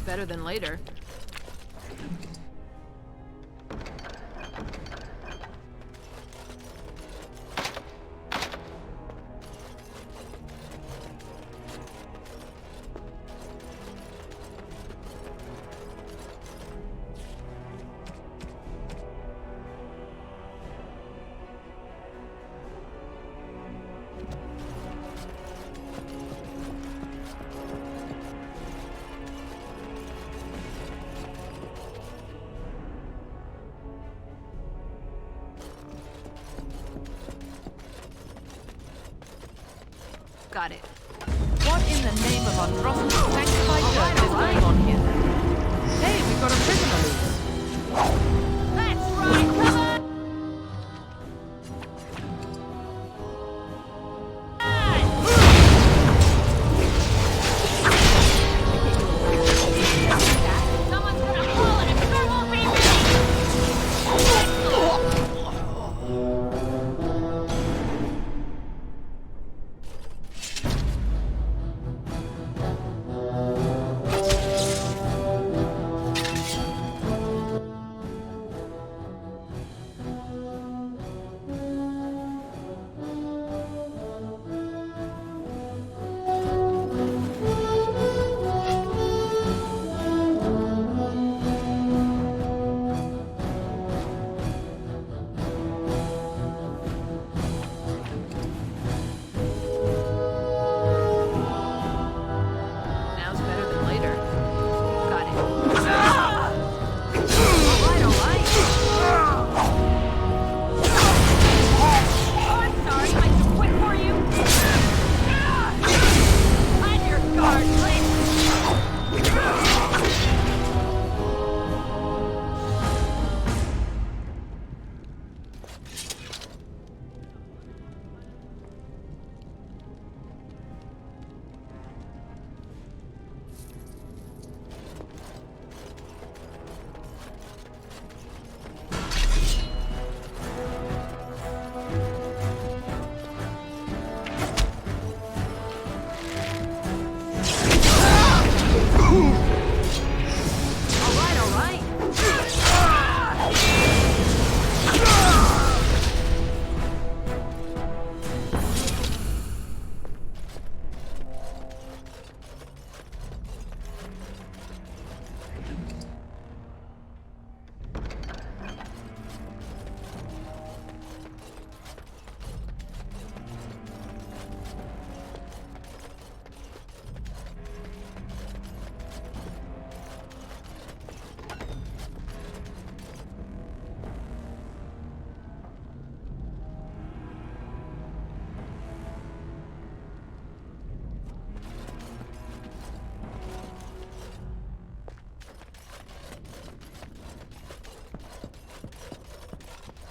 Better than later. Got it. What in the name of Andromeda's sanctified church is going on here? Hey, we've got a prisoner loose. That's right, come on!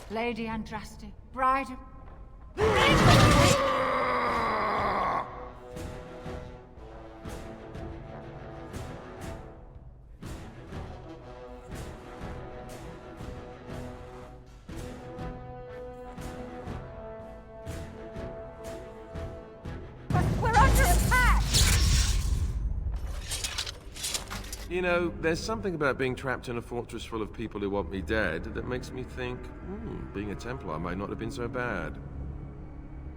Lady Andraste, bride of... We're under attack! You know, there's something about being trapped in a fortress full of people who want me dead that makes me think, being a Templar might not have been so bad.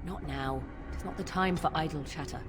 Not now. It's not the time for idle chatter.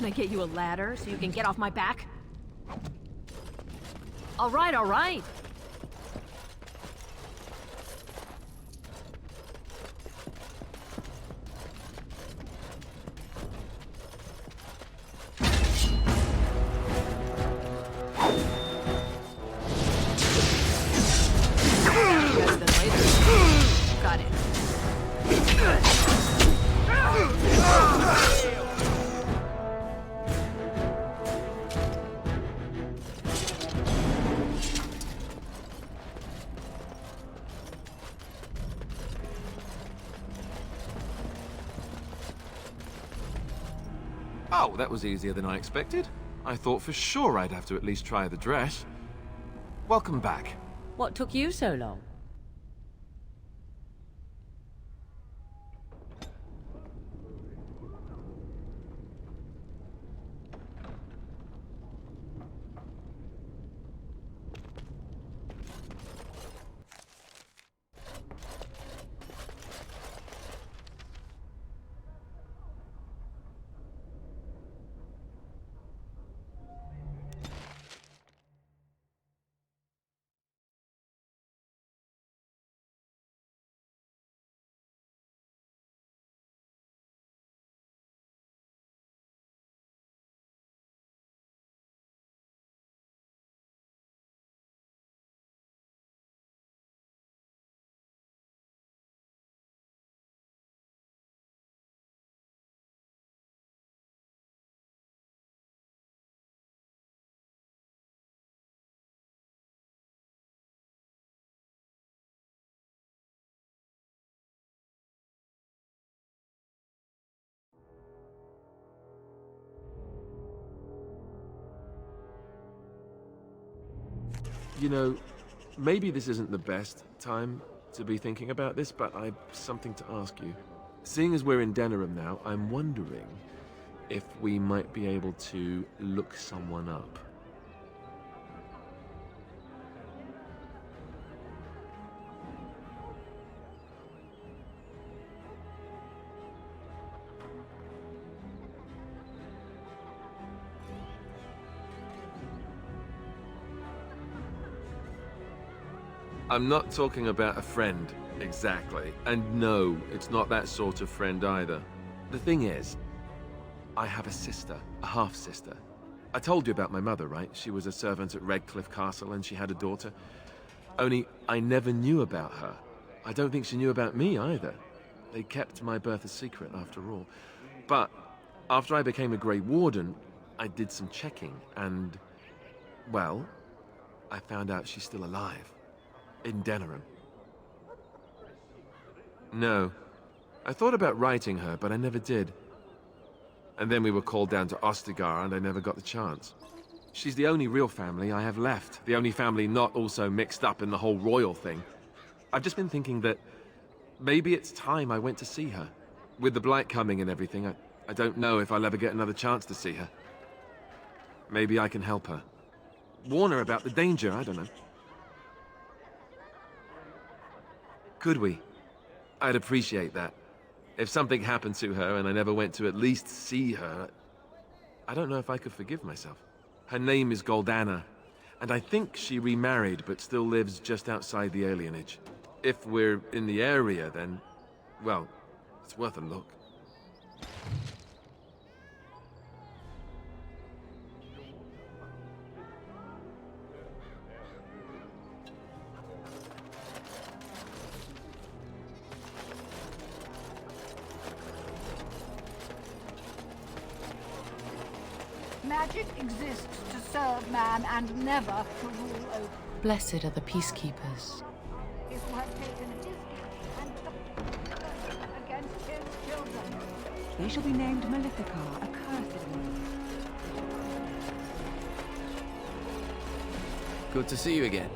Can I get you a ladder so you can get off my back? All right, all right. Got it. Oh, that was easier than I expected. I thought for sure I'd have to at least try the dress. Welcome back. What took you so long? You know, maybe this isn't the best time to be thinking about this, but I've something to ask you. Seeing as we're in Denerim now, I'm wondering if we might be able to look someone up. I'm not talking about a friend, exactly. And no, it's not that sort of friend either. The thing is, I have a sister, a half-sister. I told you about my mother, right? She was a servant at Redcliffe Castle and she had a daughter. Only, I never knew about her. I don't think she knew about me either. They kept my birth a secret, after all. But, after I became a Grey Warden, I did some checking and, well, I found out she's still alive. In Denerim. No. I thought about writing her, but I never did. And then we were called down to Ostagar, and I never got the chance. She's the only real family I have left. The only family not also mixed up in the whole royal thing. I've just been thinking that maybe it's time I went to see her. With the Blight coming and everything, I don't know if I'll ever get another chance to see her. Maybe I can help her. Warn her about the danger, I don't know. Could we? I'd appreciate that. If something happened to her and I never went to at least see her, I don't know if I could forgive myself. Her name is Goldana, and I think she remarried but still lives just outside the alienage. If we're in the area, then, well, it's worth a look. Magic exists to serve man and never to rule over. Blessed are the peacekeepers. Is who has taken his gift and against his children. They shall be named Maleficar, accursed one. Good to see you again.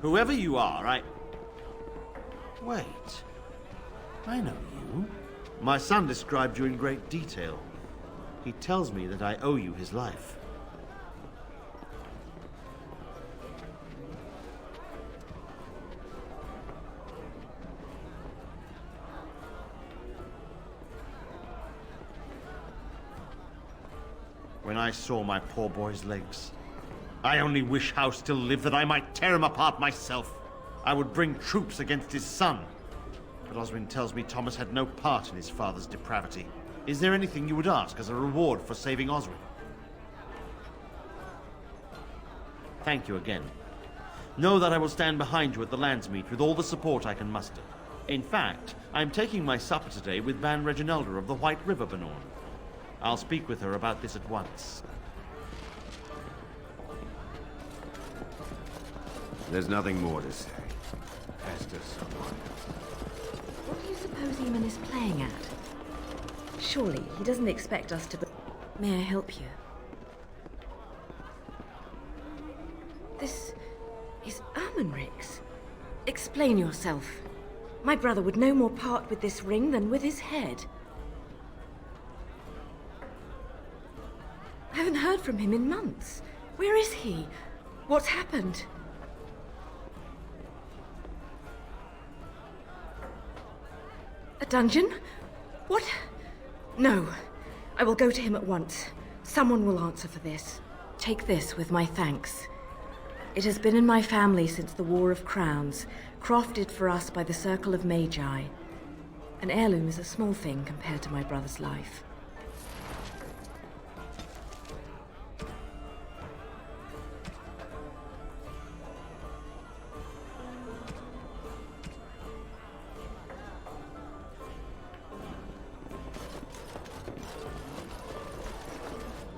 Whoever you are, Wait. I know you. My son described you in great detail. He tells me that I owe you his life. When I saw my poor boy's legs, I only wish House still lived that I might tear him apart myself. I would bring troops against his son. But Oswin tells me Thomas had no part in his father's depravity. Is there anything you would ask as a reward for saving Oswin? Thank you again. Know that I will stand behind you at the Landsmeet with all the support I can muster. In fact, I'm taking my supper today with Ban Reginalda of the White River Benorn. I'll speak with her about this at once. There's nothing more to say. Esther, someone. What do you suppose Eamon is playing at? Surely he doesn't expect us to... May I help you? This is Ermenric's. Explain yourself. My brother would no more part with this ring than with his head. I haven't heard from him in months. Where is he? What's happened? A dungeon? What? No. I will go to him at once. Someone will answer for this. Take this with my thanks. It has been in my family since the War of Crowns, crafted for us by the Circle of Magi. An heirloom is a small thing compared to my brother's life.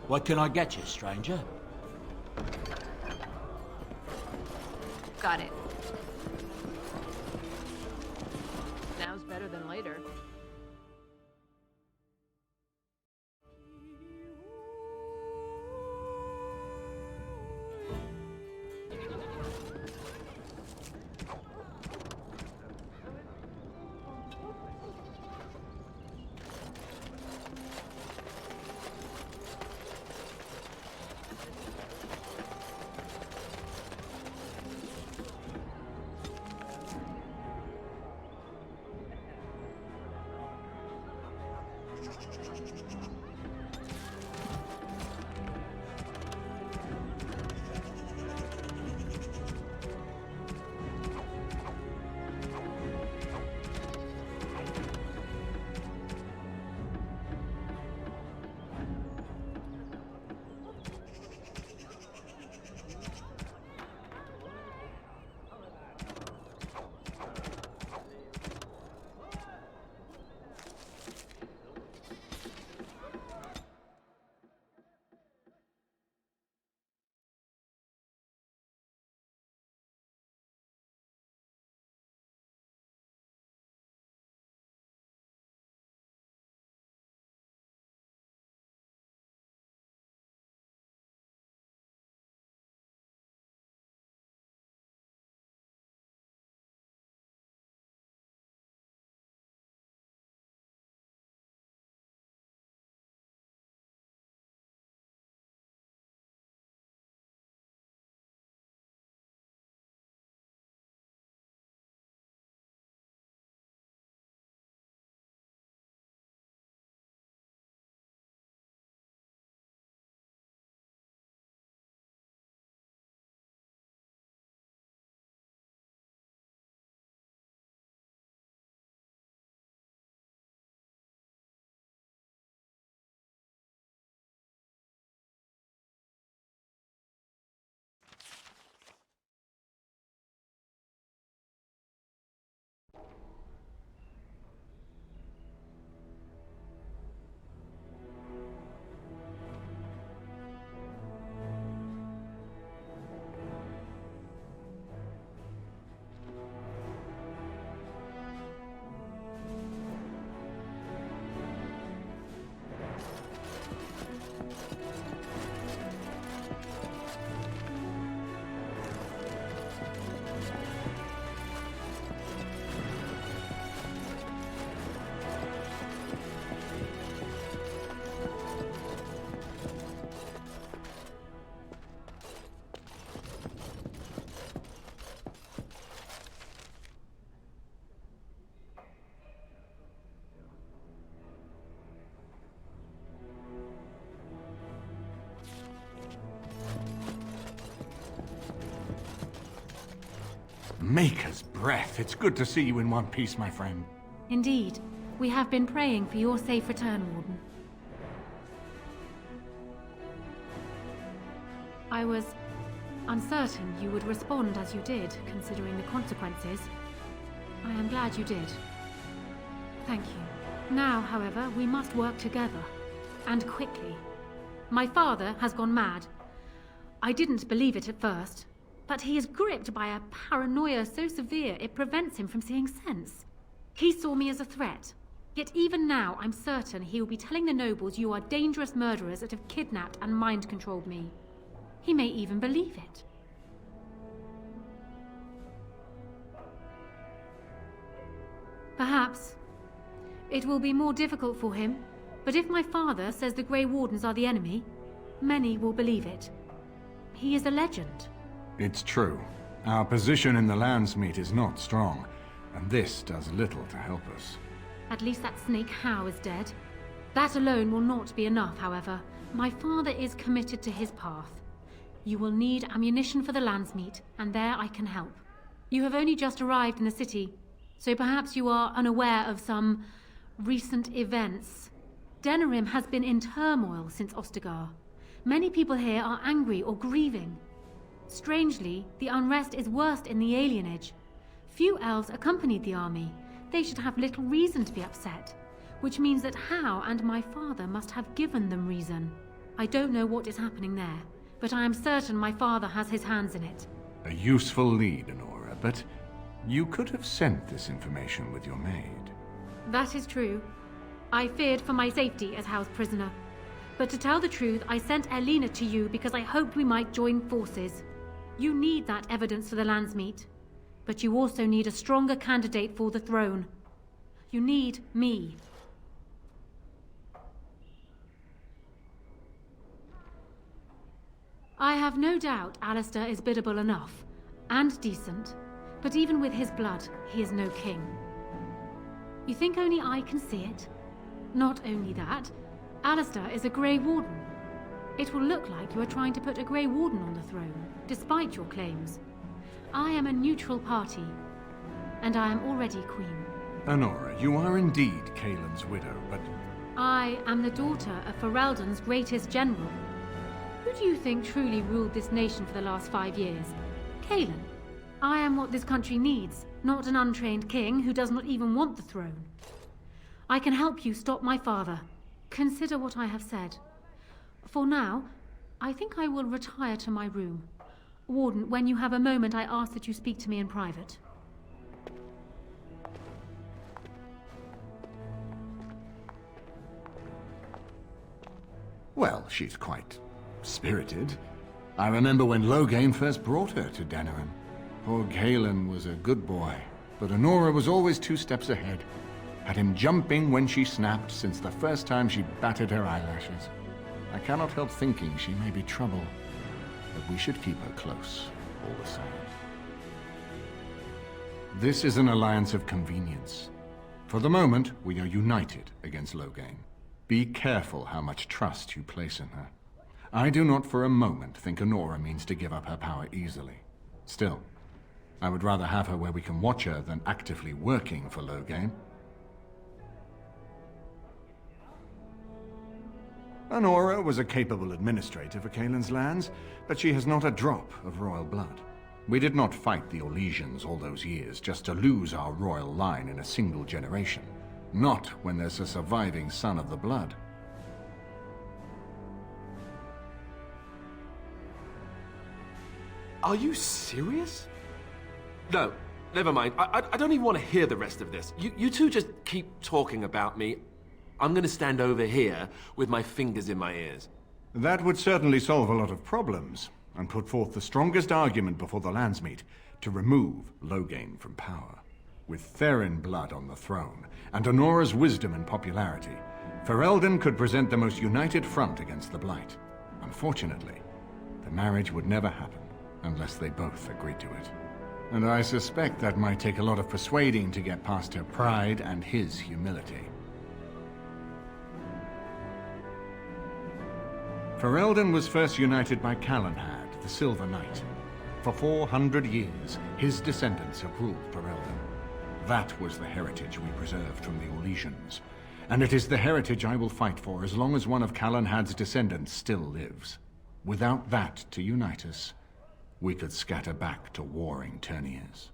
What can I get you, stranger? Got it. Now's better than later. Maker's breath. It's good to see you in one piece, my friend. Indeed. We have been praying for your safe return, Warden. I was uncertain you would respond as you did, considering the consequences. I am glad you did. Thank you. Now, however, we must work together. And quickly. My father has gone mad. I didn't believe it at first. But he is gripped by a paranoia so severe it prevents him from seeing sense. He saw me as a threat. Yet even now, I'm certain he will be telling the nobles you are dangerous murderers that have kidnapped and mind-controlled me. He may even believe it. Perhaps. It will be more difficult for him, but if my father says the Grey Wardens are the enemy, many will believe it. He is a legend. It's true. Our position in the Landsmeet is not strong, and this does little to help us. At least that snake Howe is dead. That alone will not be enough, however. My father is committed to his path. You will need ammunition for the Landsmeet, and there I can help. You have only just arrived in the city, so perhaps you are unaware of some recent events. Denerim has been in turmoil since Ostagar. Many people here are angry or grieving. Strangely, the unrest is worst in the alienage. Few elves accompanied the army. They should have little reason to be upset, which means that Hal and my father must have given them reason. I don't know what is happening there, but I am certain my father has his hands in it. A useful lead, Honora, but you could have sent this information with your maid. That is true. I feared for my safety as Hal's prisoner. But to tell the truth, I sent Elena to you because I hoped we might join forces. You need that evidence for the Landsmeet. But you also need a stronger candidate for the throne. You need me. I have no doubt Alistair is biddable enough, and decent, but even with his blood, he is no king. You think only I can see it? Not only that, Alistair is a Grey Warden. It will look like you are trying to put a Grey Warden on the throne, despite your claims. I am a neutral party, and I am already queen. Honora, you are indeed Kaelin's widow, but... I am the daughter of Ferelden's greatest general. Who do you think truly ruled this nation for the last 5 years? Kaelin. I am what this country needs, not an untrained king who does not even want the throne. I can help you stop my father. Consider what I have said. For now, I think I will retire to my room. Warden, when you have a moment, I ask that you speak to me in private. Well, she's quite spirited. I remember when Loghain first brought her to Denerim. Poor Galen was a good boy, but Honora was always 2 steps ahead. Had him jumping when she snapped since the first time she batted her eyelashes. I cannot help thinking she may be trouble, but we should keep her close, all the same. This is an alliance of convenience. For the moment, we are united against Loghain. Be careful how much trust you place in her. I do not for a moment think Honora means to give up her power easily. Still, I would rather have her where we can watch her than actively working for Loghain. Honora was a capable administrator for Kaelin's lands, but she has not a drop of royal blood. We did not fight the Orlesians all those years just to lose our royal line in a single generation. Not when there's a surviving son of the blood. Are you serious? No, never mind. I don't even want to hear the rest of this. You two just keep talking about me. I'm gonna stand over here with my fingers in my ears. That would certainly solve a lot of problems, and put forth the strongest argument before the Landsmeet to remove Loghain from power. With Therin blood on the throne, and Honora's wisdom and popularity, Ferelden could present the most united front against the Blight. Unfortunately, the marriage would never happen unless they both agreed to it. And I suspect that might take a lot of persuading to get past her pride and his humility. Ferelden was first united by Calenhad, the Silver Knight. For 400 years, his descendants have ruled Ferelden. That was the heritage we preserved from the Orlesians, and it is the heritage I will fight for as long as one of Calenhad's descendants still lives. Without that to unite us, we could scatter back to warring Terniers.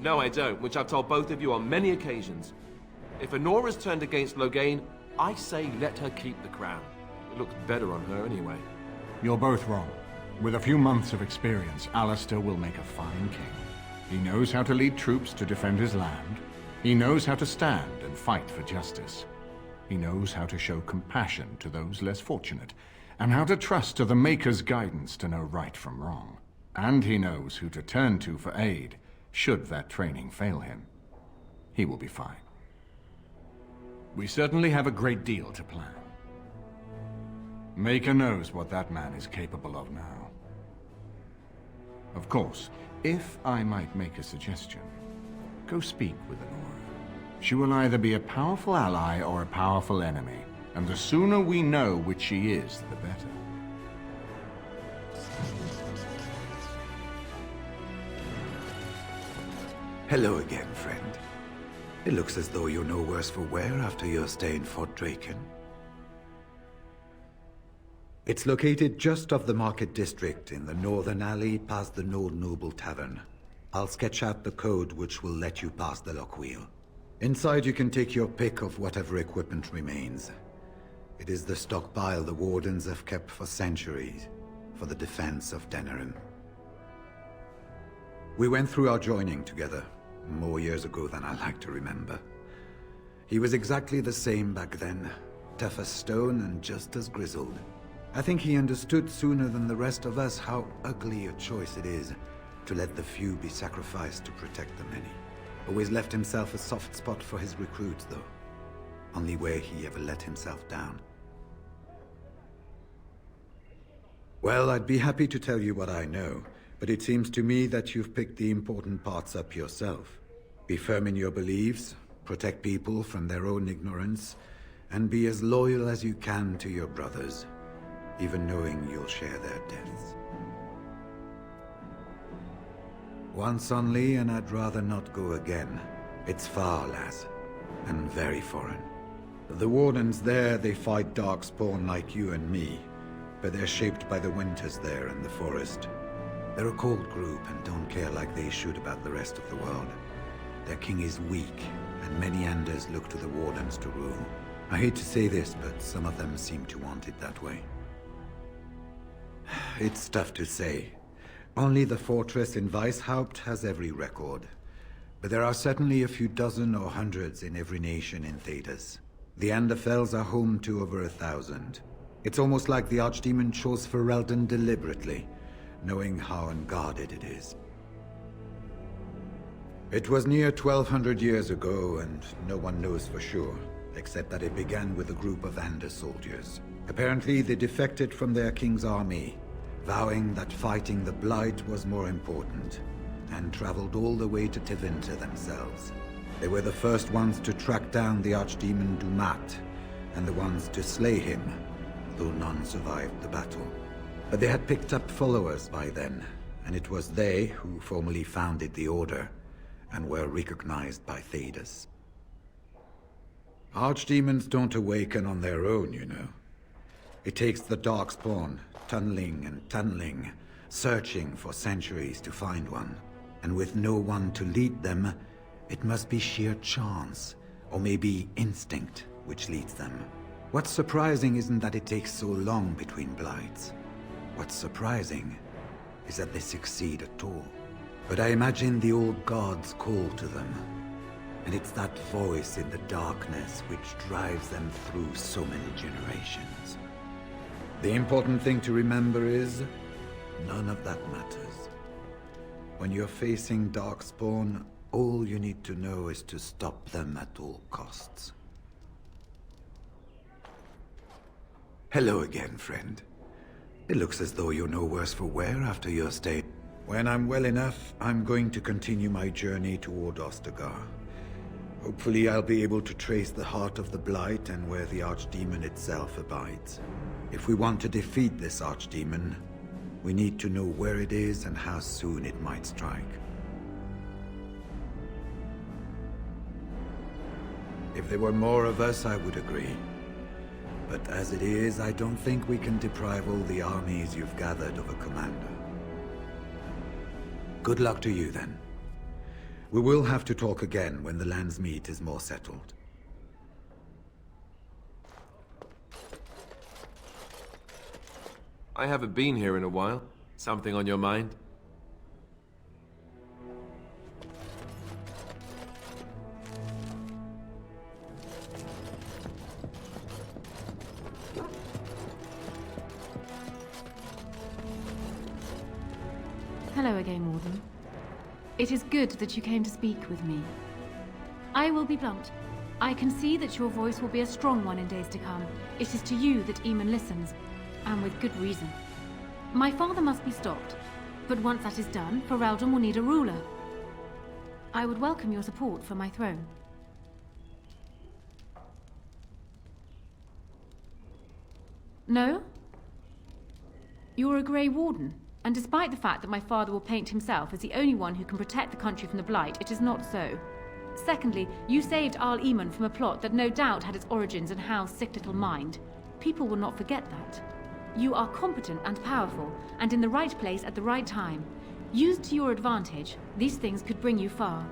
No, I don't, which I've told both of you on many occasions. If Honora's turned against Loghain, I say let her keep the crown. It looks better on her anyway. You're both wrong. With a few months of experience, Alistair will make a fine king. He knows how to lead troops to defend his land. He knows how to stand and fight for justice. He knows how to show compassion to those less fortunate, and how to trust to the Maker's guidance to know right from wrong. And he knows who to turn to for aid, should that training fail him. He will be fine. We certainly have a great deal to plan. Maker knows what that man is capable of now. Of course, if I might make a suggestion, go speak with Honora. She will either be a powerful ally or a powerful enemy, and the sooner we know which she is, the better. Hello again, friend. It looks as though you're no worse for wear after your stay in Fort Draken. It's located just off the Market District in the northern alley past the Old Noble Tavern. I'll sketch out the code which will let you pass the lock wheel. Inside you can take your pick of whatever equipment remains. It is the stockpile the Wardens have kept for centuries, for the defense of Denerim. We went through our joining together, more years ago than I like to remember. He was exactly the same back then, tough as stone and just as grizzled. I think he understood sooner than the rest of us how ugly a choice it is to let the few be sacrificed to protect the many. Always left himself a soft spot for his recruits, though. Only way he ever let himself down. Well, I'd be happy to tell you what I know, but it seems to me that you've picked the important parts up yourself. Be firm in your beliefs, protect people from their own ignorance, and be as loyal as you can to your brothers, even knowing you'll share their deaths. Once only, and I'd rather not go again. It's far, lass, and very foreign. The Wardens there, they fight Darkspawn like you and me, but they're shaped by the winters there in the forest. They're a cold group and don't care like they should about the rest of the world. Their king is weak, and many Anders look to the Wardens to rule. I hate to say this, but some of them seem to want it that way. It's tough to say. Only the fortress in Weishaupt has every record. But there are certainly a few dozen or hundreds in every nation in Thedas. The Anderfells are home to over 1,000. It's almost like the Archdemon chose Ferelden deliberately, knowing how unguarded it is. It was near 1,200 years ago, and no one knows for sure, except that it began with a group of Ander soldiers. Apparently, they defected from their king's army, vowing that fighting the Blight was more important, and traveled all the way to Tevinter themselves. They were the first ones to track down the Archdemon Dumat, and the ones to slay him, though none survived the battle. But they had picked up followers by then, and it was they who formally founded the Order, and were recognized by Thedas. Archdemons don't awaken on their own, you know. It takes the Darkspawn, tunneling and tunneling, searching for centuries to find one. And with no one to lead them, it must be sheer chance, or maybe instinct, which leads them. What's surprising isn't that it takes so long between Blights. What's surprising is that they succeed at all. But I imagine the old gods call to them, and it's that voice in the darkness which drives them through so many generations. The important thing to remember is, none of that matters. When you're facing Darkspawn, all you need to know is to stop them at all costs. Hello again, friend. It looks as though you're no worse for wear after your stay. When I'm well enough, I'm going to continue my journey toward Ostagar. Hopefully I'll be able to trace the heart of the Blight and where the Archdemon itself abides. If we want to defeat this Archdemon, we need to know where it is and how soon it might strike. If there were more of us, I would agree. But as it is, I don't think we can deprive all the armies you've gathered of a commander. Good luck to you, then. We will have to talk again when the land's meat is more settled. I haven't been here in a while. Something on your mind? Hello again, Warden. It is good that you came to speak with me. I will be blunt. I can see that your voice will be a strong one in days to come. It is to you that Eamon listens. and with good reason. My father must be stopped, but once that is done, Ferelden will need a ruler. I would welcome your support for my throne. No? You're a Grey Warden, and despite the fact that my father will paint himself as the only one who can protect the country from the Blight, it is not so. Secondly, you saved Arl Eamon from a plot that no doubt had its origins in Hal's sick little mind. People will not forget that. You are competent and powerful, and in the right place at the right time. Used to your advantage, these things could bring you far.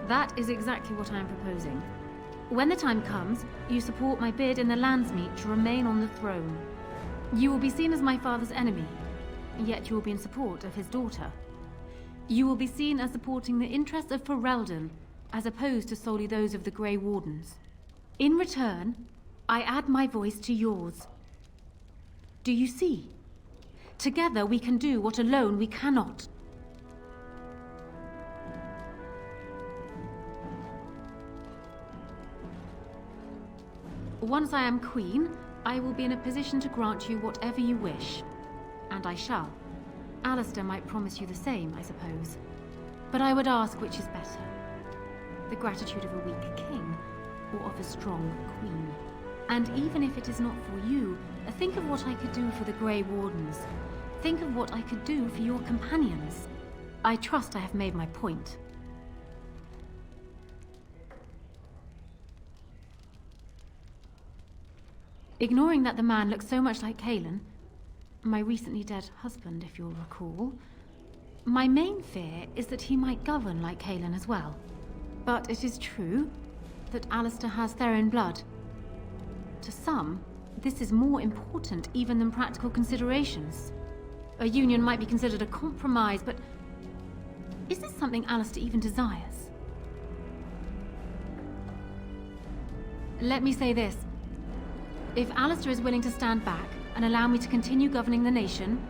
That is exactly what I am proposing. When the time comes, you support my bid in the Landsmeet to remain on the throne. You will be seen as my father's enemy, yet you will be in support of his daughter. You will be seen as supporting the interests of Ferelden, as opposed to solely those of the Grey Wardens. In return, I add my voice to yours. Do you see? Together we can do what alone we cannot. Once I am queen, I will be in a position to grant you whatever you wish. And I shall. Alistair might promise you the same, I suppose. But I would ask which is better. The gratitude of a weak king, or of a strong queen. And even if it is not for you, think of what I could do for the Grey Wardens. Think of what I could do for your companions. I trust I have made my point. Ignoring that the man looks so much like Cailan, my recently dead husband, if you'll recall, my main fear is that he might govern like Cailan as well. But it is true that Alistair has Therin blood. To some, this is more important even than practical considerations. A union might be considered a compromise, but is this something Alistair even desires? Let me say this. If Alistair is willing to stand back and allow me to continue governing the nation,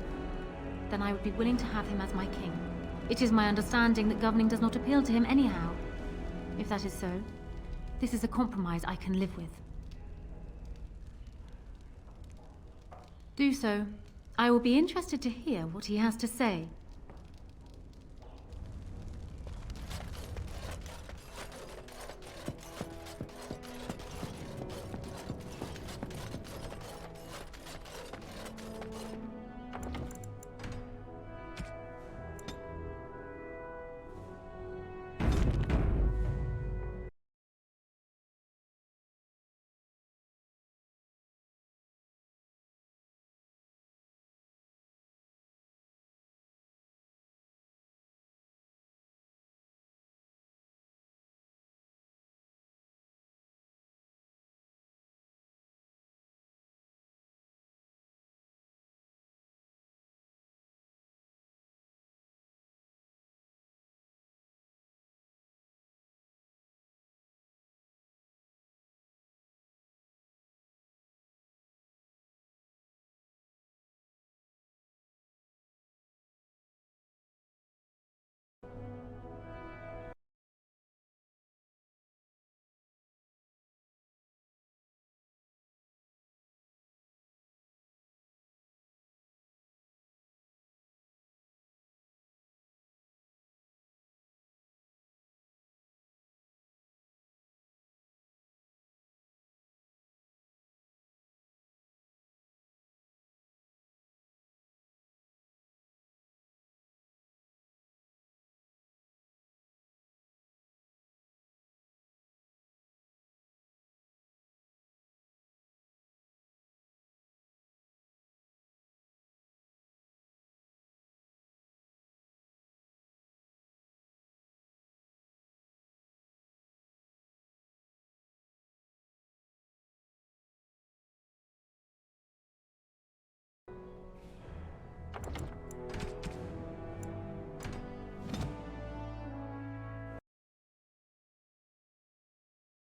then I would be willing to have him as my king. It is my understanding that governing does not appeal to him anyhow. If that is so, this is a compromise I can live with. Do so. I will be interested to hear what he has to say.